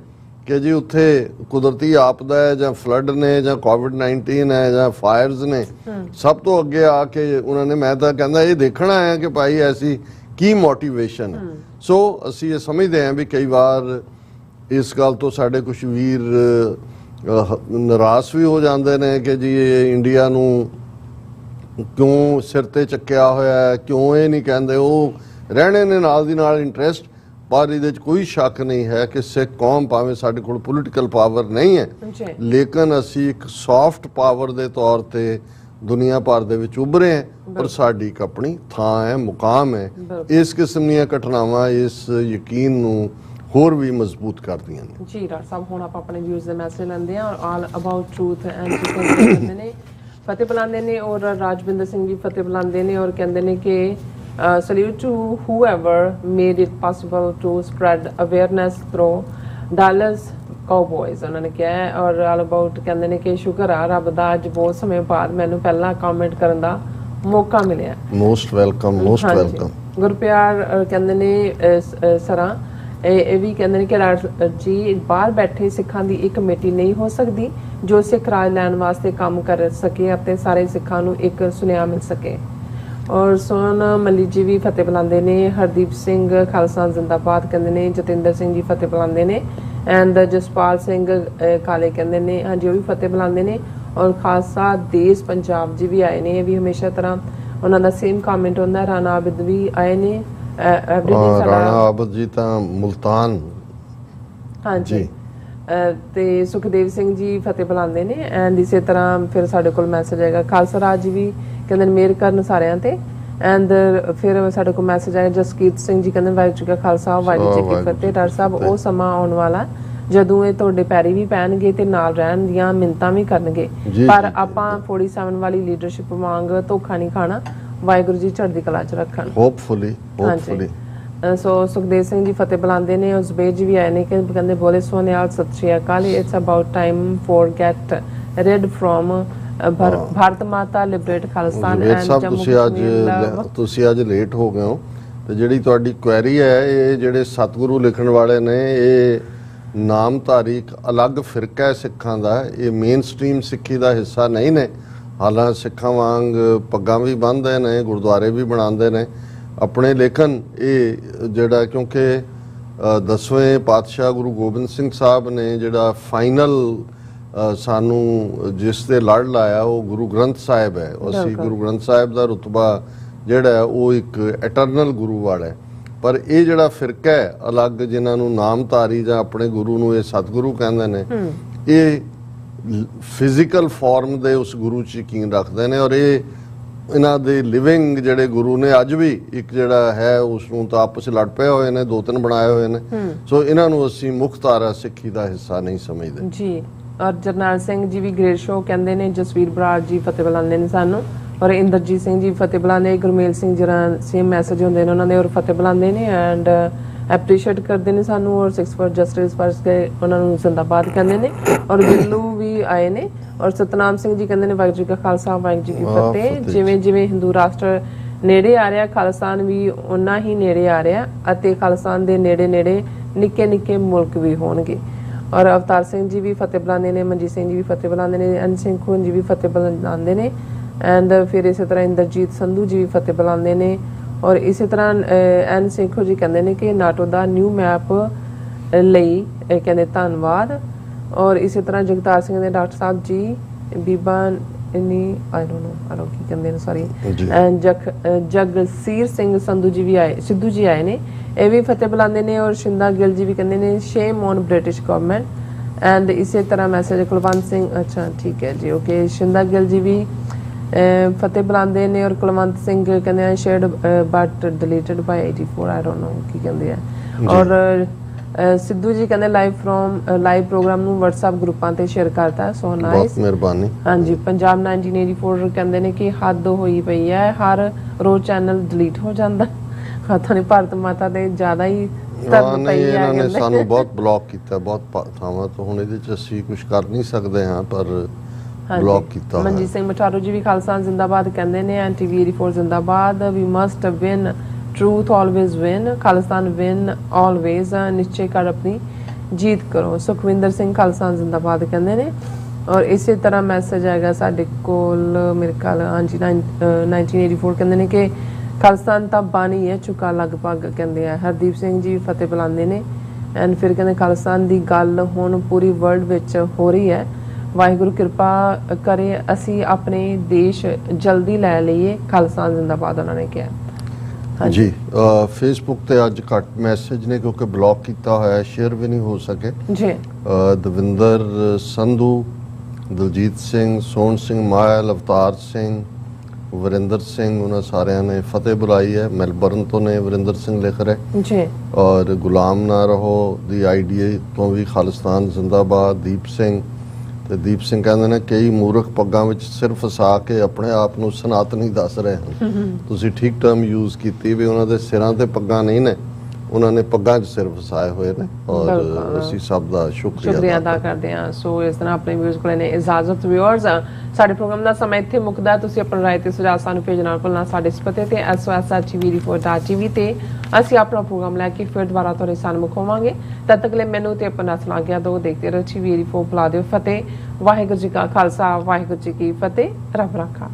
ਕਿ ਜੀ ਉੱਥੇ ਕੁਦਰਤੀ ਆਪਦਾ ਹੈ ਜਾਂ ਫਲੱਡ ਨੇ ਜਾਂ COVID-19 ਹੈ ਜਾਂ ਫਾਇਰਸ ਨੇ, ਸਭ ਤੋਂ ਅੱਗੇ ਆ ਕੇ ਉਹਨਾਂ ਨੇ, ਮੈਂ ਤਾਂ ਕਹਿੰਦਾ ਇਹ ਦੇਖਣਾ ਹੈ ਕਿ ਭਾਈ ਐਸੀ ਕੀ ਮੋਟੀਵੇਸ਼ਨ ਹੈ। ਸੋ ਅਸੀਂ ਇਹ ਸਮਝਦੇ ਹਾਂ ਵੀ ਕਈ ਵਾਰ ਇਸ ਗੱਲ ਤੋਂ ਸਾਡੇ ਕੁਝ ਵੀਰ ਨਿਰਾਸ਼ ਵੀ ਹੋ ਜਾਂਦੇ ਨੇ ਕਿ ਜੀ ਇਹ ਇੰਡੀਆ ਨੂੰ ਕਿਉਂ ਸਿਰ ਤੇ ਚੱਕਿਆ ਹੋਇਆ ਹੈ, ਕਿਉਂ ਇਹ ਨਹੀਂ ਕਹਿੰਦੇ। ਉਹ ਰਹਿਣੇ ਨੇ ਨਾਲ ਦੀ ਨਾਲ ਇੰਟਰਸਟ, ਪਰ ਇਹਦੇ 'ਚ ਕੋਈ ਸ਼ੱਕ ਨਹੀਂ ਹੈ ਕਿ ਸਿੱਖ ਕੌਮ, ਭਾਵੇਂ ਸਾਡੇ ਕੋਲ ਪੋਲੀਟੀਕਲ ਪਾਵਰ ਨਹੀਂ ਹੈ, ਲੇਕਿਨ ਅਸੀਂ ਇੱਕ ਸੌਫਟ ਪਾਵਰ ਦੇ ਤੌਰ ਤੇ ਦੁਨੀਆ ਭਰ ਦੇ ਵਿੱਚ ਉੱਭਰੇ ਹਾਂ, ਪਰ ਸਾਡੀ ਇੱਕ ਆਪਣੀ ਥਾਂ ਹੈ, ਮੁਕਾਮ ਹੈ। ਇਸ ਕਿਸਮ ਦੀਆਂ ਘਟਨਾਵਾਂ ਇਸ ਯਕੀਨ ਨੂੰ ਹੋਰ ਵੀ ਮਜ਼ਬੂਤ ਕਰਦੀਆਂ ਨੇ। ਜੀ ਡਾਕਟਰ ਸਾਹਿਬ, ਹੁਣ ਆਪਾਂ ਆਪਣੇ ਵਿਊਜ਼ ਦੇ ਮੈਸੇਜ ਲੈਂਦੇ ਹਾਂ। ਆਲ ਅਬਾਊਟ ਟਰੂਥ ਐਂਡ ਕਹਿੰਦੇ ਨੇ ਫਤਿਹ ਬੁਲਾਉਂਦੇ ਨੇ, ਔਰ ਰਾਜਵਿੰਦਰ ਸਿੰਘ ਜੀ ਫਤਿਹ ਬੁਲਾਉਂਦੇ ਨੇ ਔਰ ਕਹਿੰਦੇ ਨੇ ਕਿ salute to whoever made it possible to spread awareness through Dallas Cowboys, ਉਹਨਾਂ ਨੇ ਕਿਹਾ ਹੈ। ਔਰ ਆਲ ਅਬਾਊਟ ਕਹਿੰਦੇ ਨੇ ਕਿ ਸ਼ੁਕਰ ਆ ਰੱਬ ਦਾ, ਅੱਜ ਬਹੁਤ ਸਮੇਂ ਬਾਅਦ ਮੈਨੂੰ ਪਹਿਲਾਂ ਕਮੈਂਟ ਕਰਨ ਦਾ ਮੌਕਾ ਮਿਲਿਆ। Most welcome, most welcome. Gurpyar ਕਹਿੰਦੇ ਨੇ ਸਰਾਂ ਇਹ ਵੀ ਕਹਿੰਦੇ ਨੇ ਕਿ ਰਾਜ ਜੀ ਬਾਹਰ ਬੈਠੇ ਸਿੱਖਾਂ ਦੀ ਇੱਕ ਕਮੇਟੀ ਨਹੀਂ ਹੋ ਸਕਦੀ ਜੋ ਸਿੱਖ ਰਾਜ ਲੈਣ ਵਾਸਤੇ ਕੰਮ ਕਰ ਸਕੇ ਅਤੇ ਸਾਰੇ ਸਿੱਖਾਂ ਨੂੰ ਇੱਕ ਸੁਨੇਹਾ ਮਿਲ ਸਕੇ। ਔਰ ਸੋਨ ਮੱਲੀ ਜੀ ਵੀ ਫਤਿਹ ਬੁਲਾਉਂਦੇ ਨੇ। ਹਰਦੀਪ ਸਿੰਘ ਖਾਲਸਾ ਜ਼ਿੰਦਾਬਾਦ ਕਹਿੰਦੇ ਨੇ। ਜਤਿੰਦਰ ਸਿੰਘ ਜੀ ਫਤਿਹ ਬੁਲਾਉਂਦੇ ਨੇ ਐਂਡ ਜਸਪਾਲ ਸਿੰਘ ਕਾਲੇ ਕਹਿੰਦੇ ਨੇ, ਹਾਂਜੀ ਉਹ ਵੀ ਫਤਿਹ ਬੁਲਾਉਂਦੇ ਨੇ। ਔਰ ਖਾਲਸਾ ਦੇਸ਼ ਪੰਜਾਬ ਜੀ ਵੀ ਆਏ ਨੇ, ਇਹ ਵੀ ਹਮੇਸ਼ਾ ਤਰ੍ਹਾਂ ਉਹਨਾਂ ਦਾ ਸੇਮ ਕਮੈਂਟ ਹੁੰਦਾ। ਰਾਣਾ ਆਬਿਦ ਵੀ ਆਏ ਨੇ। ਰਾਣਾ ਆਬਦ ਜੀ ਤਾਂ ਮੁਲਤਾਨ, ਹਾਂਜੀ। ਤੇ ਸੁਖਦੇਵ ਸਿੰਘ ਜੀ ਫਤਿਹ ਬੁਲਾਉਂਦੇ ਨੇ ਐਂਡ ਇਸੇ ਤਰ੍ਹਾਂ ਫਿਰ ਸਾਡੇ ਕੋਲ ਮੈਸੇਜ ਆਏਗਾ। ਖਾਲਸਾ ਰਾਜ ਜੀ ਵੀ ਕਹਿੰਦੇ ਨੇ ਮੇਰ ਕਰਨ ਸਾਰਿਆਂ ਤੇ। ਐਂਡ ਫਿਰ ਸਾਡੇ ਕੋਲ ਮੈਸੇਜ ਆਇਆ ਜਸਕੀਰਤ ਸਿੰਘ ਜੀ ਕਹਿੰਦੇ ਵਾਹਿਗੁਰੂ ਜੀ ਕਾ ਖਾਲਸਾ ਵਾਹਿਗੁਰੂ ਜੀ ਕੀ ਫਤਿਹ। ਡਾਕਟਰ ਸਾਹਿਬ ਉਹ ਸਮਾਂ ਆਉਣ ਵਾਲਾ ਜਦੋਂ ਇਹ ਤੁਹਾਡੇ ਪੈਰੀ ਵੀ ਪੈਣਗੇ ਤੇ ਨਾਲ ਰਹਿਣ ਦੀਆਂ ਮਿੰਨਤਾਂ ਵੀ ਕਰਨਗੇ, ਪਰ ਆਪਾਂ 47 ਵਾਲੀ ਲੀਡਰਸ਼ਿਪ ਵਾਂਗ ਧੋਖਾ ਨਹੀਂ ਖਾਣਾ। ਵਾਹਿਗੁਰੂ ਜੀ ਚੜ੍ਹਦੀ ਕਲਾ ਚ ਰੱਖਣ। ਹੋਪਫੁਲੀ। ਸੋ ਸੁਖਦੇਵ ਸਿੰਘ ਜੀ ਫਤਿਹ ਬੁਲਾਉਂਦੇ ਨੇ। ਉਸ ਜ਼ੁਬੈਰ ਜੀ ਵੀ ਆਏ ਨੇ ਕਿ ਕਹਿੰਦੇ ਬੋਲੇ ਸੋਨਿਆਲ ਸਤਿ ਸ਼੍ਰੀ ਅਕਾਲ। It's about time for get rid from Bharat Mata liberate Khalistan and Jammu. ਤੁਸੀਂ ਅੱਜ ਲੇਟ ਹੋ ਗਏ ਹੋ ਤੇ ਜਿਹੜੀ ਤੁਹਾਡੀ ਕੁਐਰੀ ਹੈ, ਇਹ ਜਿਹੜੇ ਸਤਿਗੁਰੂ ਲਿਖਣ ਵਾਲੇ ਨੇ, ਇਹ ਨਾਮਧਾਰੀ ਇੱਕ ਅਲੱਗ ਫਿਰਕਾ ਹੈ ਸਿੱਖਾਂ ਦਾ। ਇਹ ਮੇਨ ਸਟ੍ਰੀਮ ਸਿੱਖੀ ਦਾ ਹਿੱਸਾ ਨਹੀਂ ਨੇ। ਹਾਲਾਂ ਸਿੱਖਾਂ ਵਾਂਗ ਪੱਗਾਂ ਵੀ ਬੰਨ੍ਹਦੇ ਨੇ, ਗੁਰਦੁਆਰੇ ਵੀ ਬਣਾਉਂਦੇ ਨੇ ਆਪਣੇ, ਲੇਕਿਨ ਇਹ ਜਿਹੜਾ ਕਿਉਂਕਿ 10ਵੇਂ ਪਾਤਸ਼ਾਹ ਗੁਰੂ ਗੋਬਿੰਦ ਸਿੰਘ ਸਾਹਿਬ ਨੇ ਜਿਹੜਾ ਫਾਈਨਲ ਸਾਨੂੰ ਜਿਸ ਤੇ ਲੜ ਲਾਇਆ ਉਹ ਗੁਰੂ ਗ੍ਰੰਥ ਸਾਹਿਬ ਹੈ। ਅਸੀਂ ਗੁਰੂ ਗ੍ਰੰਥ ਸਾਹਿਬ ਦਾ ਰੁਤਬਾ ਜਿਹੜਾ ਉਹ ਇੱਕ ਐਟਰਨਲ ਗੁਰੂ ਵਾਲਾ ਹੈ। ਪਰ ਇਹ ਜਿਹੜਾ ਫਿਰਕਾ ਹੈ ਅਲੱਗ, ਜਿਨ੍ਹਾਂ ਨੂੰ ਨਾਮਧਾਰੀ ਜਾਂ ਆਪਣੇ ਗੁਰੂ ਨੂੰ ਇਹ ਸਤਿਗੁਰੂ ਕਹਿੰਦੇ ਨੇ, ਇਹ ਫਿਜ਼ੀਕਲ ਫਾਰਮ ਦੇ ਉਸ ਗੁਰੂ 'ਚ ਯਕੀਨ ਰੱਖਦੇ ਨੇ। ਔਰ ਇਹ ਇਹਨਾਂ ਦੇ ਲਿਵਿੰਗ ਜਿਹੜੇ ਗੁਰੂ ਨੇ ਅੱਜ ਵੀ ਇੱਕ ਜਿਹੜਾ ਹੈ ਉਸ ਨੂੰ ਤਾਂ ਆਪਸ ਲੜ ਪਏ ਹੋਏ ਨੇ, 2-3 ਬਣਾਏ ਹੋਏ ਨੇ। ਸੋ ਇਹਨਾਂ ਨੂੰ ਅਸੀਂ ਮੁੱਖ ਧਾਰਾ ਸਿੱਖੀ ਦਾ ਹਿੱਸਾ ਨਹੀਂ ਸਮਝਦੇ ਜੀ। ਔਰ ਜਰਨੈਲ ਸਿੰਘ ਜੀ ਵੀ ਗ੍ਰੇਟ ਸ਼ੋ ਕਹਿੰਦੇ ਨੇ। ਜਸਵੀਰ ਬਰਾੜ ਜੀ ਫਤਿਹ ਬੁਲਾਉਂਦੇ ਨੇ ਸਾਨੂੰ। ਔਰ ਇੰਦਰਜੀਤ ਸਿੰਘ ਜੀ ਫਤਿਹ ਬੁਲਾਉਂਦੇ। ਗੁਰਮੇਲ ਸਿੰਘ ਜਿਹੜਾ ਸੇਮ ਮੈਸੇਜ ਹੁੰਦੇ ਨੇ ਉਹਨਾਂ ਦੇ, ਔਰ ਫਤਿਹ ਬੁਲਾਉਂਦੇ ਨੇ। ਐਂਡ ਐਪਰੀਸ਼ੀਏਟ ਕਰਦੇ ਨੇ ਸਾਨੂੰ, ਔਰ 6 ਫॉर ਜਸਟਿਸ ਵਾਸਤੇ ਉਹਨਾਂ ਨੂੰ ਜ਼ਿੰਦਾਬਾਦ ਕਹਿੰਦੇ ਨੇ। ਔਰ ਬਿੱਲੂ ਵੀ ਆਏ ਨੇ, ਔਰ ਸਤਨਾਮ ਸਿੰਘ ਜੀ ਕਹਿੰਦੇ ਨੇ ਵਾਹਿਗੁਰੂ ਜੀ ਕਾ ਖਾਲਸਾ ਵਾਹਿਗੁਰੂ ਜੀ ਕੀ ਫਤਿਹ। ਜਿਵੇਂ ਜਿਵੇਂ ਹਿੰਦੂ ਰਾਸ਼ਟਰ ਨੇੜੇ ਆ ਰਿਹਾ, ਖਾਲਿਸਤਾਨ ਵੀ ਉਨਾ ਹੀ ਨੇੜੇ ਆ ਰਿਹਾ, ਅਤੇ ਖਾਲਿਸਤਾਨ ਦੇ ਨੇੜੇ ਨੇੜੇ ਨਿੱਕੇ ਨਿੱਕੇ ਮੁਲਕ ਵੀ ਹੋਣਗੇ। ਔਰ ਅਵਤਾਰ ਸਿੰਘ ਜੀ ਵੀ ਫਤਿਹ ਬੁਲਾਉਂਦੇ ਨੇ, ਮਨਜੀਤ ਸਿੰਘ ਜੀ ਵੀ ਫਤਿਹ ਬੁਲਾਉਂਦੇ ਨੇ, ਅਨ ਸਿੰਘ ਖੂਨ ਜੀ ਵੀ ਫਤਿਹ ਬੁਲਾਉਂਦੇ ਨੇ, ਐਂਡ ਫਿਰ ਇਸੇ ਤਰ੍ਹਾਂ ਇੰਦਰਜੀਤ ਸੰਧੂ ਜੀ ਵੀ ਫਤਿਹ ਬੁਲਾਉਂਦੇ ਨੇ। ਔਰ ਇਸੇ ਤਰ੍ਹਾਂ ਐਨ ਸਿੰਘੋ ਜੀ ਕਹਿੰਦੇ ਨੇ ਕਿ ਨਾਟੋ ਦਾ ਨਿਊ ਮੈਪ ਲਈ ਕਹਿੰਦੇ ਧੰਨਵਾਦ। ਔਰ ਇਸੇ ਤਰ੍ਹਾਂ ਜਗਤਾਰ ਸਿੰਘ ਦੇ ਡਾਕਟਰ ਸਾਹਿਬ ਜੀ ਬੀਬਾ ਨੀ ਆਈ ਡੋਨਟ ਨੋ ਕੀ ਕਹਿੰਦੇ ਨੇ ਸੌਰੀ, ਐਂਡ ਜਗਸੀਰ ਸਿੰਘ ਸੰਧੂ ਜੀ ਵੀ ਆਏ, ਸਿੱਧੂ ਜੀ ਆਏ ਨੇ, ਇਹ ਵੀ ਫਤਿਹ ਬੁਲਾਉਂਦੇ ਨੇ। ਔਰ ਸ਼ਿੰਦਾ ਗਿੱਲ ਜੀ ਵੀ ਕਹਿੰਦੇ ਨੇ shame on British government. And ਇਸੇ ਤਰ੍ਹਾਂ ਮੈਸੇਜ ਕੁਲਵੰਤ ਸਿੰਘ, ਅੱਛਾ ਠੀਕ ਹੈ ਜੀ, ਓਕੇ, ਸ਼ਿੰਦਾ ਗਿੱਲ ਜੀ ਵੀ ਫਤਿਹ ਬੁਲਾਉਂਦੇ ਨੇ। ਔਰ ਕੁਲਵੰਤ ਸਿੰਘ ਕਹਿੰਦੇ ਆ shared but deleted by 84 I don't know ਕੀ ਕਹਿੰਦੇ ਆ। ਔਰ ਸਿੱਧੂ ਜੀ ਕਹਿੰਦੇ ਲਾਈਵ ਪ੍ਰੋਗਰਾਮ ਨੂੰ WhatsApp ਗਰੁੱਪਾਂ ਤੇ ਸ਼ੇਅਰ ਕਰਤਾ, ਸੋ ਨਾਈਸ, ਬਹੁਤ ਮਿਹਰਬਾਨੀ। ਹਾਂਜੀ, ਪੰਜਾਬ 1984 ਕਹਿੰਦੇ ਨੇ ਕਿ ਹੱਦ ਹੋਈ ਪਈ ਹੈ, ਹਰ ਰੋਜ਼ ਚੈਨਲ ਡਿਲੀਟ ਹੋ ਜਾਂਦਾ, ਹੱਥਾਂ ਨੇ ਭਾਰਤ ਮਾਤਾ ਦੇ ਜ਼ਿਆਦਾ ਹੀ ਧਰਮ ਪਈ ਹੈ। ਇਹਨਾਂ ਨੇ ਸਾਨੂੰ ਬਹੁਤ ਬਲੌਕ ਕੀਤਾ ਬਹੁਤ ਥਾਵਾਂ ਤੋਂ, ਹੁਣ ਇਹਦੇ ਚ ਅਸੀਂ ਕੁਝ ਕਰ ਨਹੀਂ ਸਕਦੇ ਹਾਂ, ਪਰ ਬਲੌਕ ਕੀਤਾ। ਮਨਜੀਤ ਸਿੰਘ ਮਠਾਰੂ ਜੀ ਵੀ ਖਾਲਸਾ ਜ਼ਿੰਦਾਬਾਦ ਕਹਿੰਦੇ ਨੇ, ਐਂਡ TV 84 ਜ਼ਿੰਦਾਬਾਦ, we must win, truth always win, Khalistan win always, निश्चय कर अपनी जीत करो। सुखविंदर सिंह खालिस्तान जिंदाबाद कहते हैं। और इस तरह मैसेज आएगा साडे कोल मेरे ख्याल, हाँ जी 1984 कहते हैं कि खालिस्तान तो बन ही है चुका लगभग कहते हैं। हरदीप सिंह जी फतेह बुलाते हैं, एंड फिर कहते खालिस्तान की गल हुण पूरी वर्ल्ड विच हो रही है, वाहिगुरू किरपा करे असी अपने देश जल्दी लै लईए, खालिस्तान जिंदाबाद उन्होंने कहा। जी फेसबुक ਤੇ ਅੱਜ ਘੱਟ ਮੈਸੇਜ ਨੇ ਕਿਉਂਕਿ ਬਲੌਕ ਕੀਤਾ ਹੋਇਆ, ਸ਼ੇਅਰ ਵੀ ਨਹੀਂ ਹੋ ਸਕੇ ਜੀ। ਦਵਿੰਦਰ ਸੰਧੂ, ਦਲਜੀਤ ਸਿੰਘ, ਸੋਹਣ ਸਿੰਘ ਮਾਇਲ, ਅਵਤਾਰ ਸਿੰਘ, ਵਰਿੰਦਰ ਸਿੰਘ, ਉਹਨਾਂ ਸਾਰਿਆਂ ਨੇ ਫਤਿਹ ਬੁਲਾਈ ਹੈ। ਮੈਲਬਰਨ ਤੋਂ ਨੇ ਵਰਿੰਦਰ ਸਿੰਘ ਲਿਖ ਰਹੇ ਜੀ। ਔਰ ਗੁਲਾਮ ਨਾ ਰਹੋ ਦੀ ਆਈਡੀਆ ਤੋਂ ਵੀ ਖਾਲਿਸਤਾਨ ਜ਼ਿੰਦਾਬਾਦ। ਦੀਪ ਸਿੰਘ ਤੇ ਦੀਪ ਸਿੰਘ ਕਹਿੰਦੇ ਨੇ ਕਈ ਮੂਰਖ ਪੱਗਾਂ ਵਿੱਚ ਸਿਰ ਫਸਾ ਕੇ ਆਪਣੇ ਆਪ ਨੂੰ ਸਨਾਤਨੀ ਦੱਸ ਰਹੇ ਹਨ। ਤੁਸੀਂ ਠੀਕ ਟਰਮ ਯੂਜ਼ ਕੀਤੀ ਵੀ ਉਹਨਾਂ ਦੇ ਸਿਰਾਂ ਤੇ ਪੱਗਾਂ ਨਹੀਂ ਨੇ, ਉਹਨਾਂ ਨੇ ਪੱਗਾਂ 'ਚ ਸਿਰ ਫਸਾਏ ਹੋਏ ਨੇ। ਔਰ ਅਸੀਂ ਸਭ ਦਾ ਸ਼ੁਕਰੀਆ ਅਦਾ ਕਰਦੇ ਹਾਂ। ਸੋ ਇਸ ਤਰ੍ਹਾਂ ਆਪਣੇ ਵਿਊਜ਼ ਕੋਲ ਨੇ ਇਜਾਜ਼ਤ। ਵਿਊਅਰਸ, ਸਾਡੇ ਪ੍ਰੋਗਰਾਮ ਦਾ ਸਮਾਂ ਇੱਥੇ ਮੁੱਕਦਾ। ਤੁਸੀਂ ਆਪਣਾ ਰਾਏ ਤੇ ਸੁਝਾਅ ਸਾਨੂੰ ਭੇਜਣਾ ਭੁੱਲਣਾ ਸਾਡੇ ਇਸ ਪਤੇ ਤੇ SOS@TV ਤੇ ਅਸੀਂ ਆਪਣਾ ਪ੍ਰੋਗਰਾਮ ਲੈ ਕੇ ਫਿਰ ਦੁਬਾਰਾ ਤੁਹਾਡੇ ਸਾਹਮਣੇ ਹੋਵਾਂਗੇ। ਤਦ ਤੱਕ ਲਈ ਮੈਨੂੰ ਤੇ ਆਪਣਾ ਸੁਣਾ ਗਿਆ ਦੋ ਦੇਖਦੇ ਰਹੋ TV 84 ਬੁਲਾ ਦਿਓ। ਫਤਿਹ, ਵਾਹਿਗੁਰੂ ਜੀ ਕਾ ਖਾਲਸਾ, ਵਾਹਿਗੁਰੂ ਜੀ ਕੀ ਫਤਿਹ, ਰੱਬ ਰਾਖਾ।